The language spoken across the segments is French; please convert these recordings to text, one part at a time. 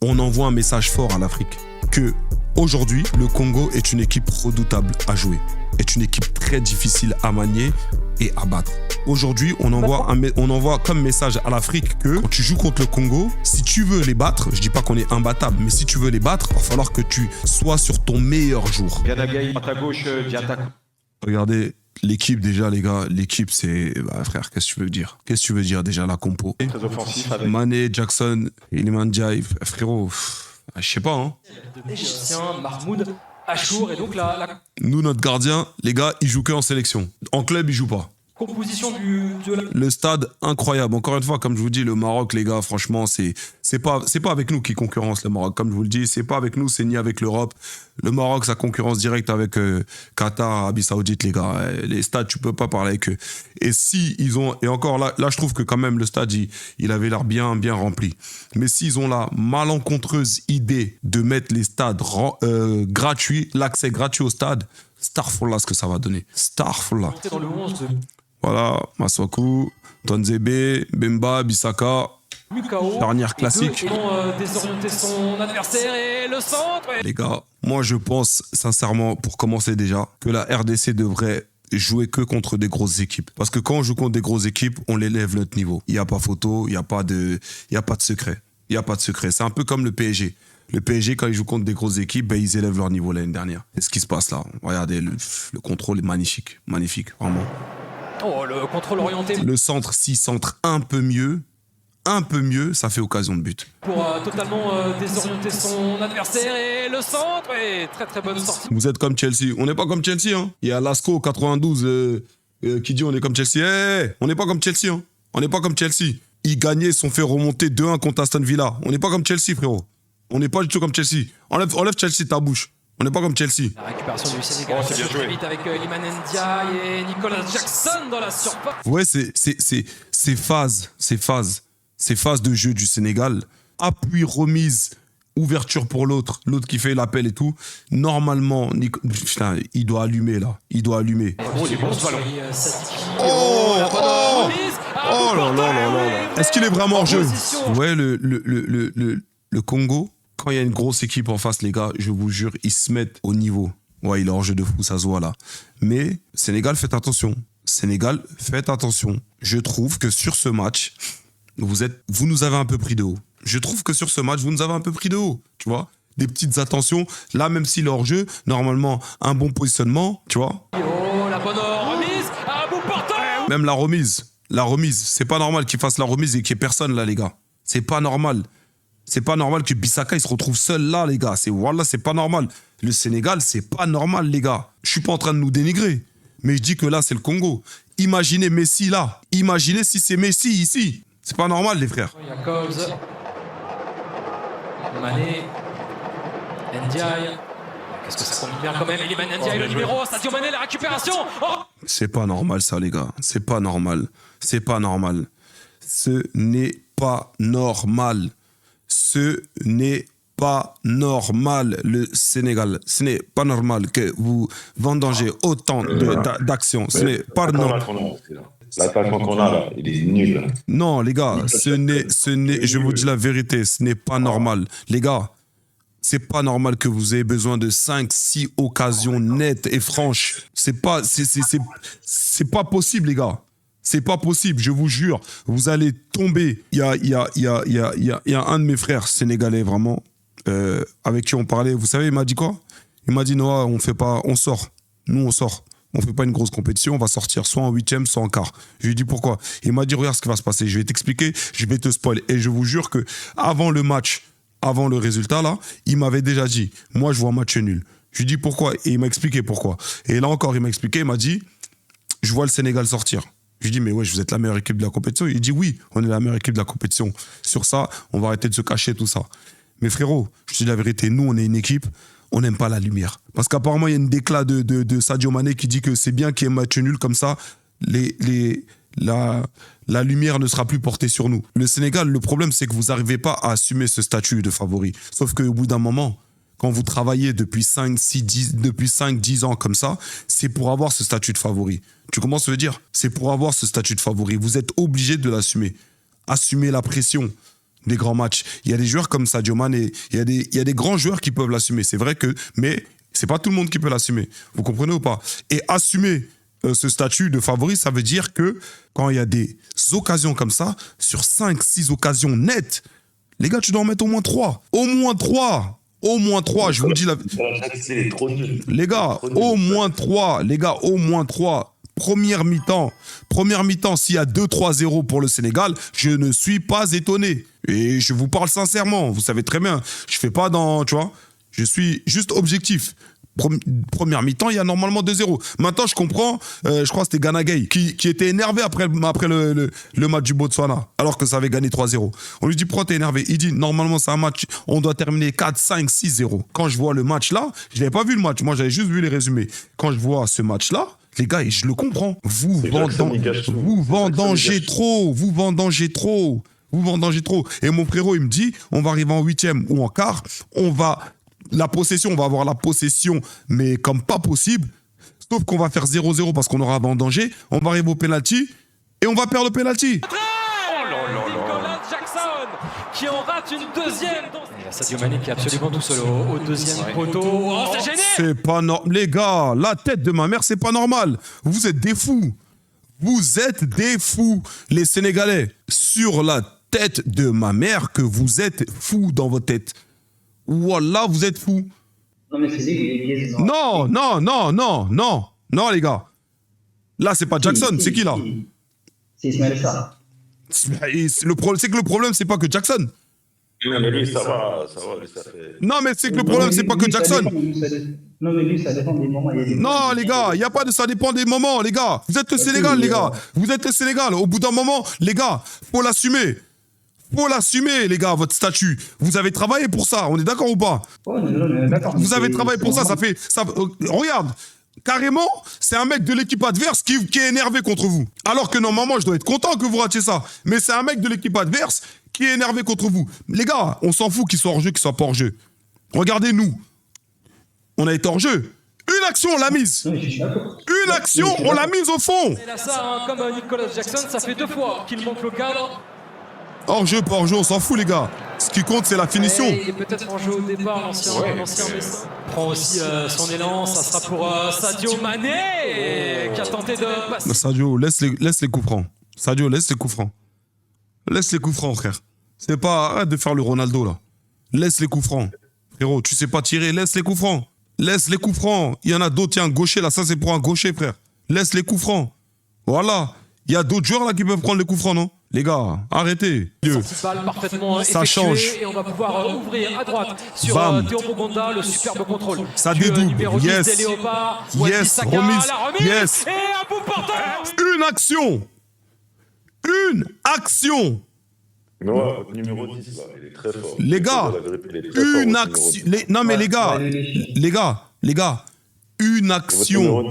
On envoie un message fort à l'Afrique que aujourd'hui, le Congo est une équipe redoutable à jouer, est une équipe très difficile à manier et à battre. Aujourd'hui, on envoie comme message à l'Afrique que quand tu joues contre le Congo, si tu veux les battre, je dis pas qu'on est imbattable, mais si tu veux les battre, il va falloir que tu sois sur ton meilleur jour. Ganagaï, à ta gauche, Diatta. Regardez l'équipe déjà, les gars. L'équipe, c'est... Bah, frère, qu'est-ce que tu veux dire? Qu'est-ce que tu veux dire déjà, la compo? Très offensif avec Mané, Jackson, Iliman Ndiaye, frérot, je sais pas, hein. Égyptien, Mahmoud, Achour, et donc la Nous, notre gardien, les gars, il joue que en sélection. En club, il joue pas. composition de la... Le stade, incroyable. Encore une fois, comme je vous dis, le Maroc, les gars, franchement, c'est pas avec nous qui concurrence le Maroc. Comme je vous le dis, c'est pas avec nous, c'est ni avec l'Europe. Le Maroc, ça concurrence directe avec Qatar, Arabie Saoudite, les gars. Les stades, tu peux pas parler avec eux. Et si ils ont, et encore là, je trouve que quand même le stade, il avait l'air bien rempli. Mais s'ils ont la malencontreuse idée de mettre les stades gratuits, l'accès gratuit au stade, Starfallah, ce que ça va donner. Starfallah. dans le 11 de Voilà, Maswaku, Tonzebe, Bemba, Bissaka, Mukao. dernière classique. Et désorienter son adversaire et le centre. Les gars, moi je pense sincèrement, pour commencer déjà, que la RDC devrait jouer que contre des grosses équipes. Parce que quand on joue contre des grosses équipes, on élève notre niveau. Il n'y a pas photo, il n'y a pas de secret. Il n'y a pas de secret. C'est un peu comme le PSG. Le PSG, quand ils jouent contre des grosses équipes, ben, ils élèvent leur niveau l'année dernière. C'est ce qui se passe là. Regardez, le contrôle est magnifique. Magnifique, vraiment. Oh, le contrôle orienté Le centre, s'il centre un peu mieux, ça fait occasion de but. pour totalement désorienter son adversaire et le centre. Et très très bonne sortie. Vous êtes comme Chelsea. On n'est pas comme Chelsea. Hein. Il y a Lasco 92 qui dit on est comme Chelsea. Hey, on n'est pas comme Chelsea. Hein. On n'est pas comme Chelsea. Ils gagnaient, ils se sont fait remonter 2-1 contre Aston Villa. On n'est pas comme Chelsea, frérot. On n'est pas du tout comme Chelsea. Enlève Chelsea ta bouche. On n'est pas comme Chelsea. La récupération du Sénégal. Oh, c'est bien joué. Vite avec Iliman Ndiaye et Nicolas Jackson dans la surface. Ouais, c'est phase de jeu du Sénégal. Appui, remise, ouverture pour l'autre qui fait l'appel et tout. Normalement, putain, il doit allumer là. Il doit allumer. Oh, il est bon ce ballon. Oh là là là là. Est-ce qu'il est vraiment en jeu? Ouais, le Congo, quand il y a une grosse équipe en face, les gars, je vous jure, ils se mettent au niveau. Ouais, il est en jeu de fou, ça se voit là. Mais Sénégal, faites attention. Sénégal, faites attention. Je trouve que sur ce match, vous nous avez un peu pris de haut. Je trouve que sur ce match, vous nous avez un peu pris de haut, tu vois. Des petites attentions. Là, même s'il est hors jeu, normalement, un bon positionnement, tu vois. Oh, la bonne remise à bout portant. Même la remise, c'est pas normal qu'il fasse la remise et qu'il n'y ait personne là, les gars. C'est pas normal. C'est pas normal que Bissaka il se retrouve seul là, les gars. C'est pas normal. Le Sénégal, c'est pas normal, les gars. Je suis pas en train de nous dénigrer, mais je dis que là, c'est le Congo. Imaginez Messi là. Imaginez si c'est Messi ici. C'est pas normal, les frères. Il y a Cobbs, Mané, Ndiaye. Qu'est-ce que ça combine bien quand même. Iliman Ndiaye, le numéro. Sadio Mané, la récupération. Oh, C'est pas normal, ça, les gars. C'est pas normal. C'est pas normal. Ce n'est pas normal. Ce n'est pas normal, le Sénégal. Ce n'est pas normal que vous vendangez autant d'actions. Ce n'est pas normal. L'attaquant qu'on a là, il est nul. Non, les gars, je vous dis la vérité, ce n'est pas normal. Les gars, c'est pas normal que vous ayez besoin de 5-6 occasions nettes et franches. C'est pas possible, les gars. C'est pas possible, je vous jure. Vous allez tomber. Il y a un de mes frères sénégalais, vraiment, avec qui on parlait. Vous savez, il m'a dit quoi? Il m'a dit, Noah, on sort. Nous, on sort. On fait pas une grosse compétition, on va sortir soit en 8e, soit en quart. Je lui ai dit pourquoi. Il m'a dit, regarde ce qui va se passer. Je vais t'expliquer, je vais te spoiler. Et je vous jure que avant le match, avant le résultat, là, il m'avait déjà dit, moi, je vois un match nul. Je lui ai dit pourquoi. Et il m'a expliqué pourquoi. Et là encore, il m'a expliqué, il m'a dit, je vois le Sénégal sortir. Je lui dis, mais ouais, vous êtes la meilleure équipe de la compétition. Il dit, oui, on est la meilleure équipe de la compétition. Sur ça, on va arrêter de se cacher, tout ça. Mais frérot, je te dis la vérité, nous, on est une équipe, on n'aime pas la lumière. Parce qu'apparemment, il y a une déclat de Sadio Mané qui dit que c'est bien qu'il y ait un match nul comme ça, la lumière ne sera plus portée sur nous. Le Sénégal, le problème, c'est que vous n'arrivez pas à assumer ce statut de favori. Sauf qu'au bout d'un moment, quand vous travaillez depuis 5-10 ans comme ça, c'est pour avoir ce statut de favori. Tu comprends ce que je veux dire? C'est pour avoir ce statut de favori. Vous êtes obligé de l'assumer. Assumez la pression. des grands matchs. Il y a des joueurs comme Sadio Mané, il y a des grands joueurs qui peuvent l'assumer. C'est vrai que, mais c'est pas tout le monde qui peut l'assumer. Vous comprenez ou pas? Et assumer ce statut de favori, ça veut dire que quand il y a des occasions comme ça, sur 5-6 occasions nettes, les gars, tu dois en mettre au moins 3. Au moins 3. Au moins 3, je vous dis la... C'est trop nul. Les gars, au moins 3. Les gars, au moins 3. Première mi-temps, s'il y a 2-3-0 pour le Sénégal, je ne suis pas étonné. Et je vous parle sincèrement, vous savez très bien, je fais pas dans, tu vois, je suis juste objectif. Première mi-temps, il y a normalement 2-0. Maintenant, je comprends, je crois que c'était Gana Gueye qui était énervé après le match du Botswana, alors que ça avait gagné 3-0. On lui dit, pourquoi t'es énervé? Il dit, normalement, c'est un match, on doit terminer 4-5-6-0. Quand je vois le match là, je n'avais pas vu le match, moi j'avais juste vu les résumés. Quand je vois ce match là, les gars, et je le comprends, vous vendangez trop. Et mon frérot, il me dit, on va arriver en 8e ou en quart, on va avoir la possession, mais comme pas possible. Sauf qu'on va faire 0-0 parce qu'on aura vendangé. On va arriver au penalty et on va perdre le penalty. Nicolas Jackson qui en rate une deuxième. Il y a Sadio Mané qui est absolument tout seul au deuxième poteau. Oh, c'est gêné. C'est pas normal. Les gars, la tête de ma mère, c'est pas normal. Vous êtes des fous. Vous êtes des fous, les Sénégalais. Sur la tête de ma mère que vous êtes fous dans votre tête. Wallah, vous êtes fous. Non, mais c'est des Non, les gars. Là, c'est pas Jackson, c'est qui là? C'est Ismaël Sarr. C'est que le problème, c'est pas que Jackson. Non, mais lui, ça va, lui, ça fait... Non, mais c'est que le problème, c'est pas que Jackson. Non, mais lui, ça dépend des moments. Non, les gars, il n'y a pas de ça dépend des moments, les gars. Vous êtes le Sénégal, les gars. Vous êtes le Sénégal. Au bout d'un moment, les gars, faut l'assumer. Faut l'assumer, les gars, votre statut. Vous avez travaillé pour ça, on est d'accord ou pas? non, d'accord. Vous avez travaillé pour ça, regarde, carrément, c'est un mec de l'équipe adverse qui est énervé contre vous. Alors que normalement, je dois être content que vous ratiez ça. Mais c'est un mec de l'équipe adverse qui est énervé contre vous. Les gars, on s'en fout qu'il soit hors jeu, qu'il soit pas hors jeu. Regardez-nous. On a été hors jeu. Une action, on l'a mise. Une action, on l'a mise au fond. Et là, ça, comme Nicolas Jackson, ça fait 2 fois qu'il manque le cadre. Hors jeu, pas hors jeu, on s'en fout, les gars. Ce qui compte, c'est la finition. Et peut-être en jeu au départ, l'ancien Messin. Prend aussi son élan, ça sera pour Sadio Mané qui a tenté de passer. Sadio, laisse les coups francs. Sadio, laisse les coups francs. Laisse les coups francs, frère. C'est pas... Arrête de faire le Ronaldo, là. Laisse les coups francs. Frérot, tu sais pas tirer, laisse les coups francs. Laisse les coups francs. Il y en a d'autres, il y a un gaucher, là, ça c'est pour un gaucher, frère. Laisse les coups francs. Voilà. Il y a d'autres joueurs, là, qui peuvent prendre les coups francs, non? Les gars, arrêtez. Balle parfaitement ça effectuée, change. Et on va pouvoir ouvrir à droite sur Théo Bogonda, le superbe contrôle. Ça dédouble. Yes. Yes. Remise. La remise. Yes. Et un bout porteur. Une action. Une action. Non, numéro 10, là, il est très fort. Les gars, une action. Non, mais les gars, une action.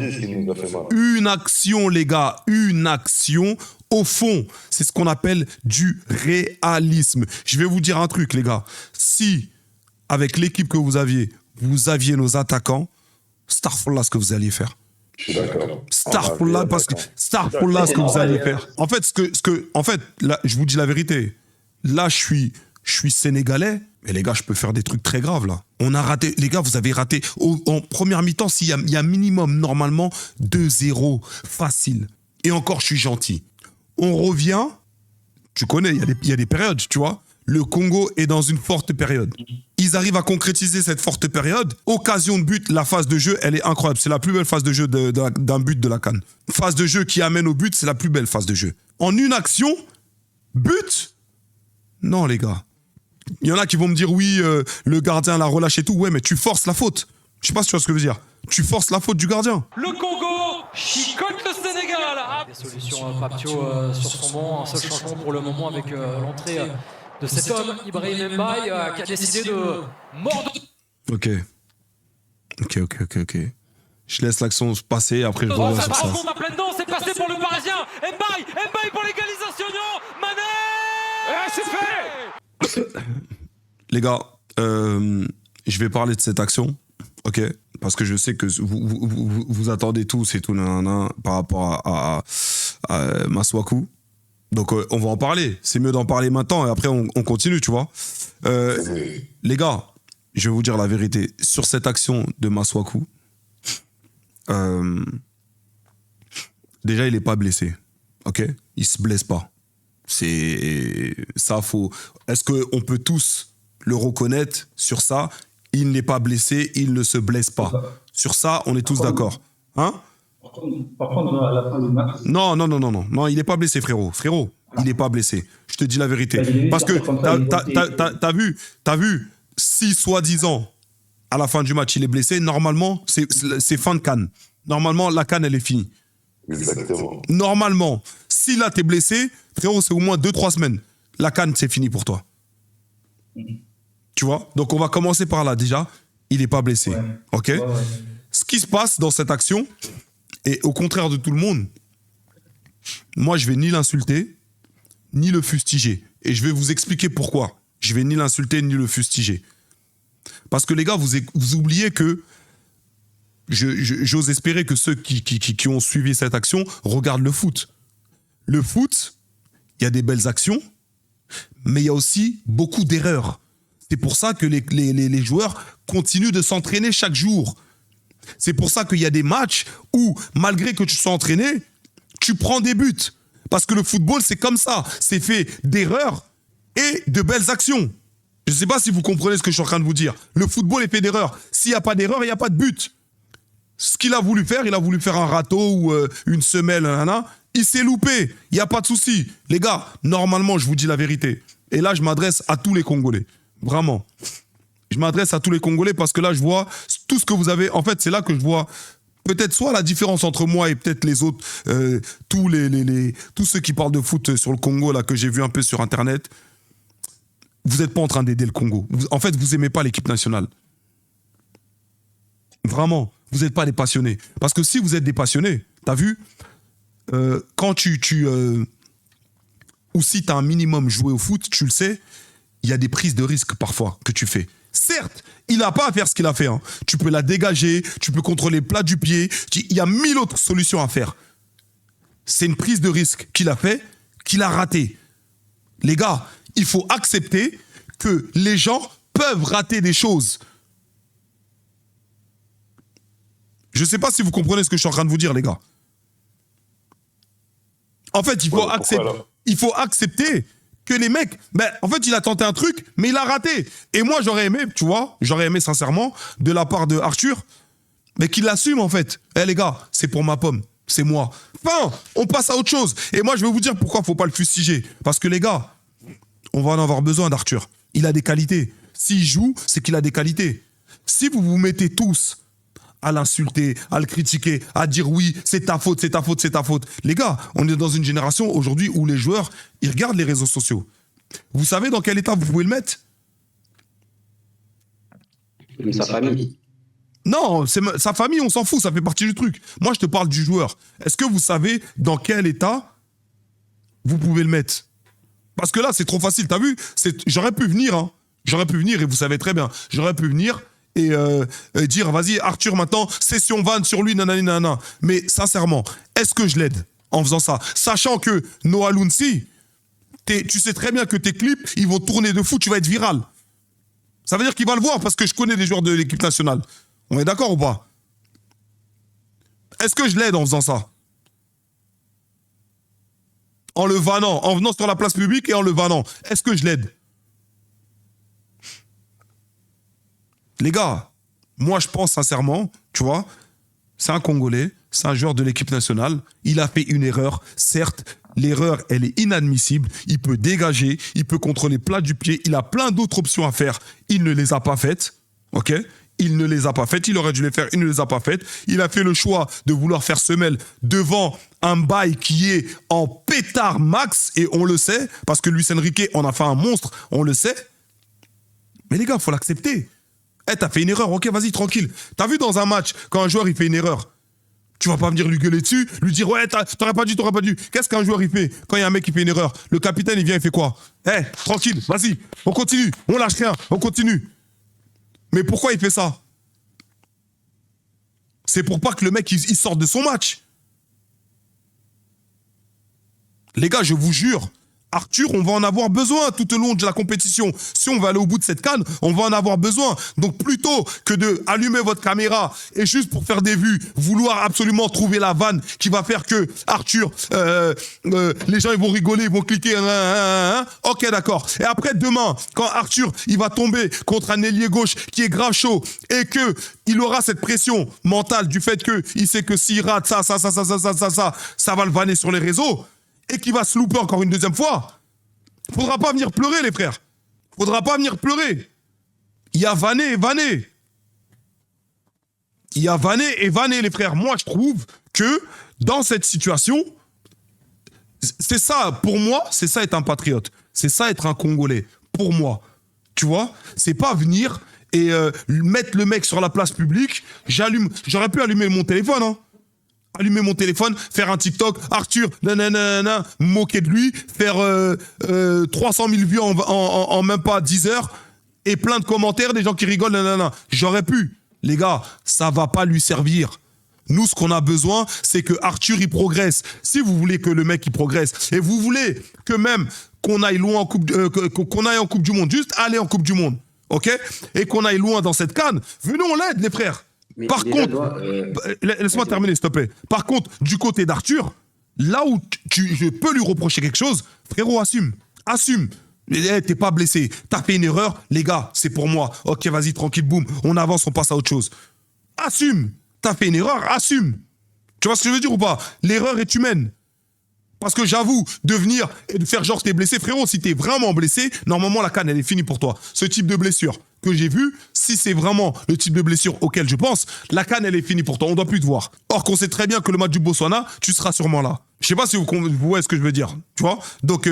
Une action, les gars, une action. Au fond, c'est ce qu'on appelle du réalisme. Je vais vous dire un truc, les gars. Si, avec l'équipe que vous aviez nos attaquants, Starfall, ce que vous alliez faire. Je suis d'accord. Starfall, parce que Starfall, ce que vous alliez faire. En fait, là, je vous dis la vérité. Là, je suis sénégalais, mais les gars, je peux faire des trucs très graves, là. On a raté, les gars, vous avez raté. En première mi-temps, il y a minimum, normalement, 2-0, facile. Et encore, je suis gentil. On revient, tu connais, il y a des périodes, tu vois. Le Congo est dans une forte période. Ils arrivent à concrétiser cette forte période. Occasion de but, la phase de jeu, elle est incroyable. C'est la plus belle phase de jeu d'un but de la CAN. Phase de jeu qui amène au but, c'est la plus belle phase de jeu. En une action, but. Non, les gars. Il y en a qui vont me dire, oui, le gardien l'a relâché et tout. Ouais, mais tu forces la faute. Je sais pas si tu vois ce que je veux dire. Tu forces la faute du gardien. Le Congo chicote le Sénégal. Des solutions Papio sur son banc. Un seul changement pour le moment avec l'entrée de cet homme, Ibrahim Mbaye, qui a décidé de mordre. Ok. Je laisse l'action se passer, après je reviens sur ça. À pleine dent, c'est passé pour le Parisien. Mbaye pour l'égalisation. Mané. C'est fait. Les gars, je vais parler de cette action, ok? Parce que je sais que vous attendez tous et tout, nanana, par rapport à Masuaku. Donc, on va en parler. C'est mieux d'en parler maintenant et après, on continue, tu vois. Les gars, je vais vous dire la vérité. Sur cette action de Masuaku, déjà, il n'est pas blessé. OK? Il ne se blesse pas. C'est ça, faut. Est-ce qu'on peut tous le reconnaître sur ça? Il n'est pas blessé, il ne se blesse pas. Sur ça, on est tous d'accord. Hein? Par contre, à la fin du match. Non, il n'est pas blessé, frérot. Frérot, il n'est pas blessé. Je te dis la vérité. Parce que t'as vu, si soi-disant, à la fin du match, il est blessé, normalement, c'est fin de CAN. Normalement, la CAN, elle est finie. Exactement. Normalement, si là, t'es blessé, frérot, c'est au moins 2-3 semaines. La CAN, c'est fini pour toi. Tu vois? Donc, on va commencer par là. Déjà, il n'est pas blessé. Ouais. OK? Ouais. Ce qui se passe dans cette action, et au contraire de tout le monde, moi, je vais ni l'insulter, ni le fustiger. Et je vais vous expliquer pourquoi. Je vais ni l'insulter, ni le fustiger. Parce que les gars, vous oubliez que j'ose espérer que ceux qui ont suivi cette action regardent le foot. Le foot, il y a des belles actions, mais il y a aussi beaucoup d'erreurs. C'est pour ça que les joueurs continuent de s'entraîner chaque jour. C'est pour ça qu'il y a des matchs où, malgré que tu sois entraîné, tu prends des buts. Parce que le football, c'est comme ça. C'est fait d'erreurs et de belles actions. Je ne sais pas si vous comprenez ce que je suis en train de vous dire. Le football est fait d'erreurs. S'il n'y a pas d'erreur, il n'y a pas de but. Ce qu'il a voulu faire, il a voulu faire un râteau ou une semelle, il s'est loupé. Il n'y a pas de souci. Les gars, normalement, je vous dis la vérité. Et là, je m'adresse à tous les Congolais. Vraiment. Je m'adresse à tous les Congolais parce que là, je vois tout ce que vous avez. En fait, c'est là que je vois peut-être soit la différence entre moi et peut-être les autres, tous ceux qui parlent de foot sur le Congo, là, que j'ai vu un peu sur Internet. Vous n'êtes pas en train d'aider le Congo. En fait, vous n'aimez pas l'équipe nationale. Vraiment. Vous n'êtes pas des passionnés. Parce que si vous êtes des passionnés, t'as vu, quand ou si tu as un minimum joué au foot, tu le sais, il y a des prises de risque parfois que tu fais. Certes, il n'a pas à faire ce qu'il a fait. Hein. Tu peux la dégager, tu peux contrôler le plat du pied. Il y a 1000 autres solutions à faire. C'est une prise de risque qu'il a fait, qu'il a raté. Les gars, il faut accepter que les gens peuvent rater des choses. Je ne sais pas si vous comprenez ce que je suis en train de vous dire, les gars. En fait, il faut accepter que les mecs... en fait, il a tenté un truc, mais il a raté. Et moi, j'aurais aimé, tu vois, sincèrement, de la part de Arthur, mais qu'il l'assume, en fait. Les gars, c'est pour ma pomme. C'est moi. Enfin, on passe à autre chose. Et moi, je vais vous dire pourquoi il ne faut pas le fustiger. Parce que, les gars, on va en avoir besoin d'Arthur. Il a des qualités. S'il joue, c'est qu'il a des qualités. Si vous vous mettez tous à l'insulter, à le critiquer, à dire oui, c'est ta faute, c'est ta faute, c'est ta faute. Les gars, on est dans une génération aujourd'hui où les joueurs, ils regardent les réseaux sociaux. Vous savez dans quel état vous pouvez le mettre? Sa famille. Non, sa famille, on s'en fout, ça fait partie du truc. Moi, je te parle du joueur. Est-ce que vous savez dans quel état vous pouvez le mettre? Parce que là, c'est trop facile, t'as vu? J'aurais pu venir, hein. J'aurais pu venir, et vous savez très bien, j'aurais pu venir et dire, vas-y, Arthur, maintenant, session vanne sur lui, nanana. Mais sincèrement, est-ce que je l'aide en faisant ça? Sachant que Noah Lounsi, tu sais très bien que tes clips, ils vont tourner de fou, tu vas être viral. Ça veut dire qu'il va le voir parce que je connais des joueurs de l'équipe nationale. On est d'accord ou pas? Est-ce que je l'aide en faisant ça? En le vannant, en venant sur la place publique et en le vannant. Est-ce que je l'aide? Les gars, moi je pense sincèrement, tu vois, c'est un Congolais, c'est un joueur de l'équipe nationale, il a fait une erreur, certes, l'erreur elle est inadmissible, il peut dégager, il peut contrôler plat du pied, il a plein d'autres options à faire, il ne les a pas faites, ok? Il ne les a pas faites, il aurait dû les faire, il ne les a pas faites, il a fait le choix de vouloir faire semelle devant un bail qui est en pétard max, et on le sait, parce que Luis Enrique en a fait un monstre, on le sait, mais les gars, il faut l'accepter. T'as fait une erreur, ok, vas-y, tranquille. T'as vu dans un match, quand un joueur il fait une erreur, tu vas pas venir lui gueuler dessus, lui dire ouais, t'aurais pas dû. Qu'est-ce qu'un joueur il fait quand il y a un mec qui fait une erreur? Le capitaine il vient, il fait quoi? Tranquille, vas-y, on continue, on lâche rien, on continue. Mais pourquoi il fait ça? C'est pour pas que le mec il sorte de son match. Les gars, je vous jure, Arthur, on va en avoir besoin tout au long de la compétition. Si on va aller au bout de cette CAN, on va en avoir besoin. Donc plutôt que de allumer votre caméra et juste pour faire des vues, vouloir absolument trouver la vanne qui va faire que Arthur, les gens ils vont rigoler, ils vont cliquer. Ok, d'accord. Et après demain, quand Arthur il va tomber contre un ailier gauche qui est grave chaud et que il aura cette pression mentale du fait que il sait que s'il rate ça va le vanner sur les réseaux. Et qui va se louper encore une deuxième fois, faudra pas venir pleurer, les frères. Faudra pas venir pleurer. Il y a vanné et vanné. Il y a vanné et vanné, les frères. Moi, je trouve que dans cette situation, c'est ça, pour moi, c'est ça être un patriote. C'est ça être un Congolais. Pour moi. Tu vois? C'est pas venir et mettre le mec sur la place publique. J'aurais pu allumer mon téléphone, hein. Allumer mon téléphone, faire un TikTok, Arthur, nanana, moquer de lui, faire 300 000 vues en même pas 10 heures, et plein de commentaires, des gens qui rigolent, nanana. J'aurais pu. Les gars, ça va pas lui servir. Nous, ce qu'on a besoin, c'est que Arthur, il progresse. Si vous voulez que le mec, il progresse, et vous voulez que même qu'on aille loin en qu'on aille en Coupe du Monde, juste aller en Coupe du Monde, ok? Et qu'on aille loin dans cette CAN, venez, on l'aide, les frères. Mais Par contre, laisse-moi terminer, s'il te plaît. Par contre, du côté d'Arthur, là où je peux lui reprocher quelque chose, frérot, assume. Assume. T'es pas blessé. T'as fait une erreur, les gars, c'est pour moi. Ok, vas-y, tranquille, boum. On avance, on passe à autre chose. Assume. T'as fait une erreur, assume. Tu vois ce que je veux dire ou pas? L'erreur est humaine. Parce que j'avoue, de venir et de faire genre t'es blessé, frérot, si t'es vraiment blessé, normalement la CAN elle est finie pour toi. Ce type de blessure que j'ai vu, si c'est vraiment le type de blessure auquel je pense, la CAN elle est finie pour toi, on doit plus te voir. Or qu'on sait très bien que le match du Botswana, tu seras sûrement là. Je sais pas si vous voyez ce que je veux dire, tu vois. Donc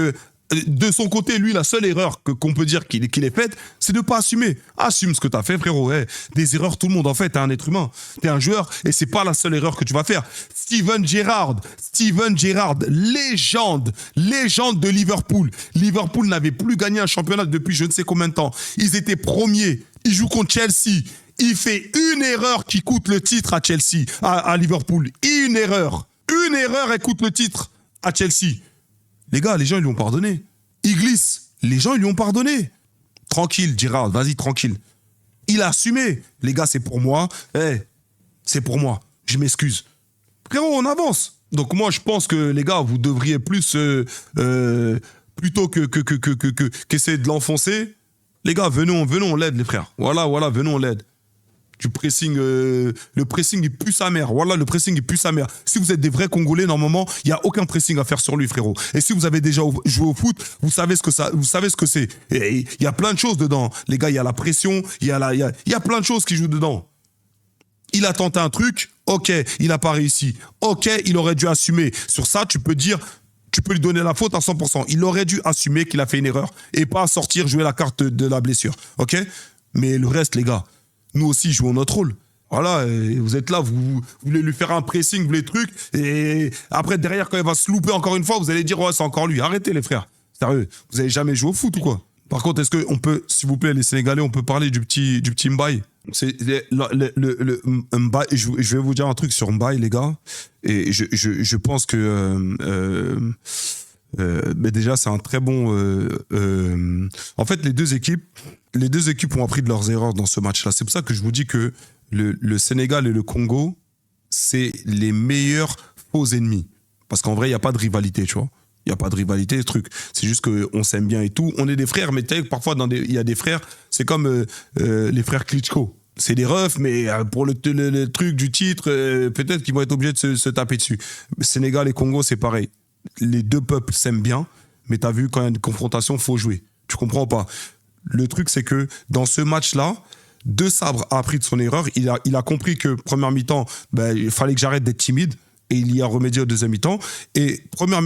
de son côté, lui, la seule erreur qu'on peut dire qu'il ait faite, c'est de pas assumer. Assume ce que t'as fait, frérot. Hey, des erreurs, tout le monde en fait. T'es un être humain, t'es un joueur, et c'est pas la seule erreur que tu vas faire. Steven Gerrard, légende de Liverpool. Liverpool n'avait plus gagné un championnat depuis je ne sais combien de temps. Ils étaient premiers. Ils jouent contre Chelsea. Il fait une erreur qui coûte le titre à Chelsea, à Liverpool. Une erreur. Une erreur, elle coûte le titre à Chelsea. Les gars, les gens, ils lui ont pardonné. Il glisse. Les gens, ils lui ont pardonné. Tranquille, Gerrard, vas-y, tranquille. Il a assumé. Les gars, c'est pour moi. Hey, c'est pour moi. Je m'excuse. Frérot, on avance. Donc moi, je pense que, les gars, vous devriez plus, plutôt qu'essayer de l'enfoncer, les gars, venons, on l'aide, les frères. Voilà, venons, on l'aide. Du pressing, le pressing il pue sa mère. Voilà, le pressing il pue sa mère. Si vous êtes des vrais Congolais, normalement, il n'y a aucun pressing à faire sur lui, frérot. Et si vous avez déjà joué au foot, vous savez ce que c'est. Et il y a plein de choses dedans. Les gars, il y a la pression, il y a plein de choses qui jouent dedans. Il a tenté un truc, ok, il n'a pas réussi. Ok, il aurait dû assumer. Sur ça, tu peux lui donner la faute à 100%. Il aurait dû assumer qu'il a fait une erreur et pas sortir jouer la carte de la blessure. Ok? Mais le reste, les gars, nous aussi jouons notre rôle. Voilà, vous êtes là, vous voulez lui faire un pressing, vous voulez trucs, et après, derrière, quand il va se louper encore une fois, vous allez dire, ouais, c'est encore lui. Arrêtez, les frères. Sérieux, vous avez jamais joué au foot ou quoi? Par contre, est-ce qu'on peut, s'il vous plaît, les Sénégalais, on peut parler du petit Mbaye? C'est le Mbaye, je vais vous dire un truc sur Mbaye, les gars, et je pense que mais déjà, c'est un très bon... En fait, les deux équipes ont appris de leurs erreurs dans ce match-là. C'est pour ça que je vous dis que le Sénégal et le Congo, c'est les meilleurs faux ennemis. Parce qu'en vrai, il n'y a pas de rivalité, tu vois. Il n'y a pas de rivalité, ce truc. C'est juste qu'on s'aime bien et tout. On est des frères, mais tu sais, parfois, il y a des frères, c'est comme les frères Klitschko. C'est des refs, mais pour le truc du titre, peut-être qu'ils vont être obligés de se taper dessus. Sénégal et Congo, c'est pareil. Les deux peuples s'aiment bien, mais t'as vu, quand il y a une confrontation, faut jouer. Tu comprends pas? Le truc, c'est que dans ce match-là, De Sabre a appris de son erreur. Il a compris que première mi-temps, il fallait que j'arrête d'être timide, et il y a remédié au deuxième mi-temps. Et première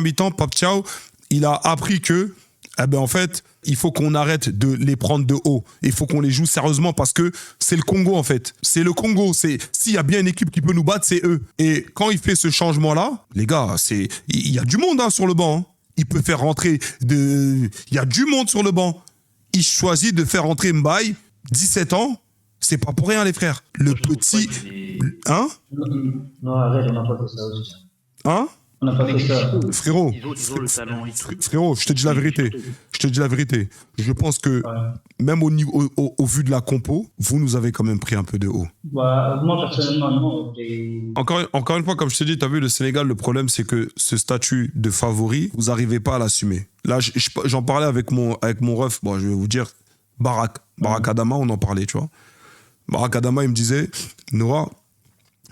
mi-temps, Pape Thiaw, il a appris que, en fait, il faut qu'on arrête de les prendre de haut. Il faut qu'on les joue sérieusement parce que c'est le Congo, en fait. C'est le Congo. S'il y a bien une équipe qui peut nous battre, c'est eux. Et quand il fait ce changement-là, les gars, il y a du monde sur le banc. Hein. Il peut faire rentrer il y a du monde sur le banc. Il choisit de faire rentrer Mbaye, 17 ans. C'est pas pour rien, les frères. Le petit... Hein? Non, arrête, on n'a pas fait ça aussi. Hein? On n'a pas fait ça. Frérot, Ils ont le talent. frérot, je te dis la vérité. Je te dis la vérité. Je pense que même au vu de la compo, vous nous avez quand même pris un peu de haut. Bah, moi, personnellement, non. Encore une fois, comme je te dis, tu as vu, le Sénégal, le problème, c'est que ce statut de favori, vous n'arrivez pas à l'assumer. Là, j'en parlais avec mon ref, bon, je vais vous dire, Barak Adama, on en parlait, tu vois. Barak Adama, il me disait, Noah,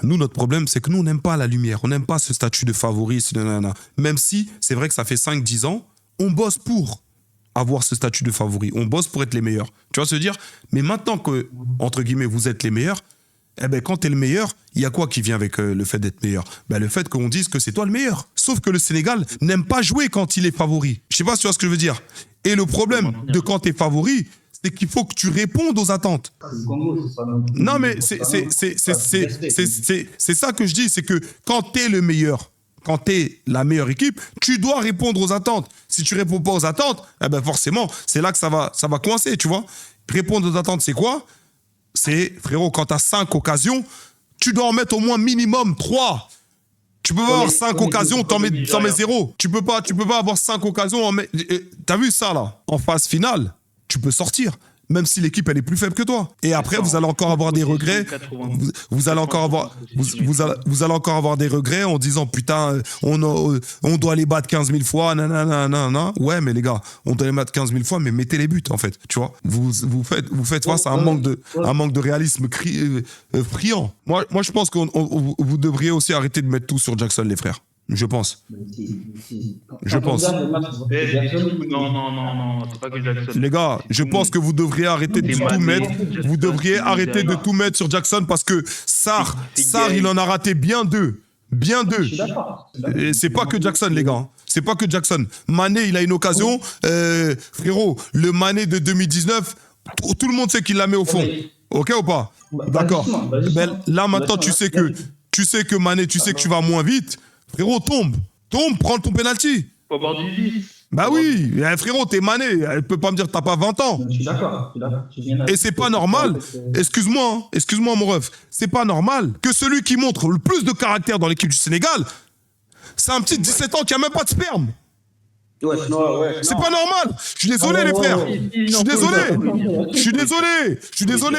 nous, notre problème, c'est que nous, on n'aime pas la lumière, on n'aime pas ce statut de favori, même si, c'est vrai que ça fait 5-10 ans, on bosse pour avoir ce statut de favori, on bosse pour être les meilleurs. Tu vois ce que je veux dire? Mais maintenant que, entre guillemets, vous êtes les meilleurs, eh ben, quand tu es le meilleur, il y a quoi qui vient avec le fait d'être meilleur? Ben, le fait qu'on dise que c'est toi le meilleur. Sauf que le Sénégal n'aime pas jouer quand il est favori. Je sais pas si tu vois ce que je veux dire. Et le problème de quand tu es favori, c'est qu'il faut que tu répondes aux attentes. Non, mais c'est ça que je dis, c'est que quand tu es le meilleur, quand tu es la meilleure équipe, tu dois répondre aux attentes. Si tu réponds pas aux attentes, eh ben forcément, c'est là que ça va coincer, tu vois. Répondre aux attentes, c'est quoi? C'est, frérot, quand tu as 5 occasions, tu dois en mettre au moins minimum 3. Tu peux pas avoir 5 occasions, t'en mets 0. Tu peux pas avoir 5 occasions, t'as vu ça là? En phase finale, tu peux sortir, même si l'équipe elle est plus faible que toi. Et après, vous allez encore avoir des regrets. Vous allez encore avoir des regrets en disant putain, on doit les battre 15 000 fois, nanana. Ouais, mais les gars, on doit les battre 15 000 fois, mais mettez les buts en fait, tu vois. Vous faites face à un manque de réalisme friand. Moi, je pense que vous devriez aussi arrêter de mettre tout sur Jackson, les frères. Je pense. Je pense. Non, c'est pas que Jackson. Les gars, je pense que vous devriez arrêter de tout mettre. Vous devriez arrêter de tout mettre sur Jackson parce que Sarr, il en a raté bien 2. Bien 2. Et c'est pas que Jackson, les gars. C'est pas que Jackson. Mané, il a une occasion. Frérot, le Mané de 2019, tout le monde sait qu'il la met au fond. Ok ou pas? D'accord. Ben, là, maintenant, tu sais que Mané, tu sais que tu vas moins vite. Frérot, tombe, prends ton penalty. Faut avoir du vice. Bah oui, frérot, t'es Mané, elle peut pas me dire que t'as pas 20 ans. Je suis d'accord. Et c'est pas normal, excuse-moi mon ref, c'est pas normal que celui qui montre le plus de caractère dans l'équipe du Sénégal, c'est un petit de 17 ans qui a même pas de sperme. Ouais, C'est pas normal. Je suis désolé, les frères. Je suis désolé,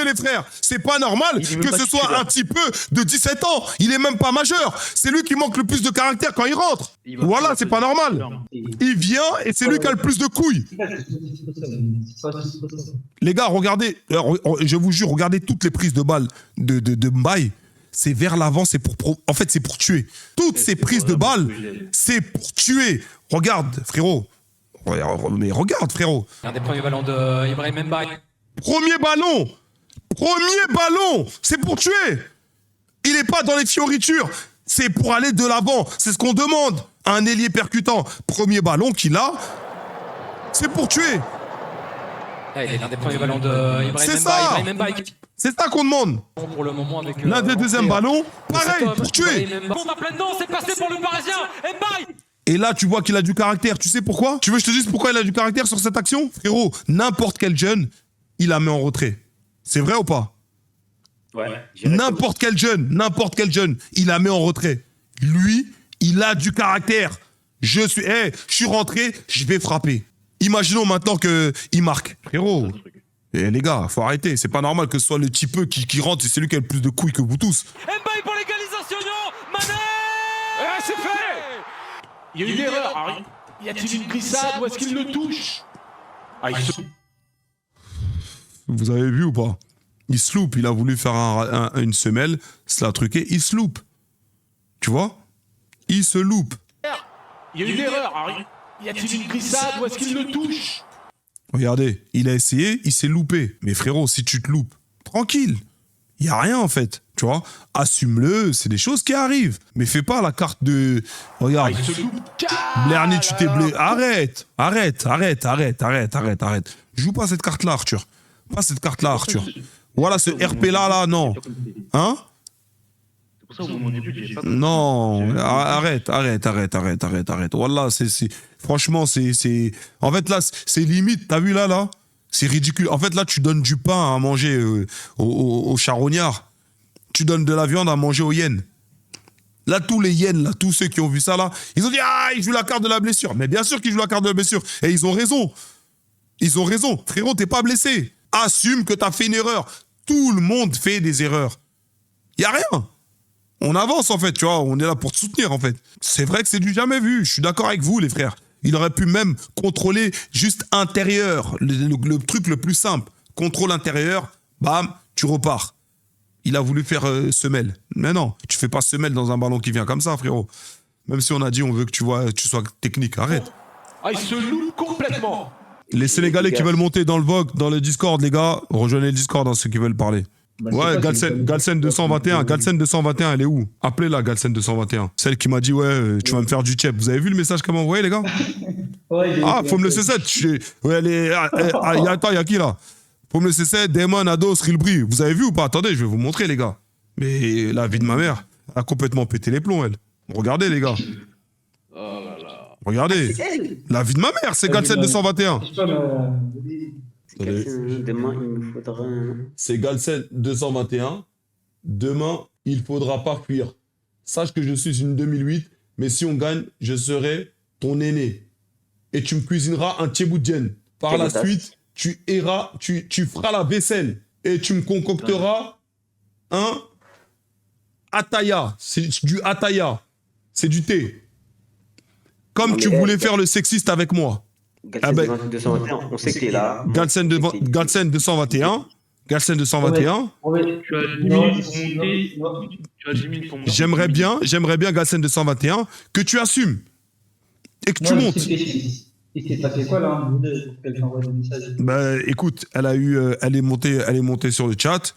les frères. C'est pas normal que ce soit un petit peu de 17 ans. Il est même pas majeur. C'est lui qui manque le plus de caractère quand il rentre. Voilà, c'est pas normal. Il vient et c'est lui qui a le plus de couilles. Les gars, regardez, je vous jure, regardez toutes les prises de balles de Mbaye. C'est vers l'avant, en fait, c'est pour tuer. Toutes ces prises de balles, c'est pour tuer. Regarde, frérot. Mais regarde, frérot. Un des premiers ballons de Ibrahim Mbaye. Premier ballon, c'est pour tuer. Il n'est pas dans les fioritures. C'est pour aller de l'avant. C'est ce qu'on demande à un ailier percutant. Premier ballon qu'il a, c'est pour tuer. Il est l'un des premiers ballons de Ibrahim C'est ça. Mbaye. C'est ça qu'on demande. Pour le moment avec L'un des deuxièmes ballons, pareil, pour tuer. Bombe à plein dedans, c'est passé pour le Parisien. Mbaye. Et là, tu vois qu'il a du caractère. Tu sais pourquoi? Tu veux que je te dise pourquoi il a du caractère sur cette action? Frérot, n'importe quel jeune, il la met en retrait. C'est vrai ou pas? Ouais. N'importe quel jeune, il la met en retrait. Lui, il a du caractère. Je suis rentré, je vais frapper. Imaginons maintenant qu'il marque. Frérot, les gars, faut arrêter. C'est pas normal que ce soit le petit peu qui rentre et c'est lui qui a le plus de couilles que vous tous. Mbaye pour l'égalisation, Mané. C'est fait. Il y a une erreur. Y a-t-il une glissade ou est-ce qu'il le touche? Vous avez vu ou pas? Il se loupe. Il a voulu faire une semelle, se l'a truqué, il se loupe. Tu vois? Il se loupe. Il y a une erreur. Y a-t-il une glissade ou est-ce qu'il le touche? Regardez, il a essayé, il s'est loupé. Mais frérot, si tu te loupes, tranquille. Il n'y a rien en fait. Tu vois? Assume-le, c'est des choses qui arrivent. Mais fais pas la carte de... Regarde. Blerny, tu t'es blessé. Arrête. Joue pas cette carte-là, Arthur. Pas cette carte-là, Arthur. Voilà, ce RP-là, non. Hein? C'est pour ça au début, j'ai pas... Non, arrête. Wallah, franchement, c'est... En fait, là, c'est limite, t'as vu là? C'est ridicule. En fait, là, tu donnes du pain à manger aux charognards. Tu donnes de la viande à manger aux hyènes. Là, tous les hyènes, là, tous ceux qui ont vu ça, là, ils ont dit, ah, il joue la carte de la blessure. Mais bien sûr qu'ils jouent la carte de la blessure. Et ils ont raison. Ils ont raison. Frérot, t'es pas blessé. Assume que t'as fait une erreur. Tout le monde fait des erreurs. Y a rien. On avance, en fait, tu vois. On est là pour te soutenir, en fait. C'est vrai que c'est du jamais vu. Je suis d'accord avec vous, les frères. Il aurait pu même contrôler juste intérieur. Le truc le plus simple. Contrôle intérieur, bam, tu repars. Il a voulu faire semelle. Mais non, tu fais pas semelle dans un ballon qui vient comme ça, frérot. Même si on a dit on veut que tu sois technique, arrête. Ah, il se loue complètement. Les Sénégalais qui veulent monter dans le Vogue, dans le Discord, les gars, rejoignez le Discord, hein, ceux qui veulent parler. Bah, Ouais, c'est pas Galsen 221, Galsen 221, elle est où? Appelez-la, Galsen 221. Celle qui m'a dit, ouais, tu vas me faire du chep. Vous avez vu le message qu'elle m'a envoyé, les gars? Ouais, Ah, faut me laisser 7. Ouais, attends, il y a qui là? Faut me laisser 7, Damon, Ados, Rilbri. Vous avez vu ou pas? Attendez, je vais vous montrer, les gars. Mais la vie de ma mère, elle a complètement pété les plombs, elle. Regardez, les gars. Regardez. La vie de ma mère, c'est Galsen 221. Demain, il me faudra un... C'est Galsen 221. Demain, il faudra pas fuir. Sache que je suis une 2008, mais si on gagne, je serai ton aîné. Et tu me cuisineras un tchéboudienne. Par la suite, tu feras la vaisselle. Et tu me concocteras un ataya. C'est du ataya. C'est du thé. Comme tu voulais faire le sexiste avec moi. Galsen 221, on sait que t'es là. Galsen 221. Galsen 221. Tu as 10 minutes pour monter. Tu as 10 minutes pour monter. J'aimerais bien Galsen 221 que tu assumes et que tu montes. Il s'est passé quoi là pour qu'elle t'envoie des messages? Bah écoute, elle est montée sur le chat,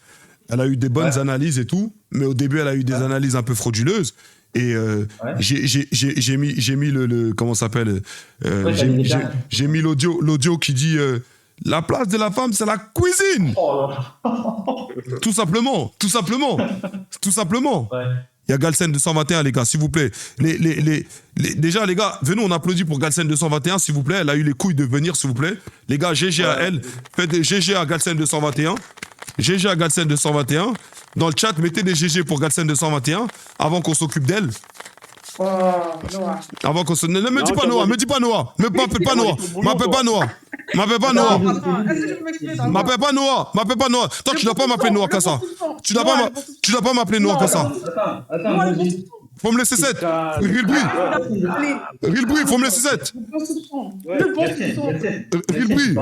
elle a eu des bonnes analyses et tout, mais au début elle a eu des analyses un peu frauduleuses. Et j'ai mis le comment ça s'appelle j'ai mis l'audio qui dit la place de la femme c'est la cuisine. Oh là. Tout simplement. Ouais. Il y a Galsen 221, les gars, s'il vous plaît. Déjà, les gars, venez, on applaudit pour Galsen 221, s'il vous plaît. Elle a eu les couilles de venir, s'il vous plaît. Les gars, GG à elle. Faites des GG à Galsen 221. GG à Galsen 221. Dans le chat, mettez des GG pour Galsen 221 avant qu'on s'occupe d'elle. Oh, Noah. Avant qu'on se... Ne me dis pas Noah, me dis pas Noah. M'appelle pas Noah. M'appelle pas Noah. M'appelle pas Noah. Est-ce que je peux m'exprimer dans le M'appelle pas Noah. M'appelle pas Noah. Toi, tu dois pas m'appeler Noah comme ça. Tu dois pas m'appeler Noah comme ça. Attends, vas-y. Faut me laisser 7. Rilbri, faut me laisser 7. Le bon soupçon. Rilbri.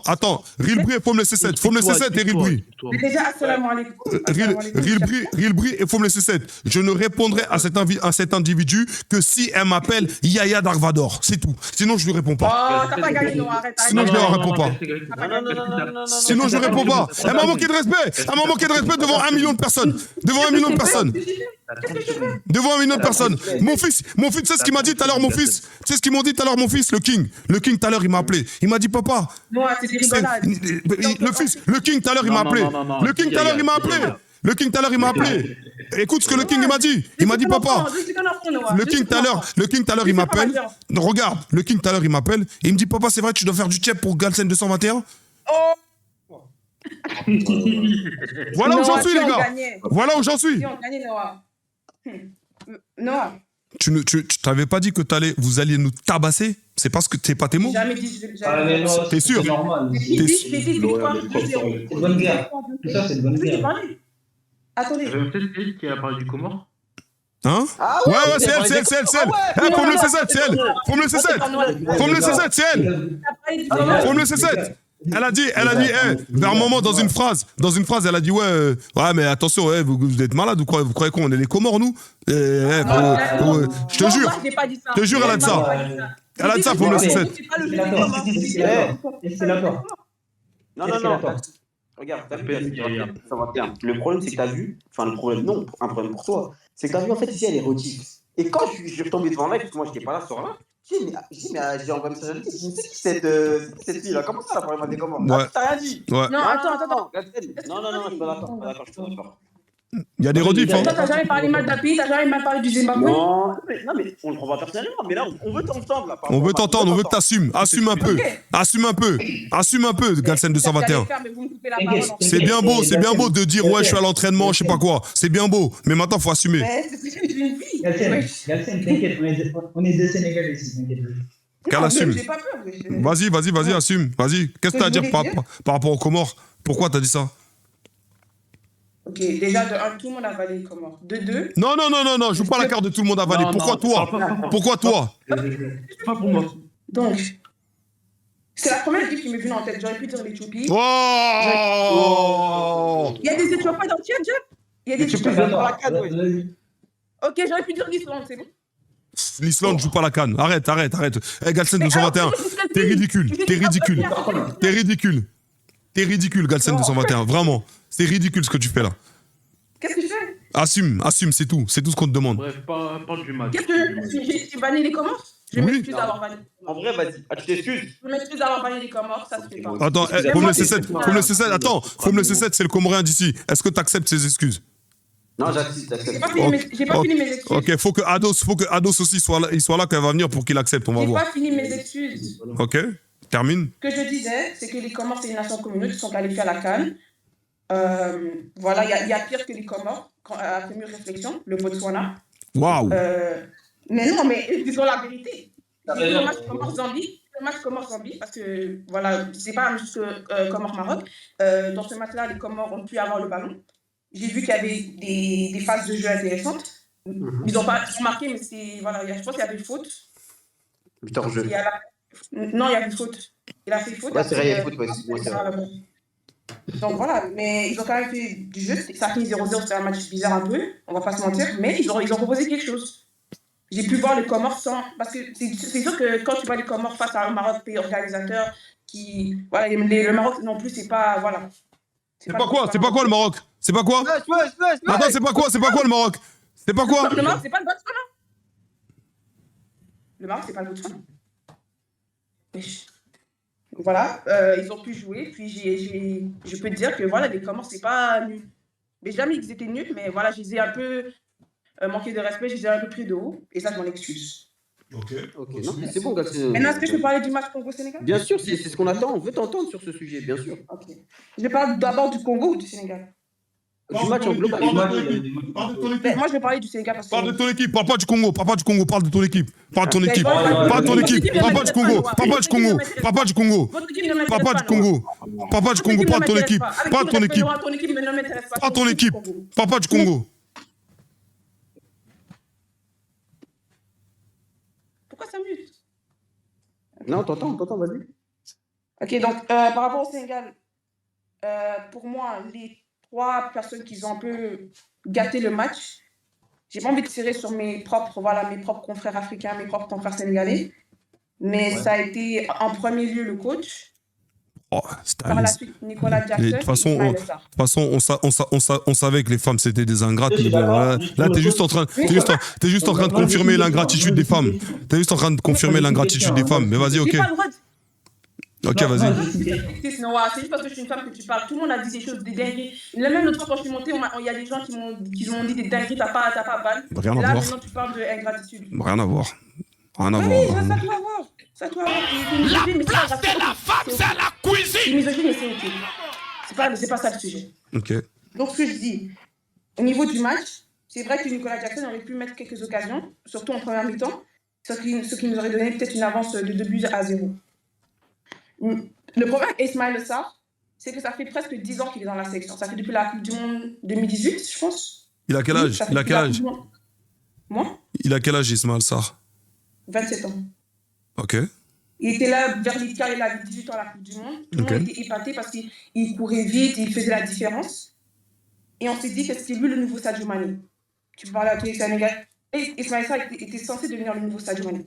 Attends. Rilbri, faut me laisser 7. Faut me laisser 7 et Rilbri. Mais déjà, assalamu alaikum. Rilbri, il faut me laisser 7. Je ne répondrai à cet individu que si elle m'appelle Yaya Darvador. C'est tout. Sinon, je lui réponds pas. Oh, t'as pas gagné, Noah, arrête. Sinon, je ne leur réponds pas. Non. Sinon, je ne réponds pas. Elle m'a manqué de respect. Elle m'a manqué de respect devant 1 million de personnes. Devant 1 million de personnes. Devant 1 million de personnes. Mon fils, c'est ce qu'il m'a dit tout à l'heure, mon fils. C'est ce qu'ils m'ont dit tout à l'heure, mon fils, le King. Le King, tout à l'heure, il m'a appelé. Il m'a dit, papa. Noah, c'est des rigolades. Le King, tout à l'heure, il m'a appelé. Le King, tout à l'heure, il m'a appelé. Le King, tout à l'heure, il m'a appelé. Écoute ce que le King, il m'a dit. Il m'a dit, papa. Le King, tout à l'heure, il m'appelle. Regarde, le King, tout à l'heure, il m'appelle. Et il me dit, papa, c'est vrai, tu dois faire du chep pour Galsen 221. Voilà où j'en suis, les gars. Voilà où j'en suis. Si on gagnait, Noah. Noah. Tu t'avais pas dit que vous alliez nous tabasser? C'est parce que t'es pas tes mots? Jamais dit. T'es sûr? C'est normal. J'ai dit victoire 2-0. C'est de bonne guerre. Tout ça, c'est de bonne Oui, j'ai guerre. parlé. Attendez. Peut-être elle qui a parlé du Comore. Hein? Ouais, c'est elle. Faut me laisser 7, c'est elle. Faut me laisser 7, c'est elle. Faut me laisser 7. Elle a dit, vers un moment, dans une phrase, elle a dit, ouais, mais attention, vous êtes malade ou quoi? Vous croyez qu'on est les Comores, nous? Je te jure. Je te jure, elle a dit ça. Elle a dit ça, faut me laisser 7. C'est d'accord. Non. Regarde, t'as vu, le problème, c'est que t'as vu, enfin, le problème, non, un problème pour toi, c'est que t'as vu, en fait, ici, elle est érotique. Et quand je suis retombé devant elle, parce que moi, j'étais pas là ce soir-là, j'ai envoyé un message à lui, je me dis, cette fille-là, comment ça, la première des commandes? Ouais. T'as rien dit? Ouais. Non, attends. Non, je suis pas d'accord. Il y a des rediffs, hein. Toi, t'as jamais parlé mal d'un pays, t'as jamais mal parlé du Zimbabwe. Non, mais on le prend pas personnellement. Mais là, on veut t'entendre. Là, par On rapport veut à- t'entendre, on veut que t'assumes. Assume un peu. Ok. Assume un peu. Assume un peu, Galsen 221. Mais vous me coupez la parole. en fait. C'est bien beau de dire ouais, je suis à l'entraînement, je sais pas quoi. C'est bien beau, mais maintenant faut assumer. Mais c'est une vie. Galsen, Ouais. Galsen, t'inquiète, on est deux Sénégalais ici, t'inquiète. Qu'elle Non, assume. J'ai pas peur. Vas-y, assume. Vas-y. Qu'est-ce que t'as à dire par rapport aux Comores? Pourquoi t'as dit ça? Ok, déjà, de 1, tout le monde a valé les Comores. De 2, Non, joue pas la carte de tout le monde avalé. Non, Pourquoi non, toi? Pourquoi toi? C'est pas pour moi. donc, c'est la première équipe qui m'est venue en tête. J'aurais pu dire l'Éthiopie. Oh! Il y a des Éthiopiens dans le chat, Jeff. Il y a des L'Éthiopie, Éthiopiens. dans la CAN, ouais. Ok, j'aurais pu dire l'Islande, c'est bon. L'Islande joue pas la canne. Arrête. Eh, Galsen 221. T'es ridicule, Galsen 221. Vraiment. C'est ridicule ce que tu fais là. Qu'est-ce que je fais? Assume, c'est tout. C'est tout ce qu'on te demande. Bref, parle du match. Qu'est-ce que j'ai banni les Comores? Je Oui. m'excuse d'avoir banni. En vrai, vas-y. Ah, tu t'excuses? Je m'excuse d'avoir banni les Comores, ça se fait pas. Attends, faut me laisser 7. Attends, faut me laisser 7, c'est le Comorien d'ici. Est-ce que tu acceptes ses excuses? Non, j'accepte. J'ai pas fini mes excuses. Ok, faut que Ados aussi soit là quand elle va venir pour qu'il accepte, on va J'ai voir. pas fini mes excuses. Ok, termine. Ce que je disais, c'est que les Comores, c'est une nation commune, qui sont qualifiés à la CAN. Voilà, il y a pire que les Comores, après mieux réflexion, le Botswana. Waouh. Mais non, mais disons la vérité. J'ai vu le match Comores-Zambie, parce que voilà, c'est pas juste Comores-Maroc. Dans ce match-là, les Comores ont pu avoir le ballon. J'ai vu qu'il y avait des phases de jeu intéressantes. Ils ont pas marqué, mais c'est voilà, je pense qu'il y avait faute. Victor, jeu. Non, il y avait faute. Il a fait faute. Ouais, c'est vrai, il y a faute, ouais, c'est vrai. Donc voilà, mais ils ont quand même fait du jeu. Ça a fini 0-0, c'était un match bizarre un peu, on va pas se mentir, mais ils ont proposé quelque chose. J'ai pu voir les Comores sans. Parce que c'est sûr que quand tu vois les Comores face à un Maroc, pays organisateur, qui. Voilà, le Maroc non plus, c'est pas. Voilà. C'est pas quoi le Maroc? C'est pas quoi? Attends, c'est pas quoi le Maroc? C'est pas quoi? Le Maroc, c'est pas le Botswana. Le Maroc, c'est pas le Botswana. Voilà, ils ont pu jouer, puis je peux te dire que voilà, les Comores, c'est pas nul. Mais jamais ils étaient nuls, mais voilà, je les ai un peu manqué de respect, je les ai un peu pris de haut, et ça, je m'en excuse. Ok, non, mais c'est bon, gars. Maintenant, est-ce que je peux parler du match Congo-Sénégal? Bien sûr, c'est ce qu'on attend, on veut t'entendre sur ce sujet, bien sûr. Ok. Je parle d'abord du Congo ou du Sénégal? Du match en global. Ben, moi, je vais parler du Sénégal parce que. Parle de ton équipe, parle pas du Congo, parle de ton équipe. Parle de ton équipe, Votre parle de ton équipe équipe, ne parle pas du Congo, m'intéresse parle pas du Congo, parle pas du Congo, Votre équipe ne m'intéresse parle pas du Congo, parle pas du Congo, parle de ton équipe, parle de ton équipe, Ton équipe ne m'intéresse pas. parle de ton équipe, parle pas du Congo. Pourquoi ça mute? Non, t'entends, vas-y. Ok, donc par rapport au Sénégal, pour moi, les 3 personnes qui ont un peu gâté le match, j'ai pas envie de tirer sur mes propres confrères africains, mes propres confrères sénégalais, mais ça a été en premier lieu le coach, Oh, par la suite Nicolas Jackson. De toute façon, on savait que les femmes c'était des ingrates. Mais bon, là, t'es juste en train de confirmer l'ingratitude des femmes. T'es juste en train de confirmer l'ingratitude des femmes. Mais vas-y, ok. J'ai pas le droit de... Ok, vas-y. C'est juste parce que je suis une femme que tu parles. Tout le monde a dit des choses, des dingueries. Même l'autre fois, quand je suis montée, il y a des gens qui m'ont dit des dingueries, t'as pas ban. Rien à Là, voir. maintenant, tu parles d'ingratitude. Rien à voir. Rien à Oui, voir. ça doit avoir. Ça doit avoir. La place de la femme, c'est à la cuisine. C'est misogyne et c'est ok. C'est pas ça le sujet. Ok. Donc, ce que je dis, au niveau du match, c'est vrai que Nicolas Jackson aurait pu mettre quelques occasions, surtout en première mi-temps, ce qui nous aurait donné peut-être une avance de 2-0. Le problème avec Ismaïla Sarr, c'est que ça fait presque 10 ans qu'il est dans la sélection. Ça fait depuis la Coupe du Monde 2018, je pense. Il a quel âge? Moi? Il a quel âge, Ismaïla Sarr? 27 ans. Ok. Il était là vers l'Italie, il avait 18 ans à la Coupe du Monde. Tout le monde était épaté parce qu'il courait vite, il faisait la différence. Et on s'est dit que c'était lui le nouveau Sadio Mané. Tu parlais à tous les Sénégalais. Et Ismaïla Sarr était censé devenir le nouveau Sadio Mané.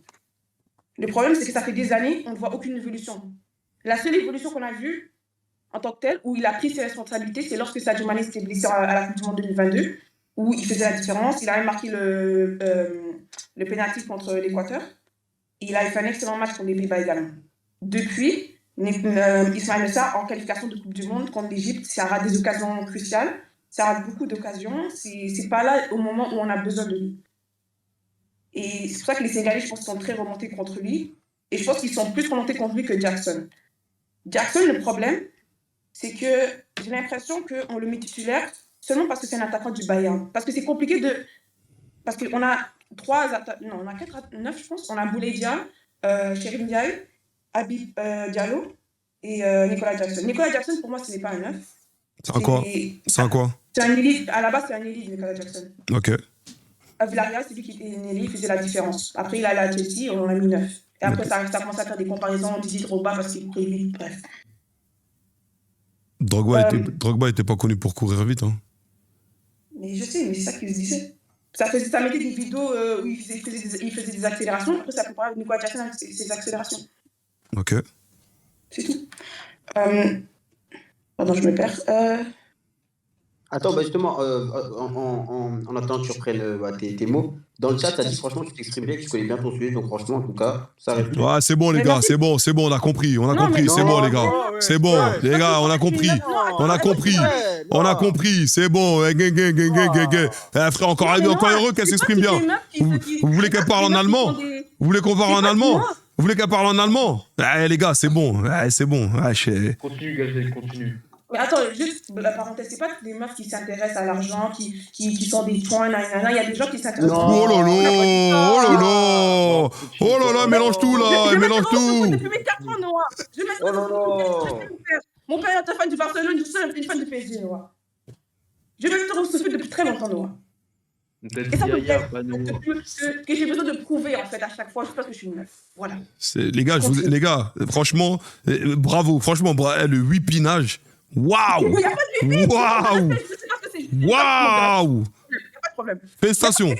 Le problème, c'est que ça fait des années, on ne voit aucune évolution. La seule évolution qu'on a vue, en tant que telle, où il a pris ses responsabilités, c'est lorsque Sadio Mané s'était blessé à la Coupe du Monde 2022, où il faisait la différence. Il a même marqué le pénalty contre l'Équateur. Et il a fait un excellent match contre les Pays-Bas également. Depuis, Ismaïla Sarr, en qualification de Coupe du Monde contre l'Égypte, ça aura des occasions cruciales. ça rate beaucoup d'occasions, c'est pas là au moment où on a besoin de lui. Et c'est pour ça que les Sénégalais, je pense, sont très remontés contre lui. Et je pense qu'ils sont plus remontés contre lui que Jackson. Jackson, le problème, c'est que j'ai l'impression qu'on le met titulaire seulement parce que c'est un attaquant du Bayern. Parce que c'est compliqué de... Parce qu'on a 9, je pense. On a Boulaye Dia, Chérif Ndiaye, Habib Diallo et Nicolas Jackson. Nicolas Jackson, pour moi, ce n'est pas un 9. C'est un quoi? C'est un quoi? C'est un élite. À la base, c'est un élite, Nicolas Jackson. Ok. À Villarreal, c'est lui qui était une élite, il faisait la différence. Après, il est allé à Chelsea, on en a mis 9. Et après, ça commence à faire des comparaisons, Didier Drogba, parce qu'il courait vite, bref. Drogba était pas connu pour courir vite. Hein. Mais je sais, mais c'est ça qu'il se disait. Ça mettait des vidéos où il faisait des accélérations, après ça comparait Nicolas Jackson avec ses accélérations. Ok. C'est tout. Pardon, je me perds. Attends, bah justement, en attendant que tu reprennes tes mots, dans le chat, tu as dit franchement, tu t'exprimes bien, que tu connais bien ton sujet, donc franchement, en tout cas, ça reste. Ouais, c'est bon, les Mais gars, merci. c'est bon, on a compris, c'est bon, les gars. C'est bon, les gars, on a compris. On a compris. On a compris, c'est bon. Frère, encore heureux qu'elle s'exprime bien. Vous voulez qu'elle parle en allemand? Vous voulez qu'on parle en allemand? Vous voulez qu'elle parle en allemand? Les gars, c'est bon. C'est bon. Continue, Gazelle, continue. Mais attends, juste la parenthèse, c'est pas que des meufs qui s'intéressent à l'argent, qui sont des points, il y a des gens qui s'intéressent. Oh là là, mélange tout là, mélange tout. Depuis mes 4 ans, Noah. Je mets ça depuis mon père est un fan du Barcelone, je suis une fan du PSG, Noah. Je mets ça au depuis très longtemps, Noah. Et ça me fait que j'ai besoin de prouver en fait à chaque fois, je pense que je suis une meuf. Voilà. Les gars, franchement, bravo, franchement, le huipinage. Waouh! Waouh! Waouh! Pas de problème. Félicitations.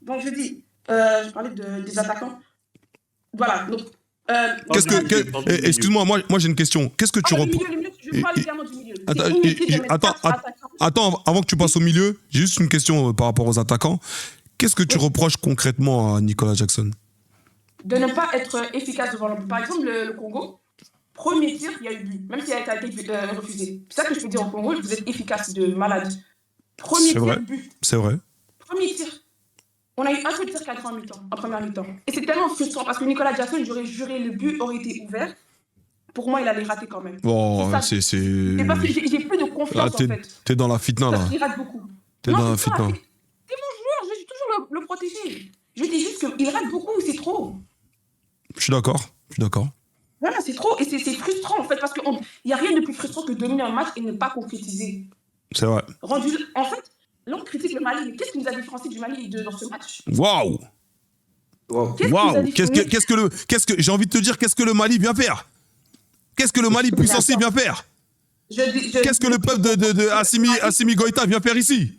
Donc je dis, je parlais des attaquants. Voilà. Donc, excuse-moi, moi j'ai une question. Qu'est-ce que tu reproches? Je parle également du milieu. Attends, avant que tu passes au milieu, j'ai juste une question par rapport aux attaquants. Qu'est-ce que tu reproches concrètement à Nicolas Jackson? De ne pas être efficace devant le but. Par exemple, le Congo. Premier tir, il y a eu but, même s'il a été refusé. C'est ça que je peux dire au Congo, vous êtes efficace de malade. Premier tir, but. C'est vrai. Premier tir. On a eu un seul tir cadré en première mi-temps. Et c'est tellement frustrant parce que Nicolas Jackson, j'aurais juré le but aurait été ouvert. Pour moi, il allait rater quand même. Oh, c'est... C'est parce que j'ai plus de confiance en fait. T'es dans la fitna là. Parce qu'il rate beaucoup. T'es dans la fitna. C'est mon joueur, je vais toujours le protéger. Je dis juste qu'il rate beaucoup, c'est trop. Je suis d'accord. Voilà, c'est trop et c'est frustrant en fait parce qu'il n'y a rien de plus frustrant que de dominer un match et ne pas concrétiser. C'est vrai. En fait, là on critique le Mali, mais qu'est-ce qui nous a différencié du Mali dans ce match? Waouh! J'ai envie de te dire, qu'est-ce que le Mali vient faire? Qu'est-ce que le Mali puissancier vient faire? Qu'est-ce que le peuple de Assimi Goïta vient faire ici?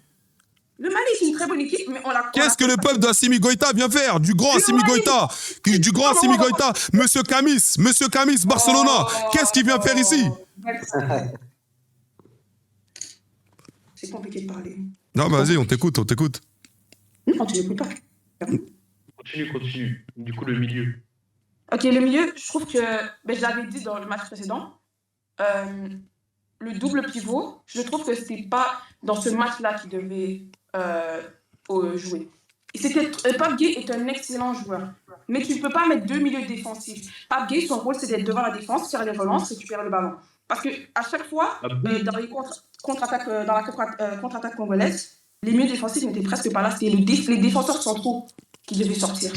Le Mali, c'est une très bonne équipe, mais on l'a... Qu'est-ce que le peuple d'Assimi Goïta vient faire? Du grand Assimi Goïta, Monsieur Camis, Barcelona. Qu'est-ce qu'il vient faire ici? C'est compliqué de parler. Non, vas-y, on t'écoute. Non, tu n'écoutes pas. Continue. Du coup, le milieu. Ok, le milieu, je trouve que, je l'avais dit dans le match précédent, le double pivot, je trouve que c'était pas dans ce match-là qu'il devait jouer. Pape Gueye est un excellent joueur, mais tu ne peux pas mettre deux milieux défensifs. Pape Gueye, son rôle, c'est d'être devant la défense, faire les relances, récupérer le ballon. Parce qu'à chaque fois, dans les contre-attaques congolaises, les milieux défensifs n'étaient presque pas là. C'était les défenseurs centraux qui devaient sortir.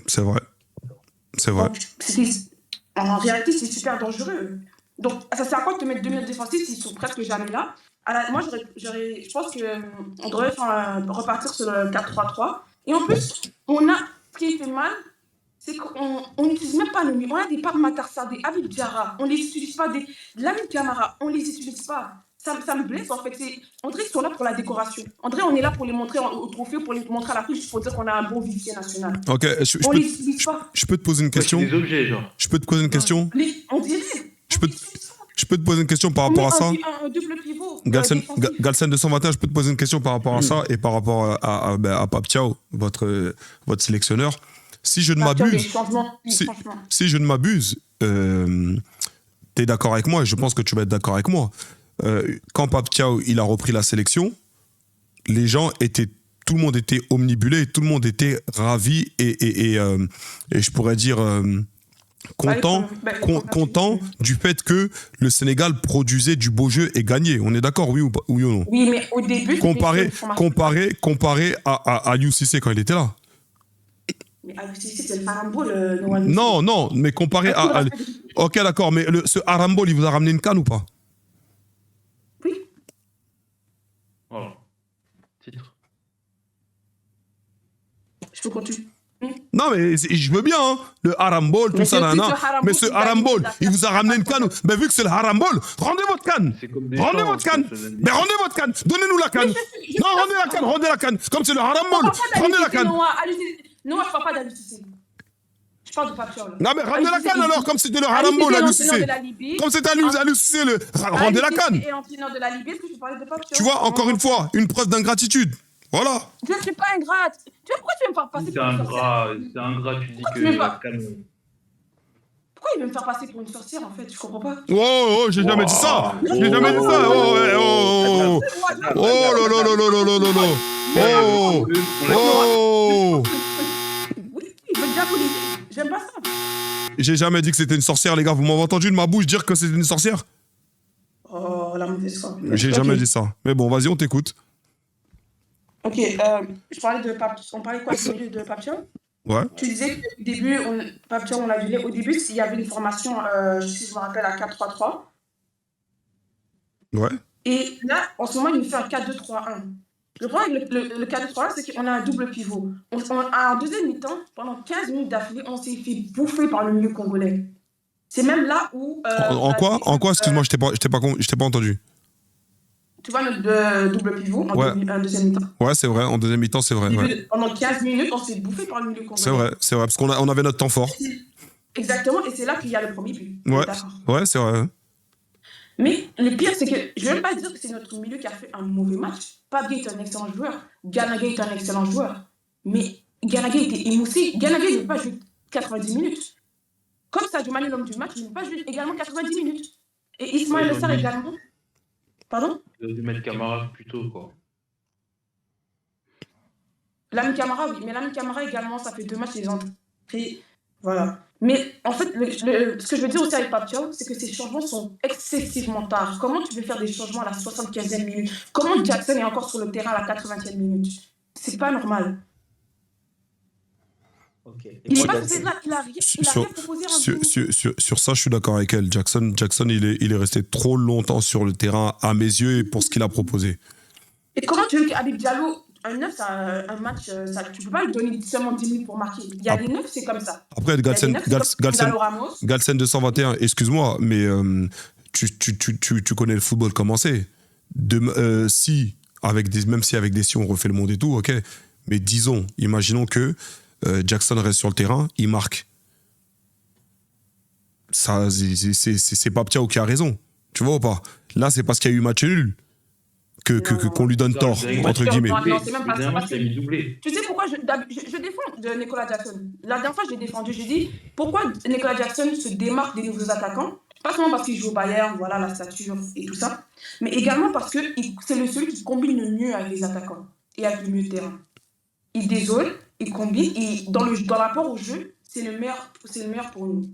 C'est vrai. Donc, en réalité, c'est super dangereux. Donc, ça sert à quoi de te mettre deux milieux défensifs s'ils sont presque jamais là? Moi, je pense qu'on devrait repartir sur le 4-3-3. Et en plus, ce qui fait mal, c'est qu'on n'utilise même pas nos milieux. On a des Pape Matar Sarr, des Habib Diarra, on ne les utilise pas, des Lamine Camara, on ne les utilise pas. Ça me blesse en fait. On dirait qu'ils sont là pour la décoration. On dirait qu'on est là pour les montrer au trophée, pour les montrer à la juste pour dire qu'on a un bon vivier national. Ok, on les utilise pas. Je peux te poser une question? Des objets, genre. Je peux te poser une question? On dirait. Je peux te poser une question par rapport à ça? Un double pivot. Galsen 221, je peux te poser une question par rapport à ça et par rapport à Pape Thiaw, votre sélectionneur. Si je ne m'abuse, t'es d'accord avec moi et je pense que tu vas être d'accord avec moi. quand Pape Thiaw il a repris la sélection, tout le monde était omnibulé, tout le monde était ravi et je pourrais dire content du fait que le Sénégal produisait du beau jeu et gagnait. On est d'accord, oui ou non? Oui, mais au début, comparé à Aliou Cissé quand il était là. Mais Aliou Cissé, c'est le Harambo, Non, mais comparé à... Ok, d'accord, mais ce Harambo, il vous a ramené une canne ou pas? Oui. Voilà. Titre. Je peux continuer. Non, mais je veux bien, hein. Le Harambol, tout ça, mais ce Harambol, il vous a ramené une canne. Mais vu que c'est le Harambol, rendez votre canne. Rendez votre canne. Mais rendez votre canne. Donnez-nous la canne. Non, rendez la canne. Comme c'est le Harambol, rendez la canne. Non, je parle pas d'Aliou Cissé. Je parle de Pape Thiaw. Non, mais rendez la canne alors, comme c'était le Harambol, Aliou Cissé. Comme c'était Aliou Cissé, rendez la canne. Et entraîneur de la Libye, est-ce que je parlais de Pape Thiaw? Tu vois, encore une fois, une preuve d'ingratitude. Voilà. Je ne suis pas ingrate. Tu vois pourquoi tu veux me faire passer pour une sorcière? C'est ingrat, tu dis que... Pourquoi il veut me faire passer pour une sorcière en fait? Je comprends pas. Oh, j'ai jamais dit ça. J'ai jamais dit ça. Oui, il veut diaboliser. J'aime pas ça. J'ai jamais dit que c'était une sorcière, les gars. Vous m'avez entendu de ma bouche dire que c'était une sorcière? Oh, la mauvaise foi. J'ai jamais dit ça. Mais bon, vas-y, on t'écoute. Ok, je parlais de Pape. On parlait quoi de Pape Thiaw? Ouais. Tu disais qu'au début, Pape Thiaw, on l'a vu. Au début, s'il y avait une formation, si je me rappelle, à 4-3-3. Ouais. Et là, en ce moment, il nous fait un 4-2-3-1. Le problème avec le 4-2-3-1, c'est qu'on a un double pivot. En deuxième mi-temps, pendant 15 minutes d'affilée, on s'est fait bouffer par le milieu congolais. C'est même là où... En quoi excuse-moi, je t'ai pas entendu. Tu vois notre double pivot en deuxième mi-temps. Ouais, c'est vrai, en deuxième mi-temps, c'est vrai. Ouais. Pendant 15 minutes, on s'est bouffé par le milieu congolais. C'est vrai, parce qu'on avait notre temps fort. Exactement, et c'est là qu'il y a le premier but. Ouais, c'est vrai. Mais le pire, c'est que je ne vais même pas dire que c'est notre milieu qui a fait un mauvais match. Pape est un excellent joueur, Ganagué est un excellent joueur, mais Ganagué était émoussé. Ganagué ne peut pas jouer 90 minutes. Comme Sadio Mané, l'homme du match, il ne peut pas jouer également 90 minutes. Et Ismaël Sarr également. Pardon? Il aurait dû mettre Camara plus tôt, quoi. Lamine Camara, oui, mais Lamine Camara également, ça fait 2 matchs, ils ont pris. Voilà. Mais en fait, ce que je veux dire aussi avec Pape Thiaw, c'est que ces changements sont excessivement tard. Comment tu peux faire des changements à la 75e minute? Comment Jackson est encore sur le terrain à la 80e minute? C'est pas normal. Okay. Il n'est pas là, il a rien proposé sur ça, je suis d'accord avec elle. Jackson il est resté trop longtemps sur le terrain, à mes yeux, et pour ce qu'il a proposé. Et comment tu veux qu'Habib Diallo, un 9, un match, tu ne peux pas lui donner seulement 10 minutes pour marquer. Il y a des 9, c'est comme ça. Après, Galsen 221, excuse-moi, mais tu connais le football comment c'est. Même si avec des si on refait le monde et tout, ok. Mais imaginons que Jackson reste sur le terrain, il marque. Ça, c'est Pape Thiaw qui a raison. Tu vois ou pas? Là, c'est parce qu'il y a eu match nul qu'on lui donne tort, entre guillemets. Non, c'est même pas ça. Parce que, tu sais pourquoi je défends Nicolas Jackson? La dernière fois, je l'ai défendu. J'ai dit pourquoi Nicolas Jackson se démarque des nouveaux attaquants? Pas seulement parce qu'il joue au Bayern, voilà, la stature et tout ça, mais également parce que c'est celui qui combine le mieux avec les attaquants et avec le milieu de terrain. Il désole, il combine, et dans rapport au jeu, c'est le meilleur pour nous.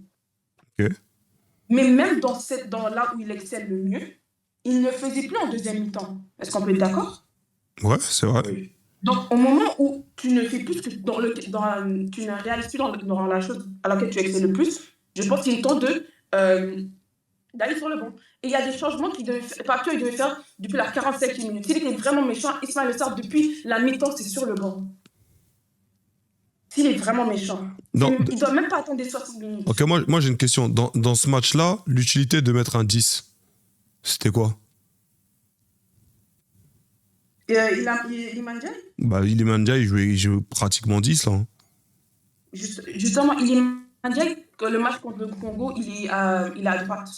Okay. Mais même dans là où il excelle le mieux, il ne faisait plus en deuxième mi-temps. Est-ce qu'on peut être d'accord? Ouais, c'est vrai. Oui. Donc, au moment où tu ne fais plus que tu ne réalises plus dans la chose à laquelle tu excelles le plus, je pense qu'il est temps d'aller sur le banc. Et il y a des changements qu'il devait faire depuis la 45e minute. S'il était vraiment méchant, Ismaël Sarr, depuis la mi-temps, c'est sur le banc. S'il est vraiment méchant. Il ne doit même pas attendre des 60 minutes. Ok, moi j'ai une question. Dans ce match-là, l'utilité de mettre un 10, c'était quoi? Iliman Ndiaye? Bah, Iliman Ndiaye, il jouait pratiquement 10, là. Hein. Justement, Iliman Ndiaye, le match contre le Congo, il est à droite.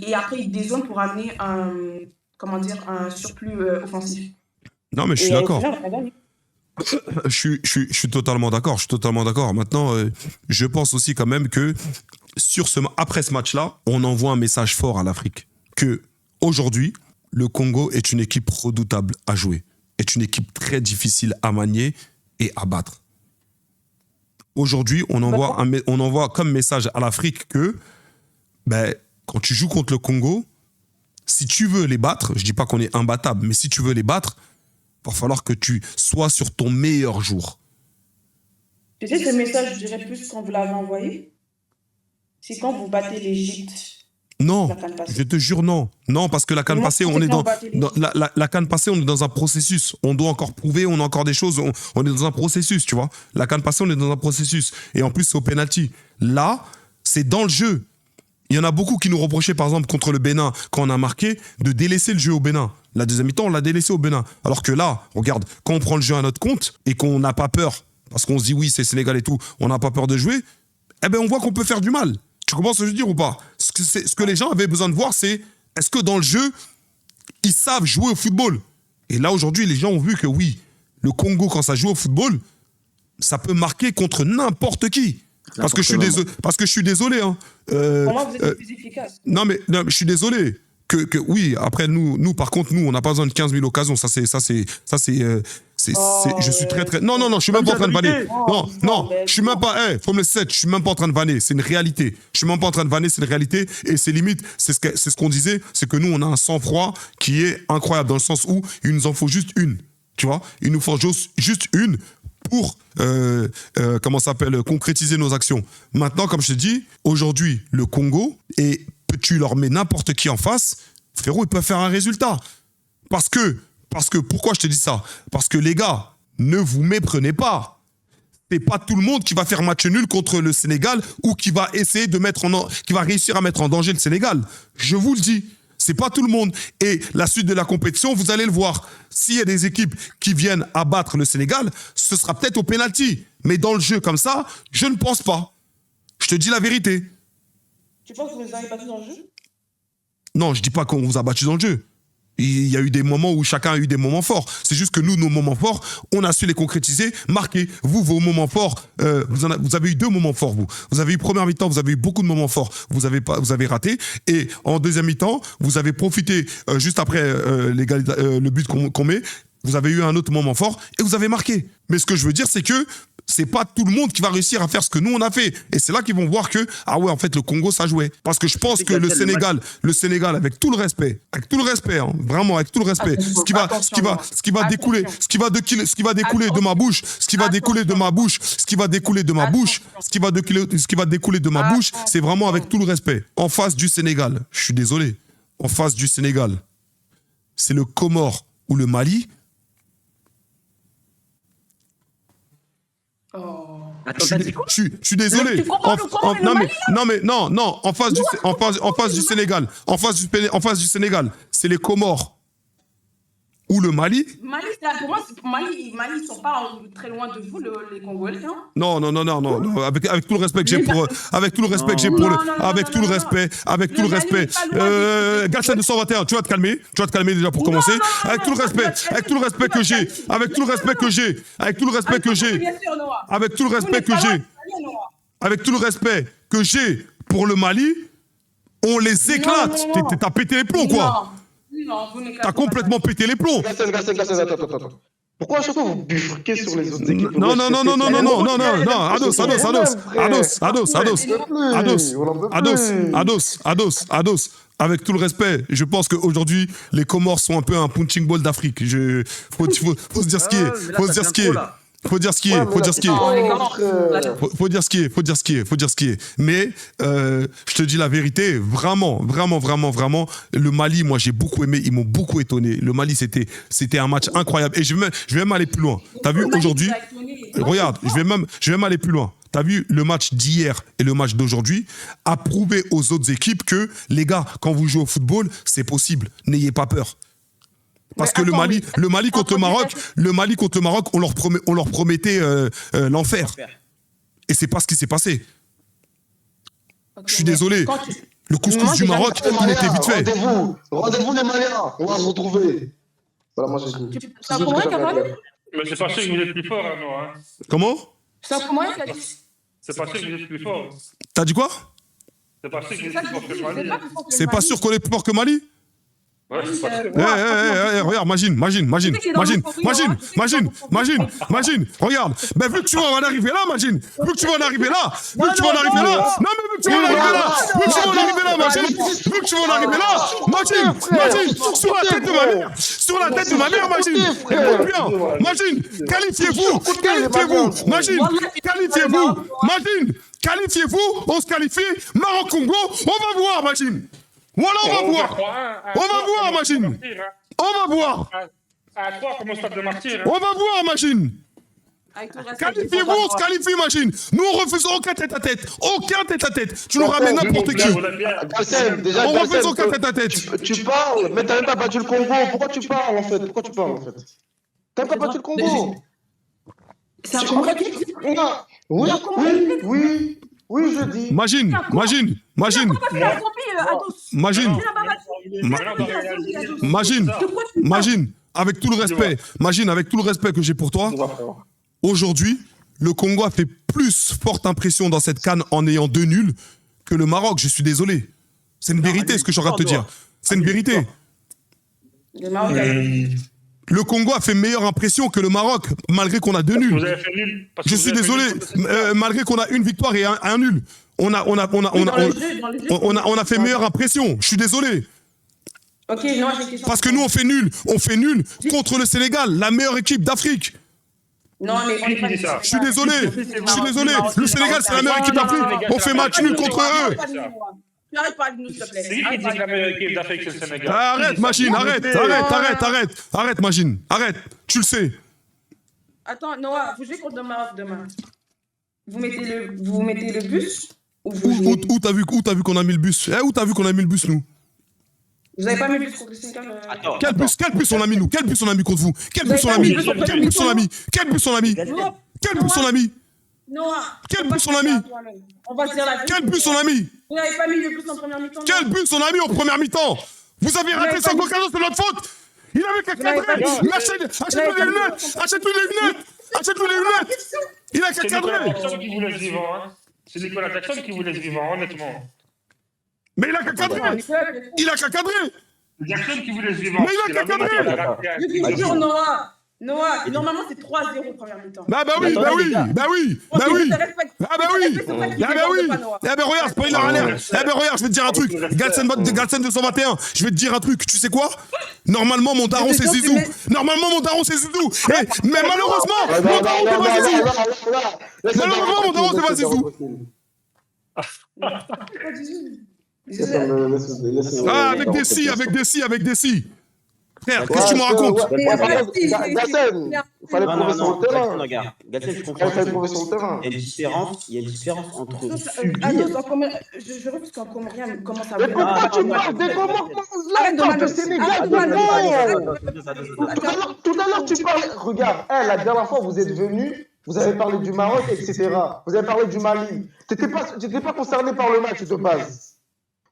Et après, il dézone pour amener un surplus offensif. Non, mais je suis d'accord. Je suis totalement d'accord. Maintenant, je pense aussi quand même que après ce match-là, on envoie un message fort à l'Afrique que aujourd'hui, le Congo est une équipe redoutable à jouer, est une équipe très difficile à manier et à battre. Aujourd'hui, on envoie comme message à l'Afrique que quand tu joues contre le Congo, si tu veux les battre, je ne dis pas qu'on est imbattable, mais si tu veux les battre, il va falloir que tu sois sur ton meilleur jour. Tu sais, ce message, je dirais plus quand vous l'avez envoyé. C'est quand vous battez l'Égypte. Non, je te jure non. Non, parce que la CAN passée, on est dans la CAN passée, on est dans un processus. On doit encore prouver, on a encore des choses. On est dans un processus, tu vois. La CAN passée, on est dans un processus. Et en plus, c'est au penalty. Là, c'est dans le jeu. Il y en a beaucoup qui nous reprochaient, par exemple, contre le Bénin, quand on a marqué, de délaisser le jeu au Bénin. La deuxième mi-temps, on l'a délaissé au Bénin. Alors que là, regarde, quand on prend le jeu à notre compte et qu'on n'a pas peur, parce qu'on se dit oui, c'est Sénégal et tout, on n'a pas peur de jouer, on voit qu'on peut faire du mal. Tu comprends ce que je veux dire ou pas? Ce que les gens avaient besoin de voir, c'est est-ce que dans le jeu, ils savent jouer au football? Et là, aujourd'hui, les gens ont vu que oui, le Congo, quand ça joue au football, ça peut marquer contre n'importe qui. Parce que je suis désolé. Hein. Pour moi, vous êtes plus efficace. Non, mais je suis désolé. Oui, après, nous, par contre, nous, on n'a pas besoin de 15 000 occasions. Ça, c'est je suis très, très... Non, je suis même pas en train de vanner. Non, je suis même pas... Faut me laisser, je suis même pas en train de vanner. C'est une réalité. Je suis même pas en train de vanner, c'est une réalité. Et c'est limite, c'est ce qu'on disait, c'est que nous, on a un sang-froid qui est incroyable dans le sens où il nous en faut juste une. Tu vois? Il nous faut juste une pour concrétiser nos actions. Maintenant, comme je te dis, aujourd'hui, le Congo, et tu leur mets n'importe qui en face, frérot, ils peuvent faire un résultat. Parce que, pourquoi je te dis ça? Parce que les gars, ne vous méprenez pas. C'est pas tout le monde qui va faire match nul contre le Sénégal ou qui va essayer qui va réussir à mettre en danger le Sénégal. Je vous le dis. C'est pas tout le monde. Et la suite de la compétition, vous allez le voir. S'il y a des équipes qui viennent abattre le Sénégal, ce sera peut-être au pénalty. Mais dans le jeu comme ça, je ne pense pas. Je te dis la vérité. Tu penses que vous avez battu dans le jeu? Non, je dis pas qu'on vous a battu dans le jeu. Il y a eu des moments où chacun a eu des moments forts. C'est juste que nous, nos moments forts, on a su les concrétiser, marquer. Vous, vos moments forts, vous avez eu 2 moments forts, vous. Vous avez eu première mi-temps, vous avez eu beaucoup de moments forts. Vous avez raté. Et en deuxième mi-temps, vous avez profité, juste après le but qu'on met, vous avez eu un autre moment fort et vous avez marqué. Mais ce que je veux dire, c'est que c'est pas tout le monde qui va réussir à faire ce que nous on a fait. Et c'est là qu'ils vont voir que, en fait, le Congo, ça jouait. Parce que je pense que le Sénégal, avec tout le respect, hein, vraiment, avec tout le respect, ce qui va découler de ma bouche, c'est vraiment avec tout le respect. En face du Sénégal, je suis désolé, en face du Sénégal, c'est le Comore ou le Mali. Je suis désolé. Non, en face du Sénégal, c'est les Comores ou le Mali. Mali, pour moi, Mali, ils sont pas très loin de vous, les Congolais, hein? Non. Avec tout le respect que j'ai pour, Galsen 221, tu vas te calmer déjà pour commencer. Avec tout le respect que j'ai, avec tout le respect que j'ai pour le Mali, on les éclate. T'as pété les plombs, quoi. Non, vous n'éclatez T'as complètement pété les plombs. Attends. Pourquoi à chaque fois vous bifurquez sur les autres équipes? Non, Ados. Avec tout le respect, je pense qu'aujourd'hui, les Comores sont un peu un punching ball d'Afrique. Faut se dire ce qui est. Faut dire ce qui est. Mais je te dis la vérité, vraiment, le Mali, moi j'ai beaucoup aimé, ils m'ont beaucoup étonné. Le Mali, c'était un match incroyable. Et je vais même aller plus loin. T'as vu aujourd'hui? Regarde, je vais même aller plus loin. T'as vu le match d'hier et le match d'aujourd'hui a prouvé aux autres équipes que, les gars, quand vous jouez au football, c'est possible. N'ayez pas peur. Parce que le Mali contre le Maroc, on leur promettait l'enfer. Et c'est pas ce qui s'est passé. Okay, je suis désolé. Le couscous du Maroc, il était vite fait. Rendez-vous les Maliens, on va se retrouver. Voilà, moi j'ai dit. Mais c'est pas sûr que vous êtes plus fort, hein, non, hein. Comment? C'est pas sûr que vous êtes plus fort. T'as dit quoi? C'est pas sûr que vous êtes plus fort que Mali. C'est pas sûr qu'on est plus fort que Mali? Ouais, c'est pas très Regarde, imagine, regarde. Ben, vu que tu vas en arriver là, imagine. Vu que tu vas en arriver là. Non, mais vu que tu vas en arriver là. Vu que tu vas en arriver là, imagine. Sur la tête de ma mère, imagine. Écoute bien. Imagine. Qualifiez-vous. Qualifiez-vous. On se qualifie. Maroc-Congo. On va voir, imagine. Voilà, on va voir, imagine. On va voir. À toi, comme au stade de martyr. On va voir, imagine. Qualifiez-vous, on se qualifie, imagine. Nous, on refuse aucun tête-à-tête. Aucun tête-à-tête. Tu nous ramènes n'importe qui. Déjà, On refuse aucun tête-à-tête. Tu parles, mais t'as même pas battu le Congo. Pourquoi tu parles, en fait? T'as pas battu le Congo. C'est un combat qui... Oui, je dis. Imagine. Avec tout le respect que j'ai pour toi, aujourd'hui, le Congo a fait plus forte impression dans cette CAN en ayant 2 nuls que le Maroc. Je suis désolé. C'est une vérité ce que je suis en train de te dire. C'est une vérité. Le Congo a fait meilleure impression que le Maroc, malgré qu'on a 2 nuls. Je suis désolé, malgré qu'on a 1 victoire et un nul. On a fait meilleure impression. Je suis désolé. Ok, non, j'ai une question. Parce que nous, on fait nul contre le Sénégal, la meilleure équipe d'Afrique. Non, mais on est pas... Je suis désolé. Le Sénégal, c'est la meilleure équipe d'Afrique. On fait match nul contre eux. Arrête pas de nous, s'il te plaît. C'est qui dit que la meilleure équipe d'Afrique, c'est le Sénégal? Arrête, machine, arrête, machine, arrête, tu le sais. Attends, Noah, vous jouez contre le Maroc demain. Vous mettez le bus ou vous jouez... Où t'as vu qu'on a mis le bus? Où t'as vu qu'on a mis le bus, nous? Vous n'avez pas mis le bus contre le Sénégal? Quel bus on a mis, nous? Quel bus on a mis contre vous? Quel bus on a mis? Noah, quel bus on a mis? On va se dire la vérité. Quel bus on a mis? Vous n'avez pas mis le bus en première mi-temps? Quel bus on a mis en première mi-temps? Vous avez raté 5 occasions, c'est notre faute. Il avait qu'à cadrer. Achète-lui des lunettes. Il a qu'à cadrer. C'est Nicolas Jackson qui vous laisse vivant, honnêtement. Mais il a qu'à cadrer. Jackson qui vous laisse vivant. Mais il a qu'à cadrer. Je vous jure, Noah, normalement c'est 3-0 première mi-temps. Bah oui. Regarde, spoiler alert. Regarde, je vais te dire un truc. Galsen 221, je vais te dire un truc. Tu sais quoi? Normalement, mon daron, c'est Zizou. Mais malheureusement, mon daron, c'est pas Zizou. Avec des si. Frère, qu'est-ce que tu me racontes? Galsen, il fallait prouver sur le terrain. Galsen, je comprends. Il fallait prouver sur le terrain. Il y a une différence entre Je refuse qu'en comorien commence à... Mais pourquoi tu parles des Comores? Là, on parle de Sénégal. Tout à l'heure, tu parlais... Regarde, la dernière fois, vous êtes venus, vous avez parlé du Maroc, etc. Vous avez parlé du Mali. T'étais pas concerné par le match de base.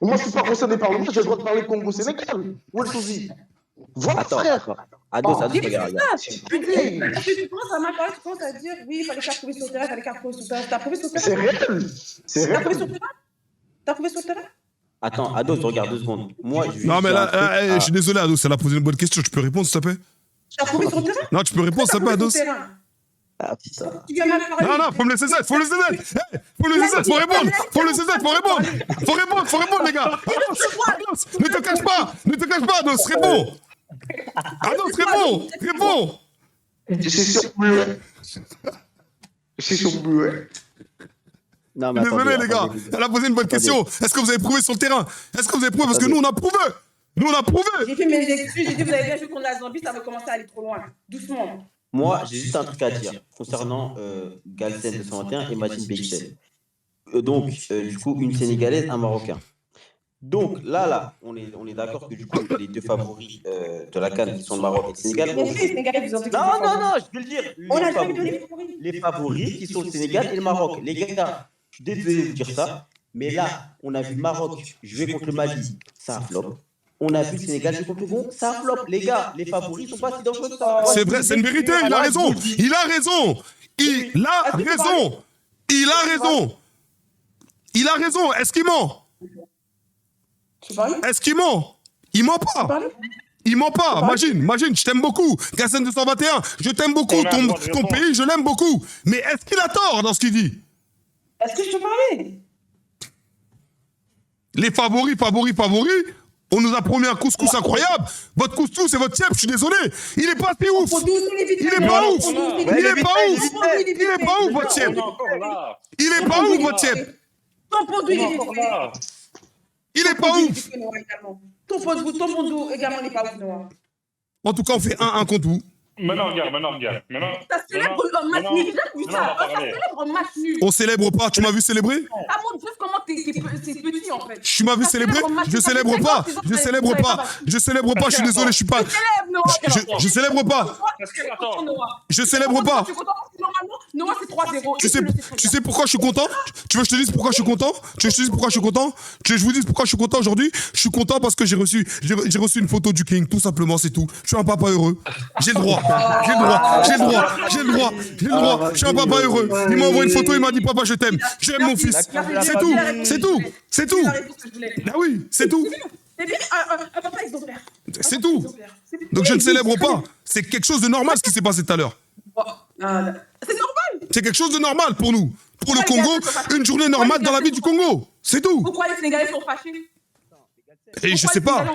Moi, je suis pas concerné par le match, j'ai le droit de parler Congo-Sénégal. Où est le souci? Voilà, frère. Ados, regarde. Tu commences à m'apparler, tu commences à dire oui, il fallait faire prouver sur le terrain, T'as prouvé sur le terrain? C'est réel. T'as prouvé sur le terrain? Attends, Ados, regarde 2 secondes. Moi, non, mais là, je suis désolé, Ados, elle a posé une bonne question. Tu peux répondre, s'il te plaît? T'as prouvé sur le terrain? Non, tu peux répondre, s'il te plaît, Ados? Ah, putain. Non, faut me laisser ça, faut répondre. Faut répondre, les gars. Ados, ne te cache pas, Ados, réponds. Ados, réponds. Je suis sur Buet. Non, mais désolé, les gars. Elle a posé une bonne question. Est-ce que vous avez prouvé sur le terrain? Parce que nous, on a prouvé. J'ai fait mes excuses, j'ai dit vous avez bien joué contre la Zambie, ça va commencer à aller trop loin. Doucement. Moi, j'ai juste un truc à dire concernant Galsen 221 et Matin Beixel. Donc, du coup, une Sénégalaise, un Marocain. Donc, là, on est d'accord que du coup, les 2 favoris de la CAN, qui sont le Maroc et le Sénégal... Non, je vais le dire. Les favoris qui sont le Sénégal et le Maroc. Les gars, je suis désolé de vous dire ça, mais là, on a vu le Maroc jouer contre le Mali, ça a flop. On a vu le Sénégal jouer contre le Congo, ça a flop. Les gars, les favoris sont pas si dangereux que ça. C'est vrai, c'est une vérité, il a raison. Est-ce qu'il ment? Il ment pas. Il ment pas. Imagine, je t'aime beaucoup. Galsen 221, je t'aime beaucoup. Ton pays, je l'aime beaucoup. Mais est-ce qu'il a tort dans ce qu'il dit? Est-ce que je peux parler? Les favoris, on nous a promis un couscous incroyable. Votre couscous et votre tiep, je suis désolé. Il est pas si ouf. Il est pas ouf. Il est pas ouf. Il est pas ouf, votre tiep. Il est pas ouf, votre tiep. Ton pondou, il est pas ouf. Ton pondou également n'est pas ouf, Noah. En tout cas, on fait 1-1 contre vous. Maintenant, regarde. Ça célèbre un match nul. J'ai vu ça. Ça célèbre un match nul. On célèbre pas. Tu m'as vu célébrer? Ah mon Dieu, comment t'es petit en fait. Tu m'as vu célébrer? Je célèbre pas. Je célèbre pas. Je célèbre pas. Je suis désolé. Je suis pas. Je célèbre pas. Je célèbre pas. Noah, c'est 3-0. Tu sais pourquoi je suis content? Tu veux que je te dise pourquoi je suis content? Tu veux que je te dise pourquoi je suis content? Tu veux que je vous dise pourquoi je suis content aujourd'hui? Je suis content parce que j'ai reçu une photo du King, tout simplement, c'est tout. Je suis un papa heureux. J'ai le droit. Je suis un papa heureux. Il m'a envoyé une photo, il m'a dit papa, je t'aime. J'aime mon fils. C'est tout. Ah oui, c'est tout. C'est tout. Donc je ne célèbre pas. C'est quelque chose de normal ce qui s'est passé tout à l'heure. C'est normal. C'est quelque chose de normal pour nous. Pour le Congo, une journée normale dans la vie du Congo. C'est tout. Pourquoi les Sénégalais sont fâchés? Et je sais pas.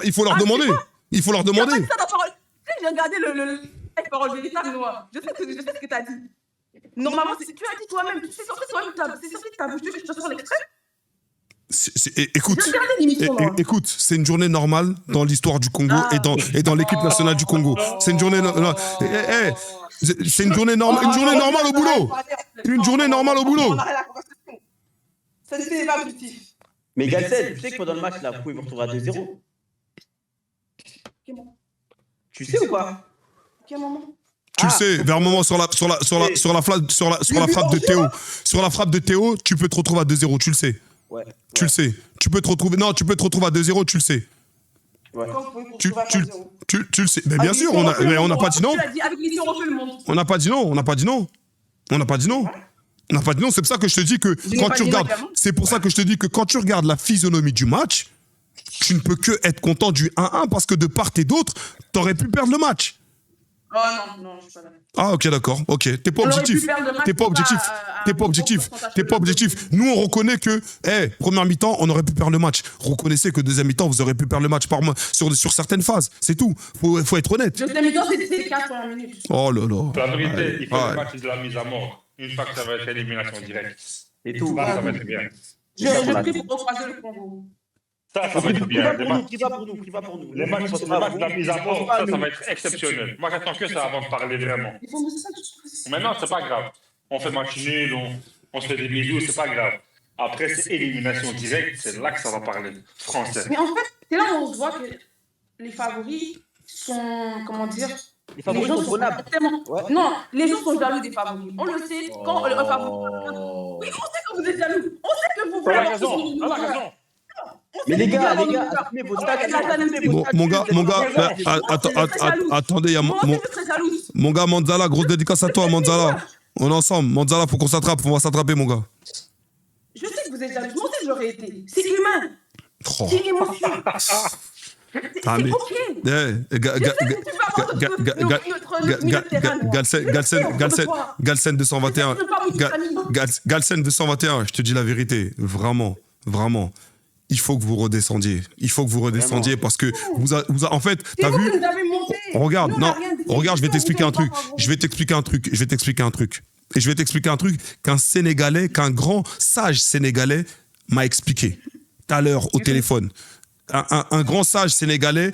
Il faut leur demander. Il faut leur demander. J'ai regardé le parole véritable, Noah. Je sais ce que tu as dit. Normalement, tu as dit toi-même. C'est sorti toi-même de ta bouche. Je te sors l'extrait. Écoute, c'est une journée normale dans l'histoire du Congo et dans l'équipe nationale du Congo. C'est une journée c'est une journée normale au boulot. Une journée normale au boulot. Ça n'est pas positif. Mais Galsen, tu sais que pendant le match, là, vous pouvez vous retrouver à 2-0. Tu sais ou pas? Quel moment? Tu le sais, vers un moment sur la frappe de Théo. Sur la frappe de Théo, tu peux te retrouver à 2-0, tu le sais. Ouais. Tu le sais. Tu peux te retrouver à 2-0, tu le sais. Ouais. Tu le sais. Mais bien sûr, on n'a pas dit non. On n'a pas dit non. C'est pour ça que je te dis que quand tu regardes, quand tu regardes la physionomie du match, tu ne peux que être content du 1-1 parce que de part et d'autre, t'aurais pu perdre le match. Oh non, je suis pas d'accord. Ah ok, d'accord, ok. T'es pas objectif. Nous on reconnaît que, première mi-temps, on aurait pu perdre le match. Reconnaissez que deuxième mi-temps, vous aurez pu perdre le match par mois sur certaines phases. C'est tout. Faut être honnête. Deuxième mi-temps, c'était les 4 premières minutes. Oh là là. La vérité, il faut le match de la mise à mort. Une fois que ça va être élimination directe. Et tout. Là, ça va être bien. Je prie pour croiser le Congo. Ça va être bien. Qui va pour nous. Les matchs de la mise à mort, ça va être exceptionnel. Moi, j'attends que ça avant de parler vraiment. Maintenant, c'est pas grave. On fait match nul, on se fait des bisous, c'est pas grave. Après, c'est élimination directe, c'est là que ça va parler français. Mais en fait, c'est là où on voit que les favoris sont, comment dire, les favoris sont prenables. Non, les gens sont jaloux des favoris. On le sait, quand un favori... Oui, on sait que vous êtes jaloux. On sait que vous voulez... On a raison. Mais les gars, assumez vos stats. Mon gars, attendez, il y a mon gars Manzala, grosse dédicace à toi, Manzala. On est ensemble. Manzala, faut qu'on s'attrape, on va s'attraper, mon gars. Je sais que vous êtes jaloux, moi aussi j'aurais été. C'est humain. C'est émotion. C'est ok. Galsen 221. Galsen 221, je te dis la vérité. Vraiment. Il faut que vous redescendiez. Parce que en fait, t'as vu? Regarde, je vais t'expliquer un truc. Et je vais t'expliquer un truc qu'un grand sage sénégalais m'a expliqué tout à l'heure au téléphone. Un grand sage sénégalais.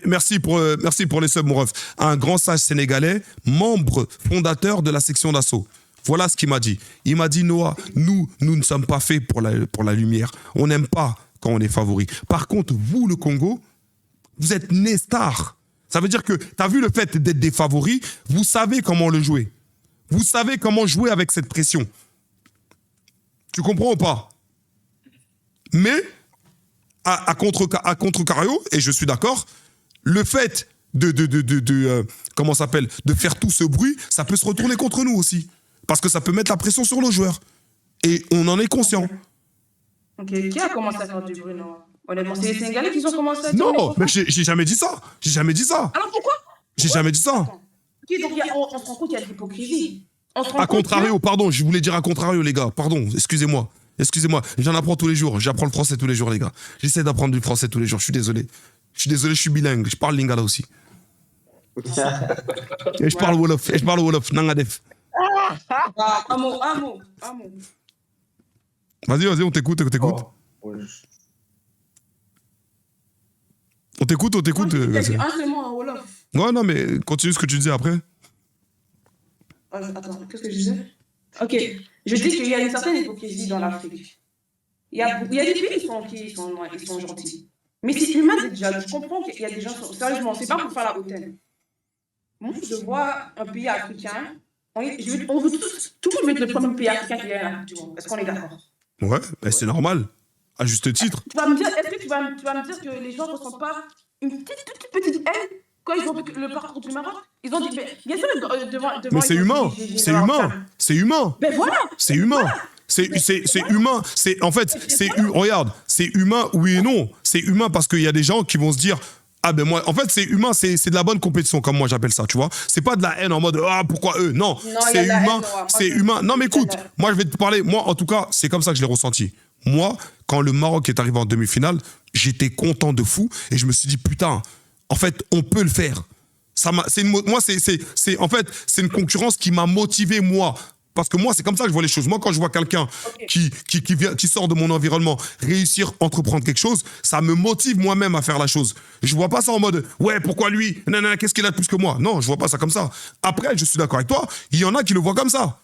Merci pour les subs, mon ref. Un grand sage sénégalais, membre fondateur de la section d'assaut. Voilà ce qu'il m'a dit. Il m'a dit, Noah, nous ne sommes pas faits pour la lumière. On n'aime pas quand on est favori. Par contre, vous, le Congo, vous êtes nés stars. Ça veut dire que, tu as vu le fait d'être des favoris, vous savez comment le jouer. Vous savez comment jouer avec cette pression. Tu comprends ou pas? Mais, à contrecarrio, et je suis d'accord, le fait de faire tout ce bruit, ça peut se retourner contre nous aussi. Parce que ça peut mettre la pression sur nos joueurs. Et on en est conscient. Ok, qui a commencé à faire du bruit, Noah? Honnêtement, c'est les Sénégalais qui ont commencé à dire. Non, mais j'ai jamais dit ça. J'ai jamais dit ça. Alors pourquoi? J'ai jamais dit ça. Ok, donc on se rend compte qu'il y a de l'hypocrisie. À contrario, pardon, je voulais dire à contrario, les gars. Pardon, excusez-moi. Excusez-moi, j'en apprends tous les jours. J'apprends le français tous les jours, les gars. J'essaie d'apprendre du français tous les jours. Je suis désolé. Je suis bilingue. Je parle lingala aussi. Et je parle wolof. Nangadef. Un mot. Vas-y, on t'écoute. On t'écoute. Un seul mot en Wolof. Ouais, non, mais continue ce que tu disais après. Attends, qu'est-ce que je disais? Ok, je dis qu'il y a une certaine hypocrisie dans l'Afrique. Il y a des pays qui sont gentils. Mais c'est humain déjà. Je comprends qu'il y a des gens... Sérieusement, c'est pas pour faire la hautaine. Moi, je vois un pays africain... On veut tous... Tout le monde veut être le premier pays africain qui est à la Coupe du Monde. Est-ce qu'on est d'accord? Ouais, bah c'est normal. À juste titre. Tu vas me dire, est-ce que tu vas me dire que les gens ne ressentent pas une toute petite haine quand ils ont vu le parcours du Maroc? Ils ont dit, mais bien sûr, devant mais c'est humain. C'est humain. Ben voilà. C'est humain. C'est humain. En fait, regarde, c'est humain, oui et non. C'est humain parce qu'il y a des gens qui vont se dire, ah ben moi, en fait, c'est humain, c'est de la bonne compétition, comme moi j'appelle ça, tu vois. C'est pas de la haine en mode, ah, pourquoi eux? Non, c'est humain, c'est humain. Non, mais écoute, moi je vais te parler, moi en tout cas, c'est comme ça que je l'ai ressenti. Moi, quand le Maroc est arrivé en demi-finale, j'étais content de fou et je me suis dit, putain, en fait, on peut le faire. En fait, c'est une concurrence qui m'a motivé, moi. Parce que moi, c'est comme ça que je vois les choses. Moi, quand je vois quelqu'un qui sort de mon environnement réussir, entreprendre quelque chose, ça me motive moi-même à faire la chose. Je vois pas ça en mode, ouais, pourquoi lui? Nanana, qu'est-ce qu'il a de plus que moi? Non, je vois pas ça comme ça. Après, je suis d'accord avec toi, il y en a qui le voient comme ça.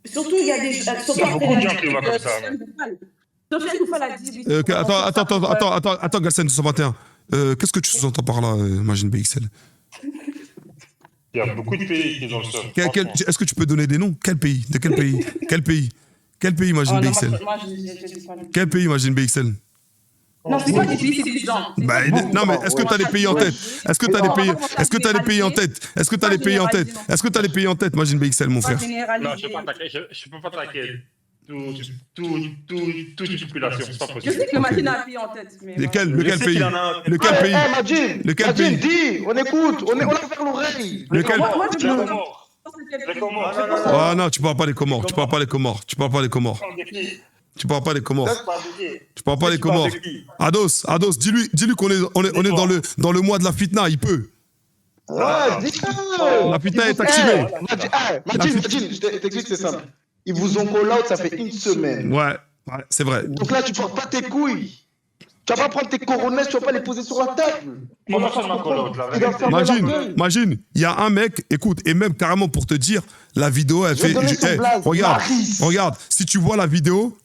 Surtout, il y a des... Il y a beaucoup de gens qui le voient comme ça. Sofiane Koufal a dit... Attends, Galsen 221. Qu'est-ce que tu sous-entends par là, Majin BXL? Il y a beaucoup de pays qui ont le sol. Est-ce que tu peux donner des noms? Quel pays? De quel pays? Quel pays, Majin BXL? Quel pays, Majin BXL? Non, c'est pas des pays, c'est des gens. Non, mais est-ce que tu as des pays en tête? Est-ce que tu as des pays en tête? Est-ce que tu as des pays en tête? Est-ce que tu as des pays en tête, Majin BXL, mon frère? Non, je peux pas attaquer toute une population, c'est pas possible. Je sais que Majin a un pays en tête, mais... Lequel pays? Lequel pays? Lequel pays? Dis, on écoute, on a vers l'oreille. Lequel? Les Comores. Ah non, tu parles pas des Comores. Tu parles pas des Comores. Tu parles pas des Comores. Tu parles pas des Comores. Tu parles pas des Comores. Ados, dis-lui qu'on est dans le mois de la fitna, il peut. Ouais, dis-le. La fitna est activée. Majin, je t'explique, c'est simple. Ils vous ont call out, ça fait une semaine. Ouais, c'est vrai. Donc là, tu portes pas tes couilles. Tu vas pas prendre tes coronets, tu vas pas les poser sur la table. Imagine, il y a un mec, écoute, et même carrément pour te dire, la vidéo, elle fait... regarde, si tu vois la vidéo,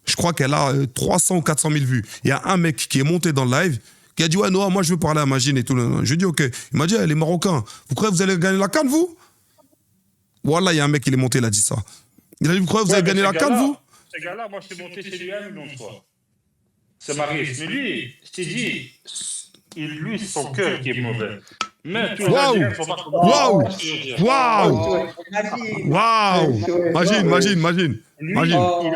je crois qu'elle a 300 ou 400 000 vues. Il y a un mec qui est monté dans le live, qui a dit, ouais, Noah, moi je veux parler à Majin et tout. Je lui ai dit, ok. Il m'a dit, les Marocains, vous croyez que vous allez gagner la CAN, vous? Voilà, il y a un mec qui est monté, il a dit ça. Il a dit, vous croyez que vous allez gagner la CAN, vous? Ce gars-là, moi je suis monté chez lui un million de fois. C'est Marie. Mais lui, je t'ai dit, lui, c'est son cœur qui est mauvais. Mais tous les Algériens ne sont pas comme Imagine. Lui, il a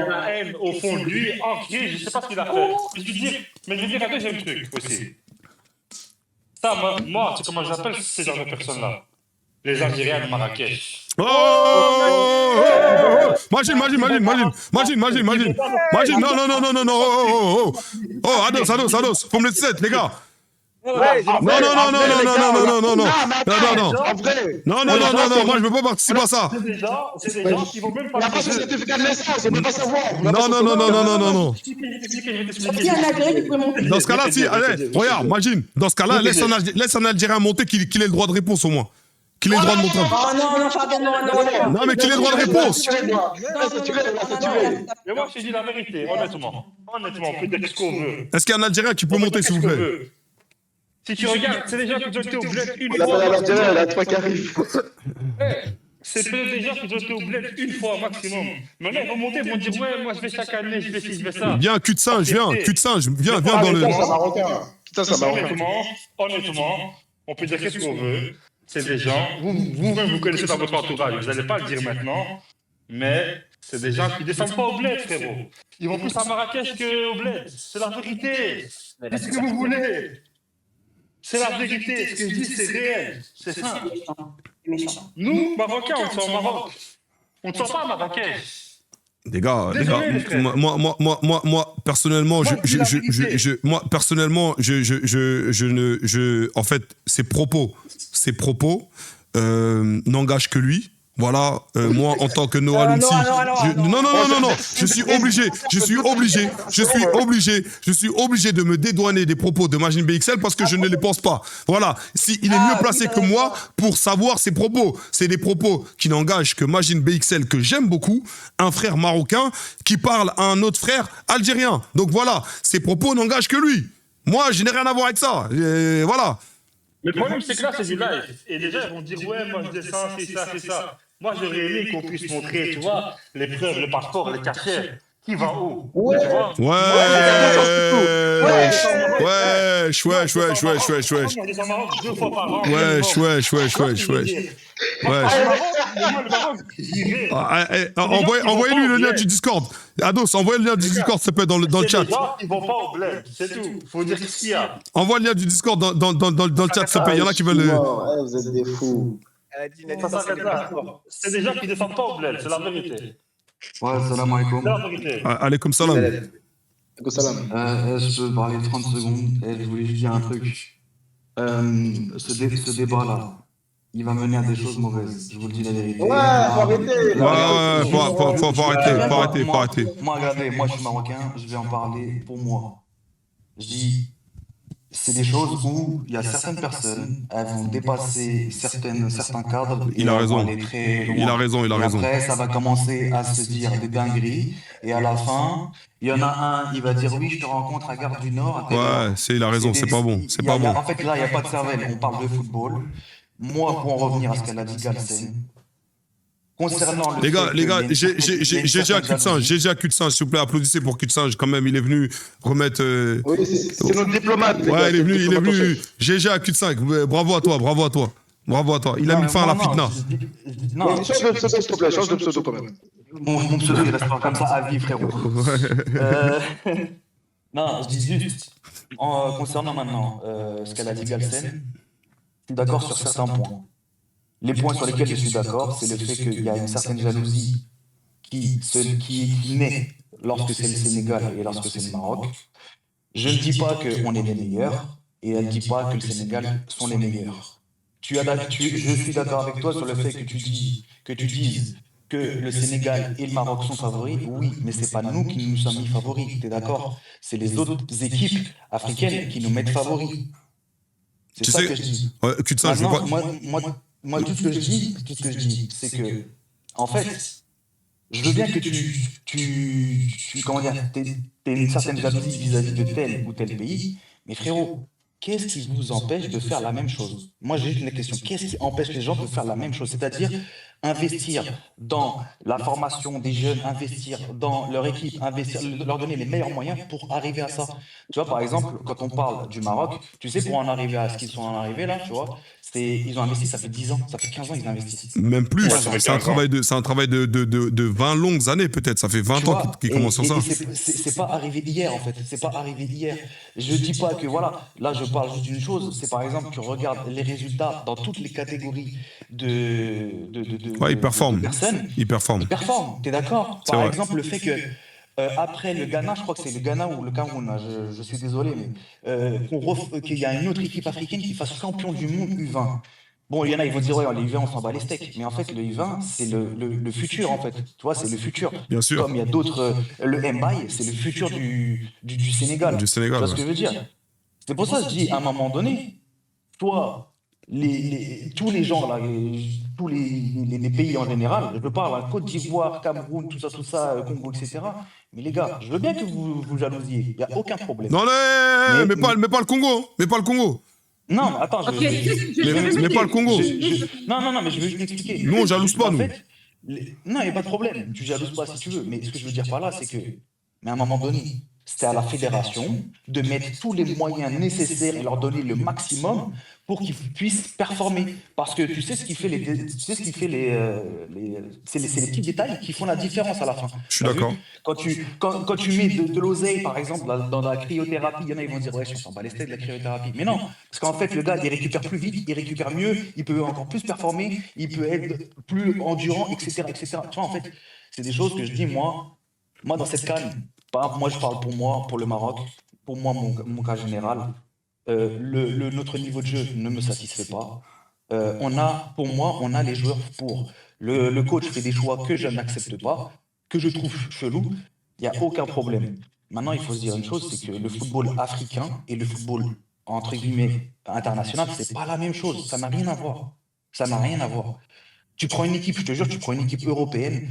la haine au fond de lui, ancrée, je ne sais pas ce qu'il a fait. Mais je vais dire un deuxième truc aussi. Ça, moi, c'est comment j'appelle ces genres de personnes-là. Les Algériens de Marrakech. Imagine. Non. Oh, Ados, faut me laisser 7, les gars. Non, moi je veux pas participer à ça. C'est des gens qui vont même pas... Il n'y a pas de certificat de naissance, on ne peut pas savoir. Non. Dans ce cas-là, si, allez, regarde, imagine, dans ce cas-là, laisse un Algérien monter qu'il ait le droit de réponse au moins. Qu'il ait le droit de montrer. Non, mais qu'il ait le droit de réponse. Mais moi, je te dis la vérité, honnêtement, on peut dire ce qu'on veut. Est-ce qu'il y a un Algérien qui peut monter, s'il vous plaît? Si tu regardes, c'est des gens qui ont été au bled une fois. Elle a 3 qui arrivent. C'est des gens qui ont été au bled une fois maximum. Maintenant, ils vont monter, ils vont dire, ouais, moi je vais chaque année, je vais ci, je vais ça. Viens, cul de singe, viens dans le... Honnêtement, on peut dire qu'est-ce qu'on veut. C'est des gens, vous-même vous connaissez dans votre entourage, vous n'allez pas le dire maintenant, mais C'est des gens qui descendent pas au bled, frérot. Ils vont plus à Marrakech qu'au bled. C'est la vérité. Dites ce que vous voulez. C'est la vérité. Ce que je dis, c'est réel. C'est ça. Nous, Marocains, on sort au Maroc. On ne sort pas à Marrakech. Les gars, Désolé, les frères. moi, personnellement, en fait, ces propos n'engagent que lui. Voilà, moi, en tant que Noah Lounsi, non, je suis obligé de me dédouaner des propos de Majin BXL parce que je ne les pense pas. Voilà, si il est mieux placé que moi pour savoir ses propos. C'est des propos qui n'engagent que Majin BXL, que j'aime beaucoup, un frère marocain qui parle à un autre frère algérien. Donc voilà, ces propos n'engagent que lui. Moi, je n'ai rien à voir avec ça. Voilà. Le problème, c'est que là, c'est du live. Et déjà, ils vont dire, ouais, moi, je descends, c'est ça. Moi, j'aurais aimé qu'on puisse montrer, tu vois, les preuves, le passeport, les cachets. Qui va où? Ouais. Tu vois? Wesh. Envoyez-lui le lien du Discord. Ados, envoyez le lien du Discord, ça peut être dans le chat. Les gens qui vont pas au bled, c'est tout. Faut dire ce qu'il y a. Envoie le lien du Discord dans le chat, ça peut. Il y en a qui veulent. Vous êtes des fous. Ça s'arrête là. C'est des gens qui descendent pas au bled, c'est la vérité. Ouais, salam alaikum. C'est la vérité. Alaykoum salam. Je peux parler 30 secondes et je voulais juste dire un truc. Ce débat-là, il va mener à des choses mauvaises. Je vous le dis la vérité. Ouais, faut arrêter. Faut arrêter. Moi, regardez, moi je suis marocain, je vais en parler pour moi. Je dis, c'est des choses où il y a certaines personnes, elles vont dépasser certains cadres. Il a raison. Il a raison. Après, ça va commencer à se dire des dingueries. Et à la fin, il y en a un, il va dire oui, je te rencontre à Gare du Nord. Ouais, il a raison, c'est pas bon. En fait, là, il n'y a pas de cervelle. On parle de football. Moi, pour en revenir à ce qu'elle a dit, Galsen. Concernant le les gars, GG à cul de singe, s'il vous plaît, applaudissez pour cul de singe, quand même, il est venu remettre... Oui, c'est notre diplomate. Ouais, il est venu, GG à cul de singe, bravo à toi. Il a mis fin à la fitna. Non, change de pseudo, s'il te plaît, change de pseudo quand même. Mon pseudo, il reste pas comme ça à vie, frérot. Non, je dis juste, concernant maintenant ce qu'elle a dit Galsen, je suis d'accord sur certains points. Les points sur lesquels je suis d'accord, c'est le fait qu'il y a une certaine jalousie qui naît lorsque c'est le Sénégal et lorsque c'est le Maroc. Je ne dis pas qu'on est les meilleurs et elle ne dit pas que le Sénégal sont les meilleurs. Je suis d'accord avec toi sur le fait que tu dises que le Sénégal et le Maroc sont favoris. Oui, mais ce n'est pas nous qui nous sommes mis favoris, tu es d'accord? C'est les autres équipes africaines qui nous mettent favoris. C'est ça que je dis. Moi, tout ce que je dis, c'est que, en fait, je veux bien que t'aies une certaine jalousie vis-à-vis de tel ou tel pays, mais frérot, qu'est-ce qui vous empêche de faire la même chose? Moi, j'ai juste une question. Qu'est-ce qui empêche les gens de faire la même chose? C'est-à-dire investir dans la formation des jeunes, investir dans leur équipe, leur donner les meilleurs moyens pour arriver à ça. Tu vois, par exemple, quand on parle du Maroc, tu sais, pour en arriver à ce qu'ils sont en arrivés là, tu vois, ils ont investi, ça fait 10 ans, ça fait 15 ans qu'ils investissent. Même plus, c'est un travail de 20 longues années peut-être, ça fait 20 ans qu'ils commencent sur ça. C'est pas arrivé d'hier en fait, c'est pas arrivé d'hier. Je dis pas que voilà, là je parle juste d'une chose, c'est par exemple tu regardes les résultats dans toutes les catégories ouais, ils performent. Ils performent, t'es d'accord? Par exemple, le fait que après le Ghana, je crois que c'est le Ghana ou le Cameroun, je suis désolé, mais qu'il y a une autre équipe africaine qui fasse champion du monde U20. Bon, il y en a, ils vont dire, ouais, les U20, on s'en bat les steaks. Mais en fait, le U20, c'est le futur, en fait. Tu vois, c'est le futur. Bien sûr. Comme il y a d'autres, le Mbaye, c'est le futur du Sénégal. Du Sénégal, tu vois ce que je veux dire? C'est pour ça que je dis, à un moment donné, toi, tous les gens, là, tous les pays en général, je parle à Côte d'Ivoire, Cameroun, tout ça, Congo, etc. Mais les gars, je veux bien que vous jalousiez, il n'y a aucun problème. Non, mais pas le Congo, mais pas le Congo. Non, attends, mais pas le Congo. Non, mais je veux juste m'expliquer. Nous, on jalouse pas, nous. Non, il n'y a pas de problème, tu jalouses pas si tu veux, mais ce que je veux dire par là, c'est que, mais à un moment donné, c'était à la fédération de mettre tous les moyens nécessaires et leur donner le maximum pour qu'ils puissent performer. Parce que tu sais ce qui fait c'est les petits détails qui font la différence à la fin. Je suis d'accord. Quand tu mets de l'oseille, par exemple, dans la cryothérapie, il y en a, ils vont dire, ouais, je s'en bat les steaks de la cryothérapie. Mais non, parce qu'en fait, le gars, il récupère plus vite, il récupère mieux, il peut encore plus performer, il peut être plus endurant, etc., etc. Tu vois, en fait, c'est des choses que je dis, moi, dans cette CAN, moi, je parle pour moi, pour le Maroc, pour moi, mon cas général, notre niveau de jeu ne me satisfait pas. Pour moi, on a les joueurs pour. Le coach fait des choix que je n'accepte pas, que je trouve chelou. Il n'y a aucun problème. Maintenant, il faut se dire une chose, c'est que le football africain et le football, entre guillemets, international, c'est pas la même chose. Ça n'a rien à voir. Ça n'a rien à voir. Tu prends une équipe, je te jure, tu prends une équipe européenne,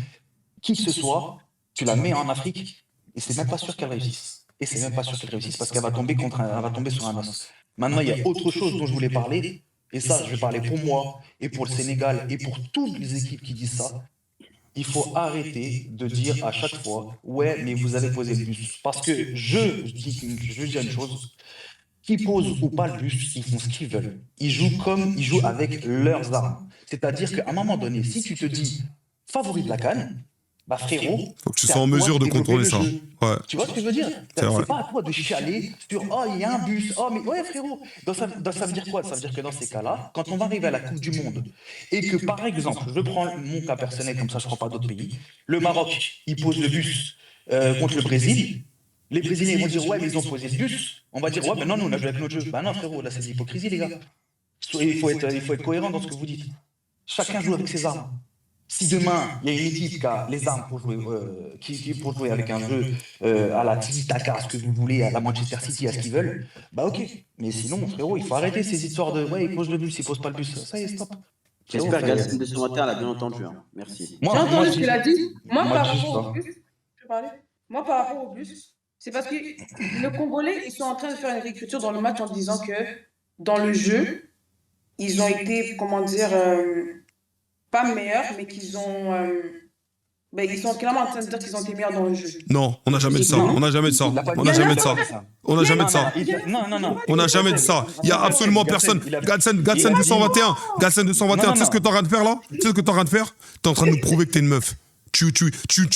qui que ce soit, tu la mets en Afrique, et c'est même pas sûr qu'elle réussisse. Et c'est même pas sûr qu'elle réussisse, parce qu'elle va tomber sur un os. Maintenant, il y a autre chose dont je voulais parler, et ça, je vais parler pour moi, et pour le Sénégal, et pour toutes les équipes qui disent ça. Il faut arrêter de dire à chaque fois, ouais, mais vous avez posé le bus. Parce que je dis une chose, qui pose ou pas le bus, ils font ce qu'ils veulent. Ils jouent avec leurs armes. C'est-à-dire qu'à un moment donné, si tu te dis favori de la CAN, bah frérot, faut que tu sois en mesure de contrôler ça. Ouais. Tu vois ce que je veux dire? C'est pas à toi de chialer sur oh il y a un bus, oh mais ouais frérot. Ça veut dire quoi? Ça veut dire que dans ces cas-là, quand on va arriver à la Coupe du Monde et que par exemple, je prends mon cas personnel comme ça, je prends pas d'autres pays, le Maroc, il pose le bus contre le Brésil. Les Brésiliens vont dire ouais mais ils ont posé le bus. On va dire ouais mais non nous on a joué avec notre jeu. Bah non frérot, là c'est de l'hypocrisie les gars. Il faut être cohérent dans ce que vous dites. Chacun joue avec ses armes. Si demain, il y a une équipe qui a les armes pour jouer, pour jouer avec un jeu à la tiki-taka, ce que vous voulez, à la Manchester City, à ce qu'ils veulent, bah ok. Mais sinon, frérot, il faut arrêter ces histoires de ouais, il pose le bus, il pose pas le bus. Ça y est, stop. J'espère que Galsen 221 l'a bien entendu. Hein. Merci. J'ai entendu ce qu'il a dit. Moi, par rapport au bus, je peux parler. Moi, par rapport au bus, c'est parce que les Congolais, ils sont en train de faire une réécriture dans le match en disant que dans le jeu, ils ont été, comment dire, pas meilleurs, mais qu'ils ont. Ils sont clairement en train de dire qu'ils ont été meilleurs dans le jeu. Non, on n'a jamais dit ça. On n'a jamais dit ça. On n'a jamais dit ça. On n'a jamais dit ça. Non. On n'a jamais dit ça. Il n'y a absolument personne. Galsen 221. Galsen 221, tu sais ce que tu es en train de faire là? Tu sais ce que tu es en train de faire? Tu es en train de nous prouver que tu es une meuf. Tu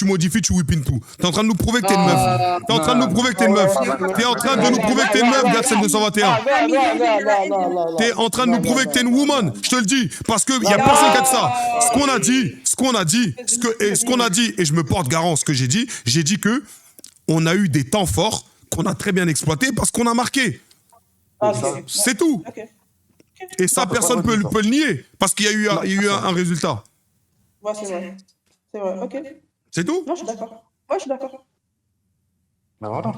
modifies, tu whippines tout. T'es en train de nous prouver que t'es une meuf. T'es en train de nous prouver que t'es une meuf. T'es en train de nous prouver que t'es une meuf, Galsen 221. T'es en train de nous prouver que t'es une woman. Je te le dis. Parce qu'il y a personne qui a dit ça. Ce qu'on a dit, et je me porte garant ce que j'ai dit que on a eu des temps forts qu'on a très bien exploités parce qu'on a marqué. C'est tout. Et ça, personne ne peut le nier. Parce qu'il y a eu un résultat. Ouais, c'est vrai. C'est vrai, ok. C'est tout? Non, je suis d'accord. Ouais, je suis d'accord. Ben voilà.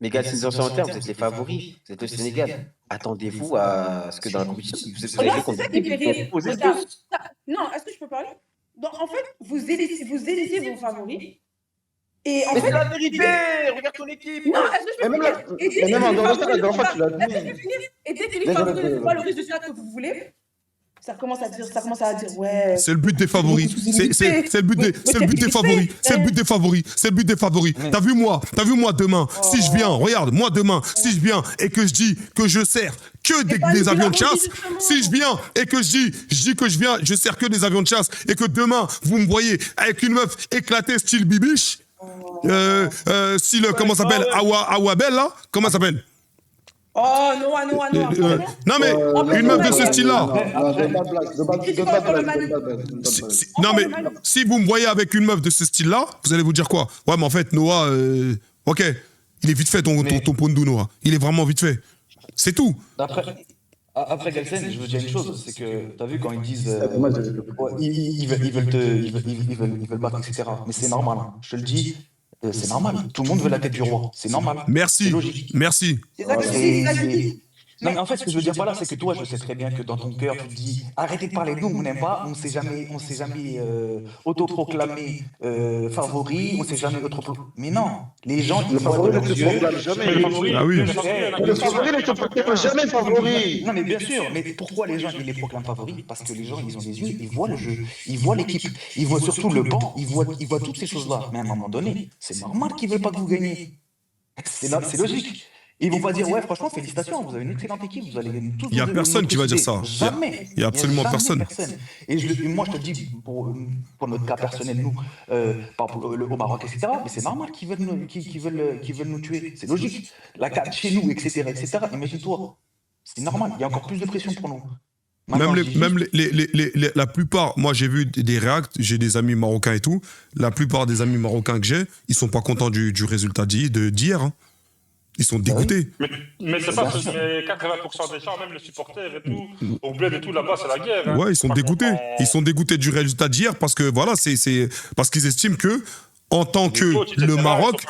Mais Galsen 221, vous êtes les favoris. Vous êtes le Sénégal. Attendez-vous à ce que dans la compétition, vous avez contre Non, est-ce que je peux parler? Donc, en fait, vous élisez vos favoris. Et en mais fait, c'est la vérité! Regarde ton équipe! Non, est-ce que je peux parler? Et même en dernière fois, tu l'as dit. Et dès que les favoris ne font pas le résultat que vous voulez, ça commence à dire ouais. C'est le but des favoris. C'est le but des favoris. C'est le but des favoris. C'est le but des favoris. T'as vu moi demain, si je viens, regarde, moi demain, si je viens et que je dis que je sers que des avions de chasse, si je viens et que je dis que je viens, je sers que des avions de chasse et que demain, vous me voyez avec une meuf éclatée style bibiche, style, comment ça s'appelle, Awabel là, comment ça s'appelle? Oh, Noah. Non, mais une meuf de ce style-là. Non, mais si vous me voyez avec une meuf de ce style-là, vous allez vous dire quoi? Ouais, mais en fait, Noah, ok, il est vite fait ton pondou, Noah. Il est vraiment vite fait. C'est tout. Après Galsen, je veux dire une chose, c'est que t'as vu quand ils disent ils veulent battre, etc. Mais c'est normal, hein. Je te le dis. C'est normal, tout le monde veut la tête du roi, c'est normal. Merci, merci. Non mais en fait ce que je veux dire par là c'est que toi je sais très bien que dans ton cœur tu te dis arrêtez de parler de nous, on n'aime pas, on s'est jamais autoproclamé favori, on s'est jamais autoproclamé. Mais non, les gens ils voient de leurs yeux. Ah oui. Le favori ne te proclame jamais favori. Non mais bien sûr, mais pourquoi les gens ils les proclament favoris? Parce que les gens ils ont des yeux, ils voient le jeu, ils voient l'équipe, ils voient surtout le banc, ils voient toutes ces choses là. Mais à un moment donné, c'est normal qu'ils veulent pas que vous gagniez. C'est logique. Ils vont pas dire, ouais, franchement, félicitations, vous avez une excellente équipe, vous allez tous. Il n'y a personne qui va dire ça. Jamais. Il n'y a absolument personne. Et moi, je te le dis, pour notre cas personnel, nous, au Maroc, etc., mais c'est normal qu'ils veulent nous tuer. C'est logique. La CAN chez nous, etc., etc. Imagine-toi. C'est normal. Il y a encore plus de pression pour nous. Maintenant, La plupart, moi j'ai vu des réacts, j'ai des amis marocains et tout, la plupart des amis marocains que j'ai, ils sont pas contents du résultat d'hier. Hein. Ils sont dégoûtés. Mais c'est pas 80% des gens, même les supporters et tout, au bled et tout là-bas, c'est la guerre. Hein. Ouais, ils sont dégoûtés. Ils sont dégoûtés du résultat d'hier parce que voilà, c'est parce qu'ils estiment que en tant que le Maroc,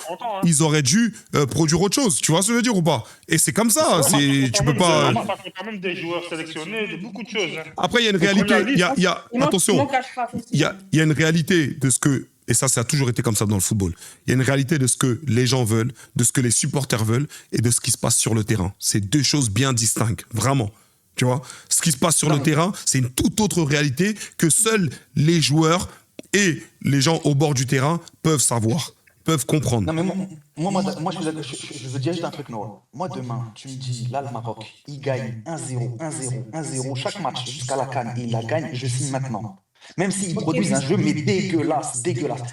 ils auraient dû produire autre chose. Tu vois ce que je veux dire ou pas? Et c'est comme ça. Tu peux pas. Il y a quand même des joueurs sélectionnés, de beaucoup de choses. Hein. Après, il y a une réalité. Attention, il y a une réalité de ce que. Et ça a toujours été comme ça dans le football. Il y a une réalité de ce que les gens veulent, de ce que les supporters veulent et de ce qui se passe sur le terrain. C'est deux choses bien distinctes, vraiment. Tu vois, ce qui se passe sur le terrain, c'est une toute autre réalité que seuls les joueurs et les gens au bord du terrain peuvent savoir, peuvent comprendre. Non, mais moi je veux dire juste un truc, Noah. Moi, demain, tu me dis, là, le Maroc, il gagne 1-0, 1-0, 1-0 chaque match jusqu'à la CAN et il la gagne, je signe maintenant. Même s'ils produisent un jeu, mais dégueulasse.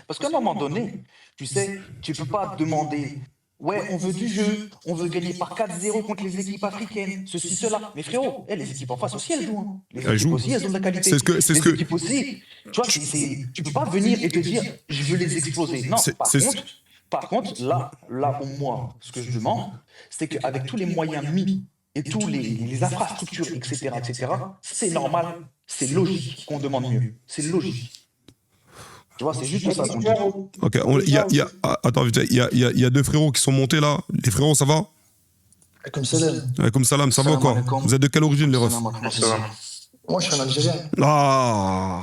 Parce qu'à un moment donné, tu sais, tu peux pas demander, ouais, on veut du jeu, on veut gagner par 4-0 contre les équipes africaines, ceci, cela. Mais frérot, les équipes en face aussi, elles jouent. Hein. Les équipes aussi, elles ont de la qualité. Les équipes aussi, tu vois, tu peux pas venir et te dire, je veux les exploser. Non, par contre, là, pour moi, ce que je demande, c'est qu'avec tous les moyens mis et tous les infrastructures, etc., c'est normal, c'est logique qu'on demande mieux. C'est logique. Tu vois, c'est juste ça qu'on dit. Ok, attends, il y a deux frérots qui sont montés là. Les frérots, ça va? Comme salam. Comme salam, ça va quoi? Vous êtes de quelle origine, les refs? Moi, je suis un Algérien. Ah!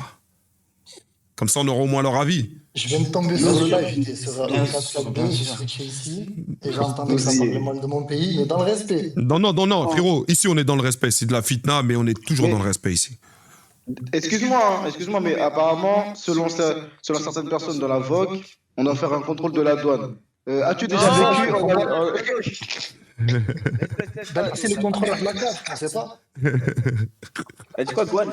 Comme ça, on aura au moins leur avis. Je viens de tomber sur le live, j'étais sur je suis switché ici, et j'ai entendu que ça parlait mal de mon pays, mais dans le respect. Non, frérot, ici on est dans le respect, c'est de la fitna, mais on est toujours dans le respect ici. Excuse-moi, mais apparemment, selon certaines personnes dans la Vogue, on doit faire un contrôle de la douane. As-tu déjà vécu c'est le contrôleur de la CAF, on sait pas. Elle dit quoi, douane?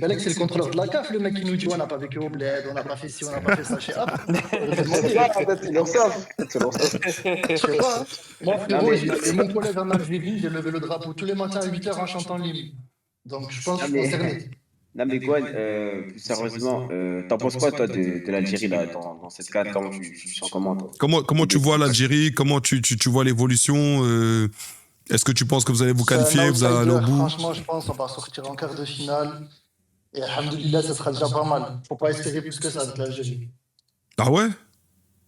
Balek, c'est le contrôleur de la CAF, le mec qui nous dit on n'a pas vécu au bled, on n'a pas fait ci, on n'a pas fait ça chez App. C'est leur savent. Je sais pas. Moi, frérot, et mon collègue en Algérie, j'ai levé le drapeau tous les matins à 8h en chantant l'hymne. Donc je pense que je suis concerné. Non mais Gwen, plus sérieusement, t'en penses quoi toi de l'Algérie là, dans cette CAN? Tu sens comment toi? Comment tu vois l'Algérie? Comment tu vois l'évolution? Est-ce que tu penses que vous allez vous qualifier? Vous allez aller au bout? Franchement, je pense qu'on va sortir en quart de finale. Et alhamdoulilah, ça sera déjà pas mal. Faut pas espérer plus que ça avec l'Algérie. Ah ouais?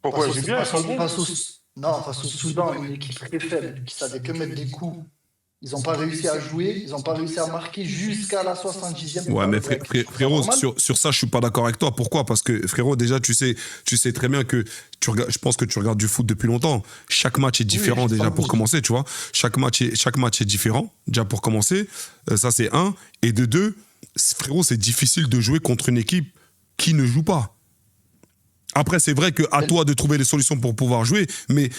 Pourquoi? J'ai bien face au Soudan, une équipe très faible qui savait que mettre des coups. Ils n'ont pas réussi à jouer, ils n'ont pas réussi à marquer jusqu'à la 70e. Ouais, mais frérot, sur ça, je suis pas d'accord avec toi. Pourquoi? Parce que, frérot, déjà, tu sais très bien que je pense que tu regardes du foot depuis longtemps. Chaque match est différent déjà pour commencer, tu vois. Chaque match est différent, déjà pour commencer. Ça, c'est un. Et de deux, frérot, c'est difficile de jouer contre une équipe qui ne joue pas. Après, c'est vrai qu'à toi de trouver des solutions pour pouvoir jouer, mais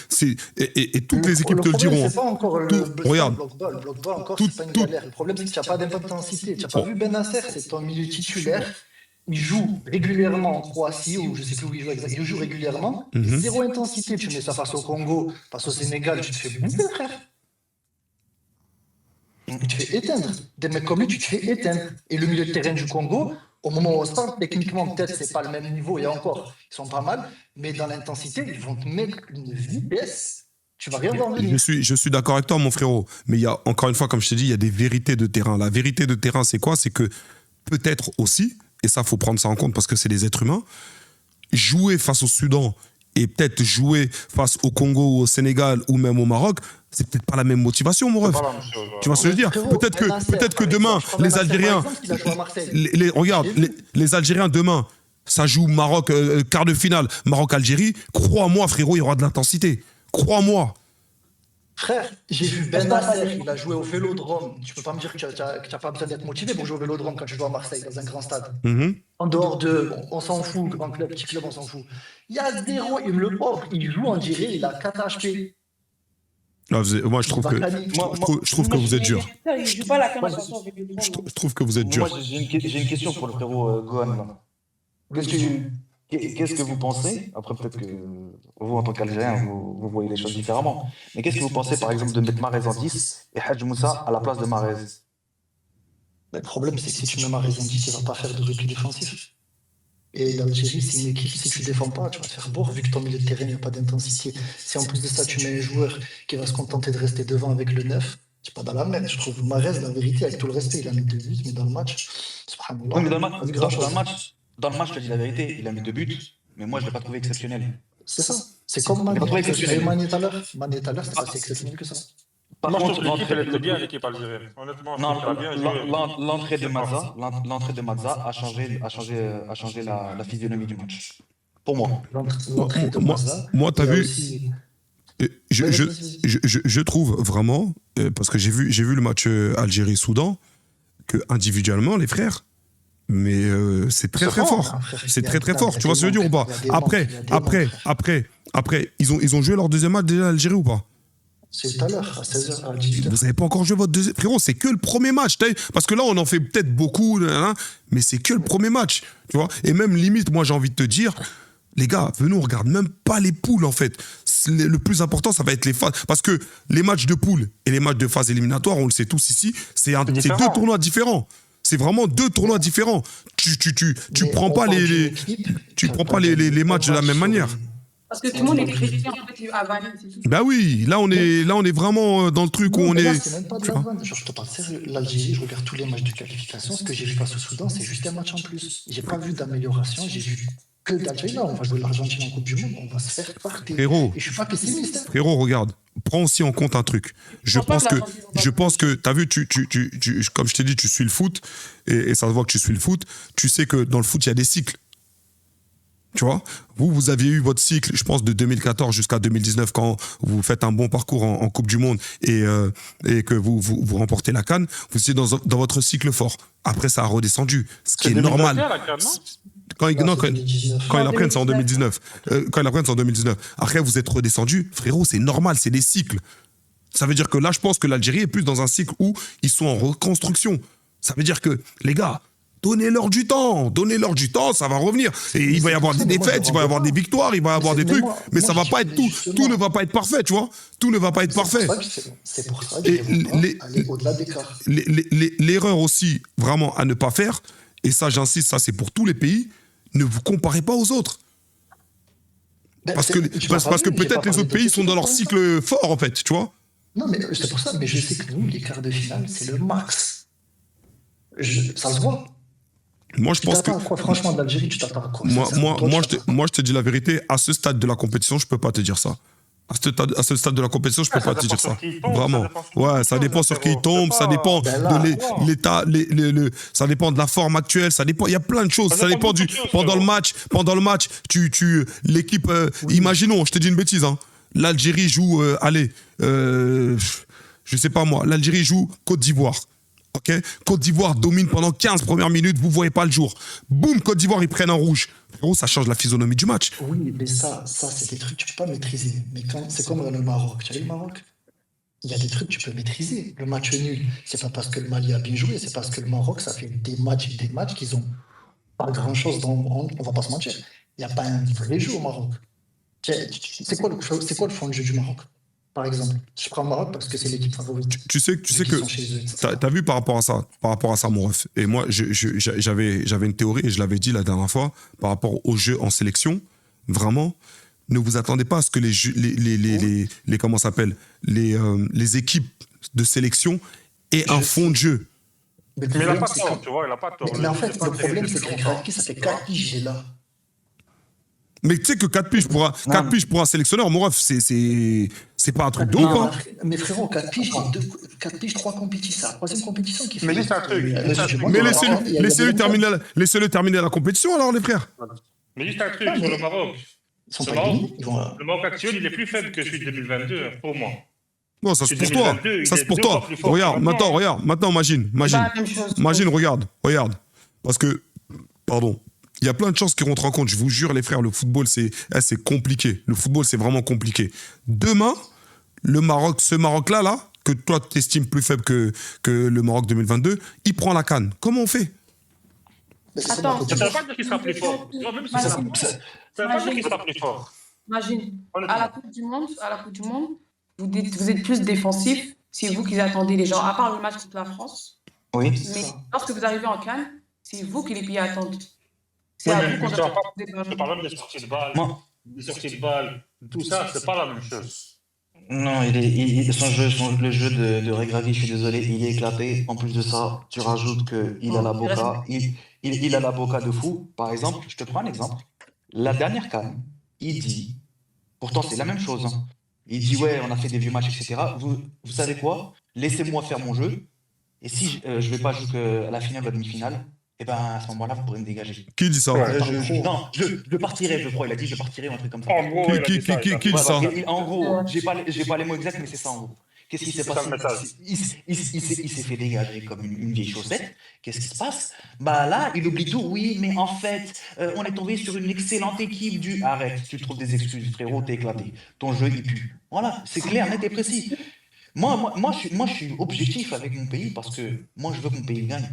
et toutes les équipes te le diront. C'est pas encore regarde. Le bloc-ball, encore, c'est pas une galère. Le problème, c'est que tu n'as pas d'intensité. Tu n'as pas vu Ben Nasser, c'est ton milieu titulaire. Il joue régulièrement en Croatie, ou je sais plus où il joue exactement. Il joue régulièrement. Zéro intensité. Tu mets ça face au Congo, face au Sénégal, tu te fais bouffer, frère. Tu te fais éteindre. Des mecs comme lui, tu te fais éteindre. Et le milieu de terrain du Congo, au moment où on sent, techniquement, peut-être c'est pas le même niveau, et encore, ils sont pas mal, mais dans l'intensité, ils vont te mettre une vitesse. Tu vas rien voir venir. Je suis d'accord avec toi, mon frérot. Mais il y a, encore une fois, comme je t'ai dit, il y a des vérités de terrain. La vérité de terrain, c'est quoi? C'est que peut-être aussi, et ça, faut prendre ça en compte parce que c'est des êtres humains, jouer face au Soudan et peut-être jouer face au Congo ou au Sénégal ou même au Maroc, c'est peut-être pas la même motivation, mon ref. Tu vois ce que je veux dire? Peut-être que demain, les Algériens, regarde, les Algériens demain, ça joue Maroc, quart de finale, Maroc-Algérie. Crois-moi, frérot, il y aura de l'intensité. Crois-moi. Frère, j'ai vu Ben Nasser, il a joué au Vélodrome. Tu peux pas me dire que tu n'as pas besoin d'être motivé pour jouer au Vélodrome quand tu joues à Marseille, dans un grand stade. En dehors de, bon, on s'en fout, grand club, petit club, on s'en fout. Il y a zéro, le pauvre, il joue, on dirait, il a 4 HP. Non, moi, je trouve que, je trouve que vous êtes dur. Il joue pas la cam Je trouve que vous êtes dur. Moi, j'ai une question pour le frérot Gohan, là. Qu'est-ce que vous pensez, après peut-être que vous, en tant qu'Algérien, vous voyez les choses différemment, mais qu'est-ce que vous pensez, par exemple, de mettre Mahrez en 10 et Hadj Moussa à la place de Mahrez? Le problème, c'est que si tu mets Mahrez en 10, il ne va pas faire de repli défensif. Et l'Algérie, c'est une équipe, si tu ne défends pas, tu vas te faire bourre, vu que ton milieu de terrain, il n'y a pas d'intensité. Si en plus de ça, tu mets un joueur qui va se contenter de rester devant avec le 9, tu n'es pas dans la merde. Je trouve Mahrez, la vérité, avec tout le respect, il a mis 2 buts, mais dans le match, oui, mais dans le match, je te dis la vérité, il a mis 2 buts, mais moi, je ne l'ai pas trouvé exceptionnel. C'est ça. C'est comme Mané. Mané tout à l'heure, c'est pas si exceptionnel que ça. Par contre, l'équipe, elle était bien, l'équipe algérienne. Honnêtement, l'entrée de Mazza a changé la physionomie du match. Pour moi. Moi, t'as vu, je trouve vraiment, parce que j'ai vu le match Algérie-Soudan, que individuellement, les frères, mais c'est très très fort. C'est très très fort. Tu vois ce que je veux dire ou pas? Après, ils ont joué leur deuxième match déjà Algérie ou pas? C'est tout à l'heure, à 16h, à 18h. Vous n'avez pas encore joué votre deuxième... Frérot, c'est que le premier match. Parce que là, on en fait peut-être beaucoup, mais c'est que le premier match. Tu vois? Et même limite, moi, j'ai envie de te dire, les gars, venez, on regarde même pas les poules, en fait. Le plus important, ça va être les phases. Parce que les matchs de poules et les matchs de phase éliminatoire, on le sait tous ici, c'est 2 tournois différents. C'est vraiment 2 tournois différents. Tu prends pas les matchs de la même manière. Parce que tout le monde est crédité en fait à Vannes, c'est tout. Bah oui, là on est vraiment dans le truc où on est. C'est même pas de la Vanne. Je te parle sérieux. L'Algérie, je regarde tous les matchs de qualification. Ce que j'ai vu face au Soudan, c'est juste un match en plus. J'ai pas vu d'amélioration. J'ai vu que d'Algérie. Là, on va jouer l'Argentine en Coupe du Monde. On va se faire partir. Frérot, et je suis pas pessimiste. Frérot, regarde. Prends aussi en compte un truc. Je pense que t'as vu, comme je t'ai dit, tu suis le foot et ça se voit que tu suis le foot. Tu sais que dans le foot, il y a des cycles. Tu vois, vous aviez eu votre cycle, je pense, de 2014 jusqu'à 2019 quand vous faites un bon parcours en Coupe du Monde et que vous remportez la CAN. Vous étiez dans votre cycle fort. Après, ça a redescendu, ce qui est normal. La CAN, non quand ils la prennent, c'est en 2019. Quand ils la prennent, c'est en 2019. Après, vous êtes redescendu. Frérot, c'est normal, c'est des cycles. Ça veut dire que là, je pense que l'Algérie est plus dans un cycle où ils sont en reconstruction. Ça veut dire que, les gars, donnez-leur du temps, ça va revenir. Et il va y avoir des défaites, il va y avoir des victoires, il va y avoir des trucs, mais ça va pas être tout. Tout ne va pas être parfait, tu vois. Tout ne va pas être parfait. C'est pour ça que aller au-delà des quarts. L'erreur aussi, vraiment, à ne pas faire, et ça, j'insiste, ça, c'est pour tous les pays, ne vous comparez pas aux autres. Parce que peut-être les autres pays sont dans leur cycle fort, en fait, tu vois. Non, mais c'est pour ça, mais je sais que nous, les quarts de finale, c'est le max. Ça se voit. Moi, je pense que. Quoi, franchement, d'Algérie, tu t'attends à quoi? Moi, je te dis la vérité, à ce stade de la compétition, je peux pas te dire ça. À ce stade de la compétition, je peux pas te dire ça. Vraiment. Ouais, ça dépend sur qui il tombe, ça dépend de l'état, ça dépend de la forme actuelle, ça dépend. Il y a plein de choses. Ça dépend du. Pendant le match, l'équipe. Imaginons, je te dis une bêtise, hein. L'Algérie joue, je sais pas moi, l'Algérie joue Côte d'Ivoire. Ok, Côte d'Ivoire domine pendant 15 premières minutes, vous voyez pas le jour. Boum, Côte d'Ivoire, ils prennent un rouge. Frérot, ça change la physionomie du match. Oui, mais ça c'est des trucs que tu peux pas maîtriser. Mais c'est comme le Maroc. Tu as vu le Maroc? Il y a des trucs que tu peux maîtriser. Le match nul, c'est pas parce que le Mali a bien joué, c'est parce que le Maroc, ça fait des matchs qu'ils ont pas grand-chose on va pas se mentir. Il n'y a pas un vrai jeu au Maroc. C'est quoi le fond de jeu du Maroc? Par exemple, je prends le Maroc parce que c'est l'équipe favorite. Tu sais que t'as vu par rapport à ça, mon ref. Et moi, j'avais une théorie et je l'avais dit la dernière fois par rapport au jeu en sélection. Vraiment, ne vous attendez pas à ce que comment ça s'appelle, les équipes de sélection aient un fond de jeu. Mais il n'a pas tort, tu vois, il n'a pas tort. Mais en fait, le problème, c'est que ça fait 4 piges, il est là. Mais tu sais que 4 piges pour un sélectionneur, mon ref, c'est pas un truc de ouf, hein. Mais frérot, 4 piges, 3 compétitions. C'est la 3e compétition qui fait. Mais juste un truc. Mais laissez-le terminer la compétition alors, les frères. Mais juste un truc sur le Maroc. Le Maroc actuel, il est plus faible que celui de 2022, pour moi. Non, ça c'est C'est pour toi. 2022, Ça il c'est est pour deux toi. fois plus fort Regarde, que maintenant. maintenant, imagine. Regarde. Parce que, pardon, il y a plein de choses qui rentrent en compte. Je vous jure, les frères, le football, c'est compliqué. Le football, c'est vraiment compliqué. Demain, le Maroc, ce Maroc-là, là, que toi, tu estimes plus faible que le Maroc 2022, il prend la CAN. Comment on fait? Attends, Ça ne veut pas dire qu'il sera plus fort. Non, même si ça ne veut pas dire qu'il sera plus fort. Imagine, à la Coupe du Monde, vous êtes plus défensif. C'est vous qui attendez les gens, à part le match contre la France. Oui. Mais lorsque vous arrivez en CAN, c'est vous qui les pays attendent. C'est Oui, à mais vous qu'on je doit parle même des sorties de balles. Des sorties de balles, tout ça, c'est pas la même chose. Non, le jeu de Regragui, je suis désolé, il est éclaté. En plus de ça, tu rajoutes qu'il a la boca, il a la boca de fou. Par exemple, je te prends un exemple. La dernière CAN, il dit, pourtant c'est la même chose, hein. Il dit ouais, on a fait des vieux matchs, etc. Vous savez quoi? Laissez-moi faire mon jeu. Et si je vais pas jouer à la finale ou la demi-finale, et ben à ce moment-là, vous pourrez me dégager. Qui dit ça? Non, je partirai, je crois. Il a dit je partirai ou un truc comme ça. En gros, il a dit ça. Qui dit ça? En gros, j'ai pas les mots exacts, mais c'est ça en gros. Qu'est-ce qui s'est passé? Il s'est fait dégager comme une vieille chaussette. Qu'est-ce qui se passe? Bah là, il oublie tout. Oui, mais en fait, on est tombé sur une excellente équipe du... Arrête, tu trouves des excuses, frérot, t'es éclaté. Ton jeu, il pue. Voilà, c'est clair, net et précis. Moi, je suis objectif avec mon pays parce que moi, je veux que mon pays gagne.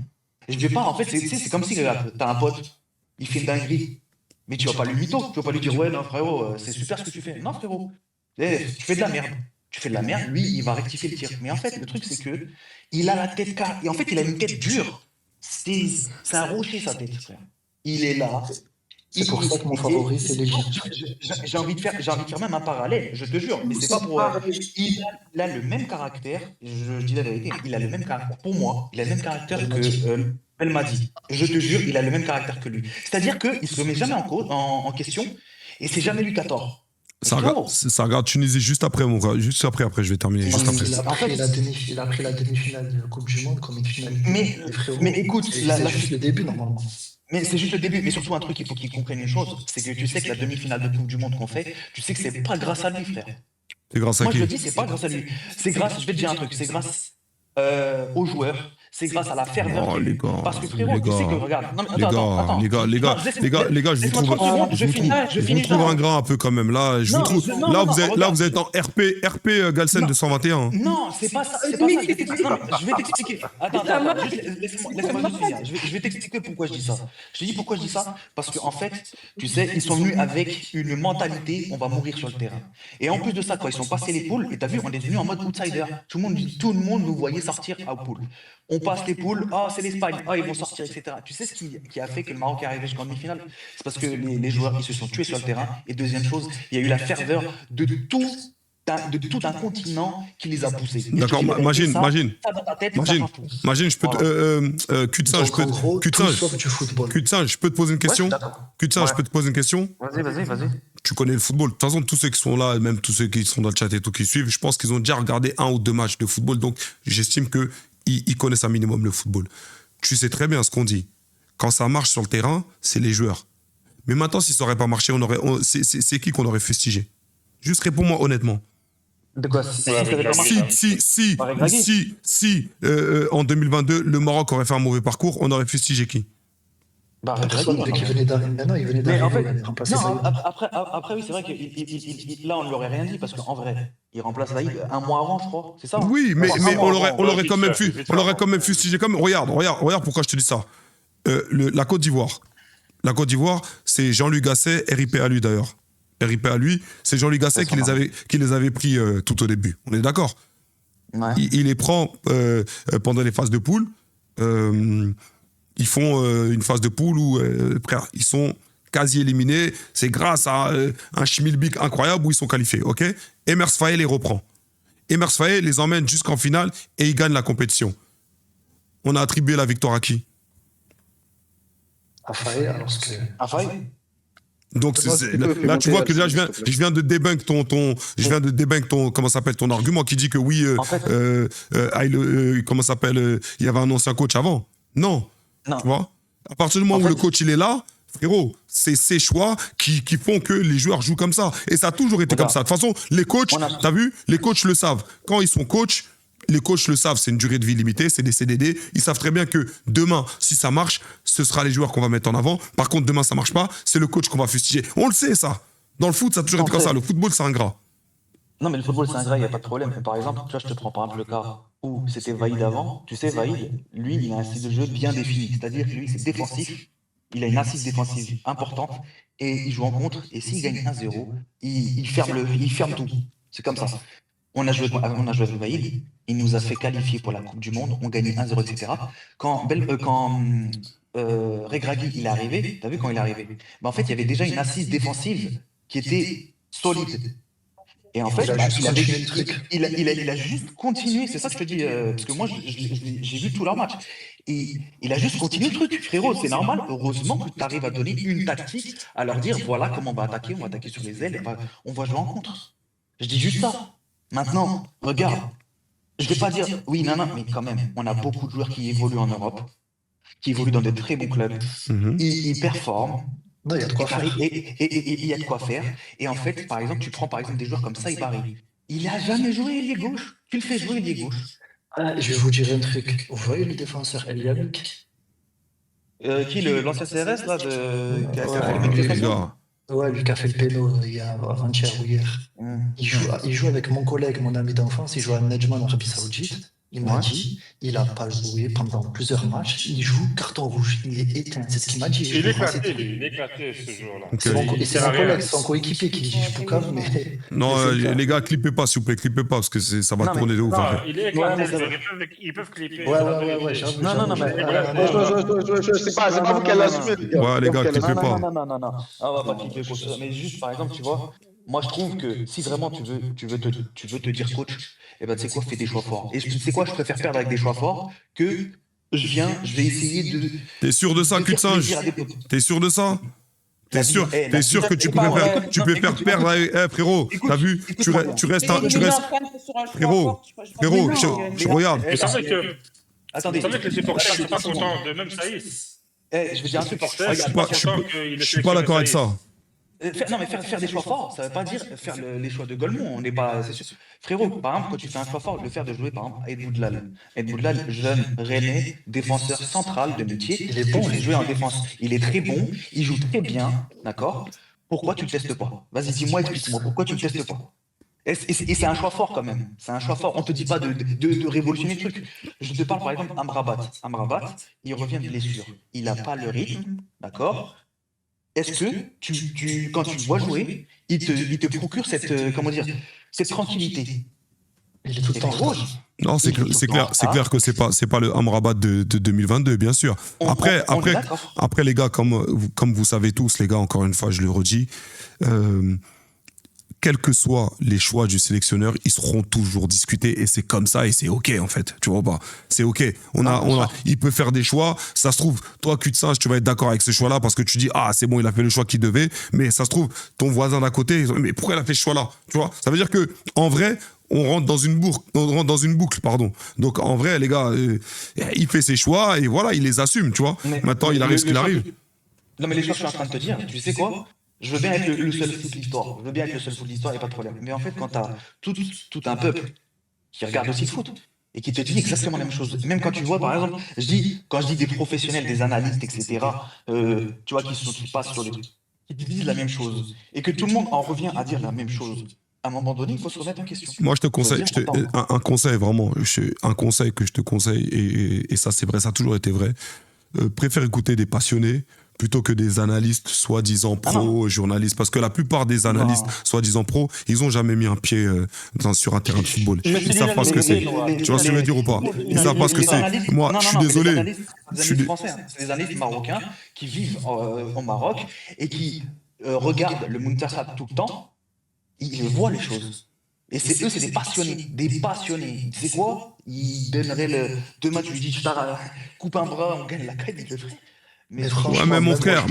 Je vais pas, en fait, c'est comme si, regarde, t'as un pote, il fait une dinguerie. Mais tu vas pas lui mytho, tu vas pas lui dire, ouais, non, frérot, c'est super ce que tu fais. Non, frérot, tu fais de la merde. Tu fais de la merde, lui, il va rectifier le tir. Mais en fait, le truc, c'est que il a la tête carrée. Et en fait, il a une tête dure. C'est un rocher, sa tête, frère. Il est là. C'est pour ça que mon favori, c'est l'Égypte. J'ai envie de faire même un parallèle, je te jure, mais c'est pas pour... Il a le même caractère, je dis la vérité, il a le même caractère, pour moi, il a le même caractère que Belmadi. Je te jure, il a le même caractère que lui. C'est-à-dire qu'il se remet jamais en question, et c'est jamais lui qui a tort. Ça regarde Tunisie juste après, mon frère. Juste après, je vais terminer. Juste après. Il a pris la demi-finale de la Coupe du Monde comme une finale. Mais écoute, c'est juste le début, normalement. Mais c'est juste le début, mais surtout un truc, il faut qu'ils comprennent une chose, c'est que tu sais que la demi-finale de Coupe du Monde qu'on fait, tu sais que c'est pas grâce à lui, frère. C'est grâce à Moi, qui? je le dis, c'est pas grâce à lui. C'est grâce, je vais te dire un truc, c'est grâce aux joueurs, c'est grâce à la ferveur. Oh, les gars. Parce que frérot, tu sais que, regarde. Non, mais Les gars, je vous trouve ingrat un peu quand même. Là, vous êtes en RP Galsen 221. Non, c'est pas ça. Je vais t'expliquer. Attends, laisse-moi juste finir. Je vais t'expliquer pourquoi je dis ça. Je te dis pourquoi je dis ça. Parce qu'en fait, tu sais, ils sont venus avec une mentalité, on va mourir sur le terrain. Et en plus de ça, quand ils sont passés les poules, et t'as vu, on est venu en mode outsider. Tout le monde nous voyait sortir à poules. On passe les poules, c'est l'Espagne, ils vont sortir, etc. Tu sais ce qui a fait que le Maroc est arrivé jusqu'en demi-finale? C'est parce que les joueurs, ils se sont tués sur le terrain. Et deuxième chose, il y a eu la ferveur de tout un continent qui les a poussés. D'accord, imagine, je peux je peux te poser une question? Je peux te poser une question? Vas-y. Tu connais le football. De toute façon, tous ceux qui sont là, même tous ceux qui sont dans le chat et tout qui suivent, je pense qu'ils ont déjà regardé 1 ou 2 matchs de football. Donc, j'estime qu'ils connaissent un minimum le football. Tu sais très bien ce qu'on dit. Quand ça marche sur le terrain, c'est les joueurs. Mais maintenant, si ça n'aurait pas marché, c'est qui qu'on aurait fustigé? Juste réponds-moi honnêtement. De quoi? Si en 2022, le Maroc aurait fait un mauvais parcours, on aurait fustigé qui? Dès qu'il venait d'arriver, maintenant, il venait d'arriver. Après, oui, c'est vrai que là, on ne lui aurait rien dit parce qu'en vrai, il remplace Zaïd un mois avant, je crois. C'est ça? Oui, mais on l'aurait quand même fustigé. Regarde pourquoi je te dis ça. La Côte d'Ivoire. La Côte d'Ivoire, c'est Jean-Luc Gasset, RIP à lui d'ailleurs. RIP à lui, c'est Jean-Luc Gasset qui les avait pris tout au début. On est d'accord? Ouais. Il les prend pendant les phases de poule. Ils font une phase de poule où ils sont quasi éliminés. C'est grâce à un schmilblick incroyable où ils sont qualifiés. Okay? Emers Faé les reprend. Emers Faé les emmène jusqu'en finale et ils gagnent la compétition. On a attribué la victoire à qui? À Faé, alors que... À Faé. Donc là tu vois que là je viens de débunk ton comment s'appelle ton argument qui dit que oui comment s'appelle il y avait un ancien coach avant. Non. Tu vois, à partir du moment où le coach il est là, Frérot, c'est ces choix qui font que les joueurs jouent comme ça. Et ça a toujours été comme ça. De toute façon, les coachs, t'as vu, les coachs le savent. Quand ils sont coachs, les coachs le savent, c'est une durée de vie limitée, c'est des CDD. Ils savent très bien que demain, si ça marche, ce sera les joueurs qu'on va mettre en avant. Par contre, demain, ça marche pas, c'est le coach qu'on va fustiger. On le sait, ça. Dans le foot, ça a toujours été comme ça. Le football, c'est ingrat. Non, mais le football, c'est ingrat, il n'y a pas de problème. Mais par exemple, tu vois, je te prends par exemple le cas où c'était Vaïd avant. Tu sais, Vaïd, lui, il a un style de jeu bien défini. C'est-à-dire que lui, c'est défensif. Il a une assise défensive importante et il joue en contre. Et s'il gagne 1-0, il ferme tout. C'est comme ça. On a joué avec Vaïd. Il nous a fait qualifier pour la Coupe du Monde. On gagnait 1-0, etc. Quand Regragui, il est arrivé, t'as vu quand il est arrivé? En fait, il y avait déjà une assise défensive qui était solide. Et en fait, il a juste continué, c'est ça que je te dis, parce que moi, j'ai vu tout leur match. Et il a juste continué le truc, frérot, c'est normal. Heureusement que tu arrives à donner une tactique, à leur dire, voilà comment on va attaquer sur les ailes, on va jouer en contre. Je dis juste ça. Maintenant, regarde, je ne vais pas dire, oui, non, mais quand même, on a beaucoup de joueurs qui évoluent en Europe, qui évoluent dans des très bons clubs, ils performent. Non, il y a de quoi faire. Et il y a de quoi faire. Et en fait, par exemple, tu prends par exemple des joueurs comme Saïbari. Il n'a jamais joué ailier gauche. Tu le fais jouer ailier gauche. Je vais vous dire un truc. Vous voyez le défenseur El Yamouk Qui, l'ancien CRS là Ouais, lui qui a fait le péno avant-hier ou hier. Il joue avec mon collègue, mon ami d'enfance, il joue à Nejman en Arabie Saoudite. Il m'a dit, il n'a pas joué pendant plusieurs matchs, il joue carton rouge, il est éteint, c'est ce qu'il m'a dit. Il est éclaté ce jour-là. C'est mon collègue, son coéquipier qui dit je poucave, mais... Non, les gars, clippez pas, s'il vous plaît, clippez pas, parce que ça va tourner de ouf. Il est éclaté, ils peuvent clipper. Ouais, non, mais... C'est pas vous qui allez assumer, les gars. Ouais, les gars, clippez pas. Non, on va pas clipper pour ça. Mais juste, par exemple, tu vois, moi je trouve que si vraiment tu veux te dire coach, eh ben tu sais quoi, fais des choix forts. Et tu sais quoi, je préfère perdre avec des choix forts que je vais essayer de... T'es sûr de ça, cul de singe? T'es sûr de ça? T'es sûr que tu préfères perdre avec... frérot, t'as vu? Tu restes... Frérot, je regarde. Et c'est vrai que les supporters sont pas contents de même Saïs. Je vais dire un truc. Je suis pas d'accord avec ça. Faire des choix forts, ça veut pas dire faire les choix de Golemont. On n'est pas. Frérot, par exemple, quand tu fais un choix fort, le faire de jouer par exemple Ed Boudlal. Ed Boudlal, jeune, rennais, défenseur central de métier. Il est bon, il joue en défense. Il est très bon, il joue très bien, d'accord? Pourquoi tu le testes pas? Vas-y, dis-moi, explique-moi, pourquoi tu le testes pas? Et c'est un choix fort quand même. C'est un choix fort. On te dit pas de révolutionner le truc. Je te parle par exemple Amrabat. Amrabat, il revient de blessure. Il n'a pas le rythme, d'accord? Est-ce que quand tu le vois jouer, il te procure cette tranquillité? Il est tout le temps rouge. Non, c'est clair que c'est pas le Amrabat de 2022, bien sûr. Après les gars, comme vous savez tous, les gars, encore une fois, je le redis, quels que soient les choix du sélectionneur, ils seront toujours discutés et c'est comme ça et c'est ok en fait, tu vois pas, c'est ok. Il peut faire des choix, ça se trouve, toi cul de singe, tu vas être d'accord avec ce choix-là parce que tu dis ah c'est bon, il a fait le choix qu'il devait, mais ça se trouve ton voisin d'à côté, mais pourquoi il a fait ce choix-là, tu vois? Ça veut dire que en vrai, on rentre dans une boucle, pardon. Donc en vrai les gars, il fait ses choix et voilà, il les assume, tu vois. Maintenant il arrive ce qu'il arrive. Non mais les choix que je suis en train de te dire, tu sais quoi? Je veux bien être le seul foot de l'histoire. Je veux bien être le seul foot de l'histoire, il n'y a pas de problème. Mais en fait, quand tu as tout un peuple qui regarde aussi le foot et qui te dit exactement la même chose, même quand tu vois, par exemple, quand je dis des professionnels, des analystes, etc., tu vois, qui passent sur les trucs, qui te disent la même chose et que tout le monde en revient à dire la même chose. À un moment donné, il faut se remettre en question. Moi, je te conseille, un conseil vraiment, un conseil que je te conseille, et ça, c'est vrai, ça a toujours été vrai. Préfère écouter des passionnés plutôt que des analystes soi-disant pro, journalistes. Parce que la plupart des analystes soi-disant pro, ils n'ont jamais mis un pied sur un terrain de football. Ils savent pas ce que c'est. Tu vois ce que je veux dire ou pas? Ils savent pas ce que c'est. Moi, je suis désolé. C'est des analystes français, c'est des analystes marocains qui vivent au Maroc et qui regardent le Muntasat tout le temps. Ils voient les choses. Et c'est des passionnés. Des passionnés. Tu sais quoi? Ils donneraient demain, tu lui dis, coupe un bras, on gagne la crête, ils le feraient. Mais franchement, mon frère.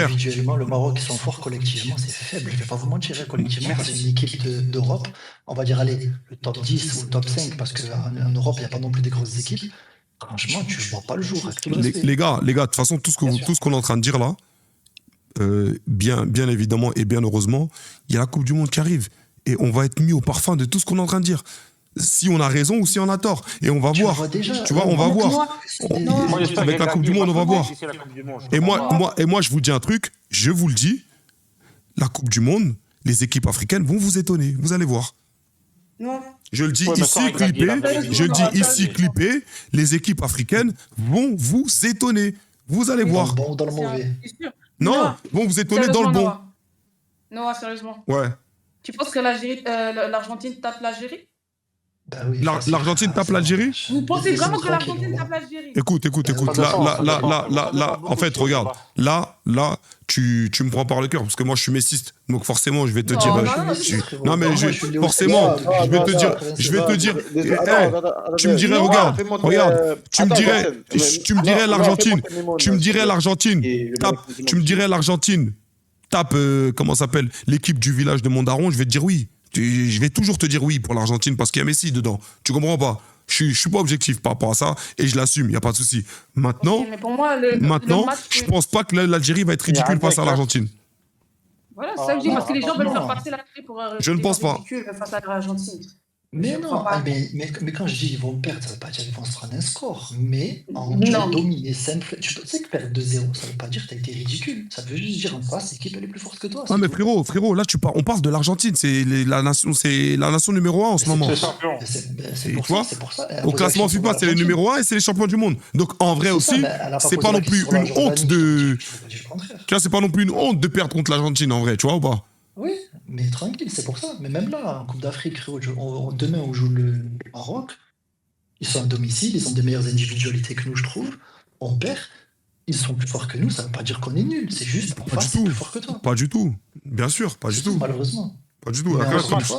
Individuellement, le Maroc, ils sont forts collectivement, c'est faible. Je ne vais pas vous mentir, collectivement, c'est une équipe d'Europe. On va dire, allez, le top 10 ou le top 5, parce qu'en Europe, il n'y a pas non plus des grosses équipes. Franchement, tu vois pas le jour. Avec tout le respect. Les gars, de toute façon, tout ce qu'on est en train de dire là, bien évidemment et bien heureusement, il y a la Coupe du Monde qui arrive. Et on va être mis au parfum de tout ce qu'on est en train de dire. Si on a raison ou si on a tort. Et on va voir. Tu vois, on va voir. Avec la Coupe du Monde, on va voir. Et moi, je vous dis un truc, je vous le dis, la Coupe du Monde, les équipes africaines vont vous étonner. Vous allez voir. Non. Je le dis ici, clippé, les équipes africaines vont vous étonner. Vous allez voir. Dans le bon ou dans le mauvais. Non, vont vous étonner dans le bon. Noah, sérieusement. Ouais. Tu penses que l'Argentine tape l'Algérie? Bah oui, l'Argentine tape l'Algérie? Vous pensez vraiment que l'Argentine tape l'Algérie? Écoute. Là, en fait, regarde. Là, tu me prends par le cœur parce que moi, je suis messiste. Donc forcément, je vais te dire. Non, mais forcément, je vais te dire. Tu me dirais, regarde. Tu me dirais l'Argentine. Tu me dirais l'Argentine. Tape, comment ça s'appelle, l'équipe du village de Mondaron, je vais te dire oui. Je vais toujours te dire oui pour l'Argentine parce qu'il y a Messi dedans. Tu comprends pas? Je suis pas objectif par rapport à ça et je l'assume, il n'y a pas de souci. Maintenant, mais pour moi, je pense pas que l'Algérie va être ridicule face à l'Argentine. Voilà, c'est ça que je dis, parce que les gens veulent faire passer l'Algérie pour je ne pense pas. Ridicule face à l'Argentine. Mais non, mais quand je dis ils vont perdre, ça veut pas dire qu'ils vont se prendre un score. Mais tu as dominé simple. Tu sais que perdre 2-0, ça veut pas dire que tu as été ridicule. Ça veut juste dire en face, l'équipe elle est plus forte que toi. Ouais, mais frérot, là on parle de l'Argentine, c'est la nation numéro 1 en ce moment. C'est pour ça. Au classement FIFA, c'est les numéro 1 et c'est les champions du monde. Donc en vrai aussi, c'est pas non plus une honte de. Tu vois, c'est pas non plus une honte de perdre contre l'Argentine en vrai, tu vois ou pas? Oui, mais tranquille, c'est pour ça. Mais même là, en Coupe d'Afrique, demain on joue le Maroc. Ils sont à domicile, ils ont des meilleures individualités que nous, je trouve. On perd, ils sont plus forts que nous, ça veut pas dire qu'on est nul. C'est juste pour face, c'est plus fort que toi. Pas du tout, bien sûr, pas du tout. Malheureusement. Pas du tout.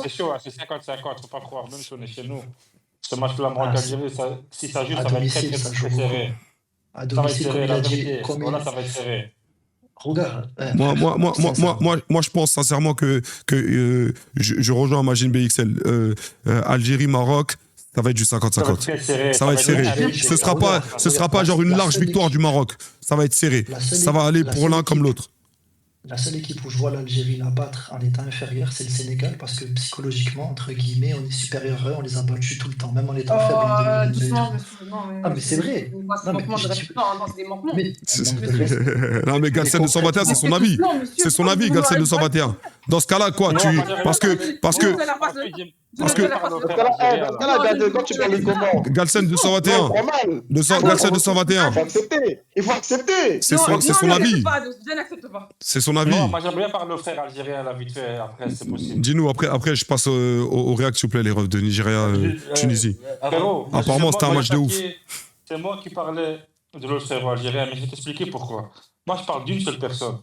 C'est chaud, c'est 50-50, faut pas croire, même si on est chez nous. Ce match-là, Maroc-Algérie, si ça joue, ça va être très serré. À domicile, comme il a dit, ça va être serré. Regarde. Moi, je pense sincèrement que je rejoins Magine BXL. Algérie, Maroc, ça va être du 50-50. Ça va être serré. Ce sera pas genre une large victoire du Maroc. Ça va être serré. Ça va aller pour l'un comme l'autre. La seule équipe où je vois l'Algérie la battre en étant inférieure, c'est le Sénégal, parce que psychologiquement, entre guillemets, on est supérieur à eux, on les a battus tout le temps, même en étant faibles. Mais c'est vrai. Non, mais Galsen 221, c'est son avis. C'est son avis, Galsen 221. Dans ce cas-là, quoi, parce que Galsen 221. Galsen 221. Il faut accepter. C'est son avis. C'est son avis. Non, moi j'aimerais bien parler au frère algérien là vite fait, après c'est possible. Dis-nous, après je passe aux réacts s'il vous plaît, les refs de Nigeria, Tunisie. Apparemment c'était un match de ouf. C'est moi qui parlais de l'autre frère algérien, mais je vais t'expliquer pourquoi. Moi je parle d'une seule personne.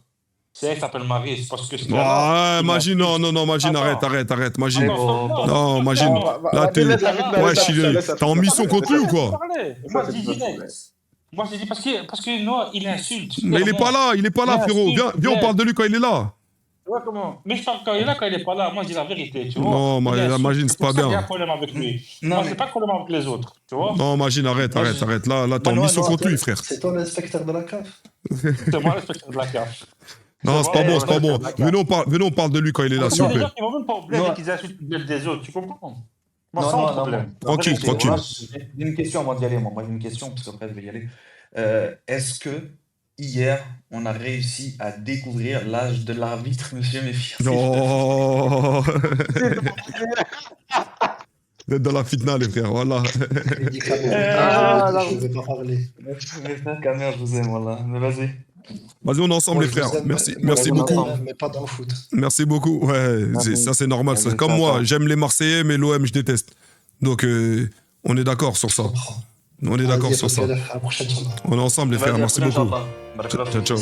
C'est elle qui s'appelle Marie, c'est parce que c'est... Ouais, Magine, non, Magine, arrête, Magine. Non, Magine, là t'es... Ouais, t'es en mission contre lui ou quoi? Moi je dis direct. Moi je dis parce que non, il insulte. Mais il est pas là, frérot. Viens, on parle de lui quand il est là. Ouais, comment? Mais je parle quand il est là, quand il est pas là. Moi je dis la vérité, tu vois. Non, Magine, c'est pas bien. Il y a un problème avec lui. Moi j'ai pas de problème avec les autres, tu vois. Non, Magine, arrête. Là, t'es en mission contre lui, frère. C'est toi l'inspecteur de la CAF. C'est moi l'inspecteur de la CAF. Non, c'est pas bon. Venez, on parle de lui quand il est là, s'il vous plaît. Les gens qui vont même pas au bled et qu'ils insultent le bled des autres, tu comprends? Moi, Non, sans non, problème. Tranquille. J'ai une question avant d'y aller, moi. Une question, parce qu'après, je vais y aller. Est-ce que hier, on a réussi à découvrir l'âge de l'arbitre, monsieur Méfiance? Non. Vous êtes dans la fitna, les frères, voilà. Je vais pas parler. Camer, je vous aime, voilà. Mais vas-y. Vas-y, on est ensemble, les frères. Merci beaucoup. Mais pas dans le foot. Merci beaucoup. Ouais, ça c'est normal. C'est comme moi, j'aime les Marseillais, mais l'OM, je déteste. Donc, on est d'accord sur ça. On est d'accord sur ça. On est ensemble, les frères. Merci beaucoup. Ciao.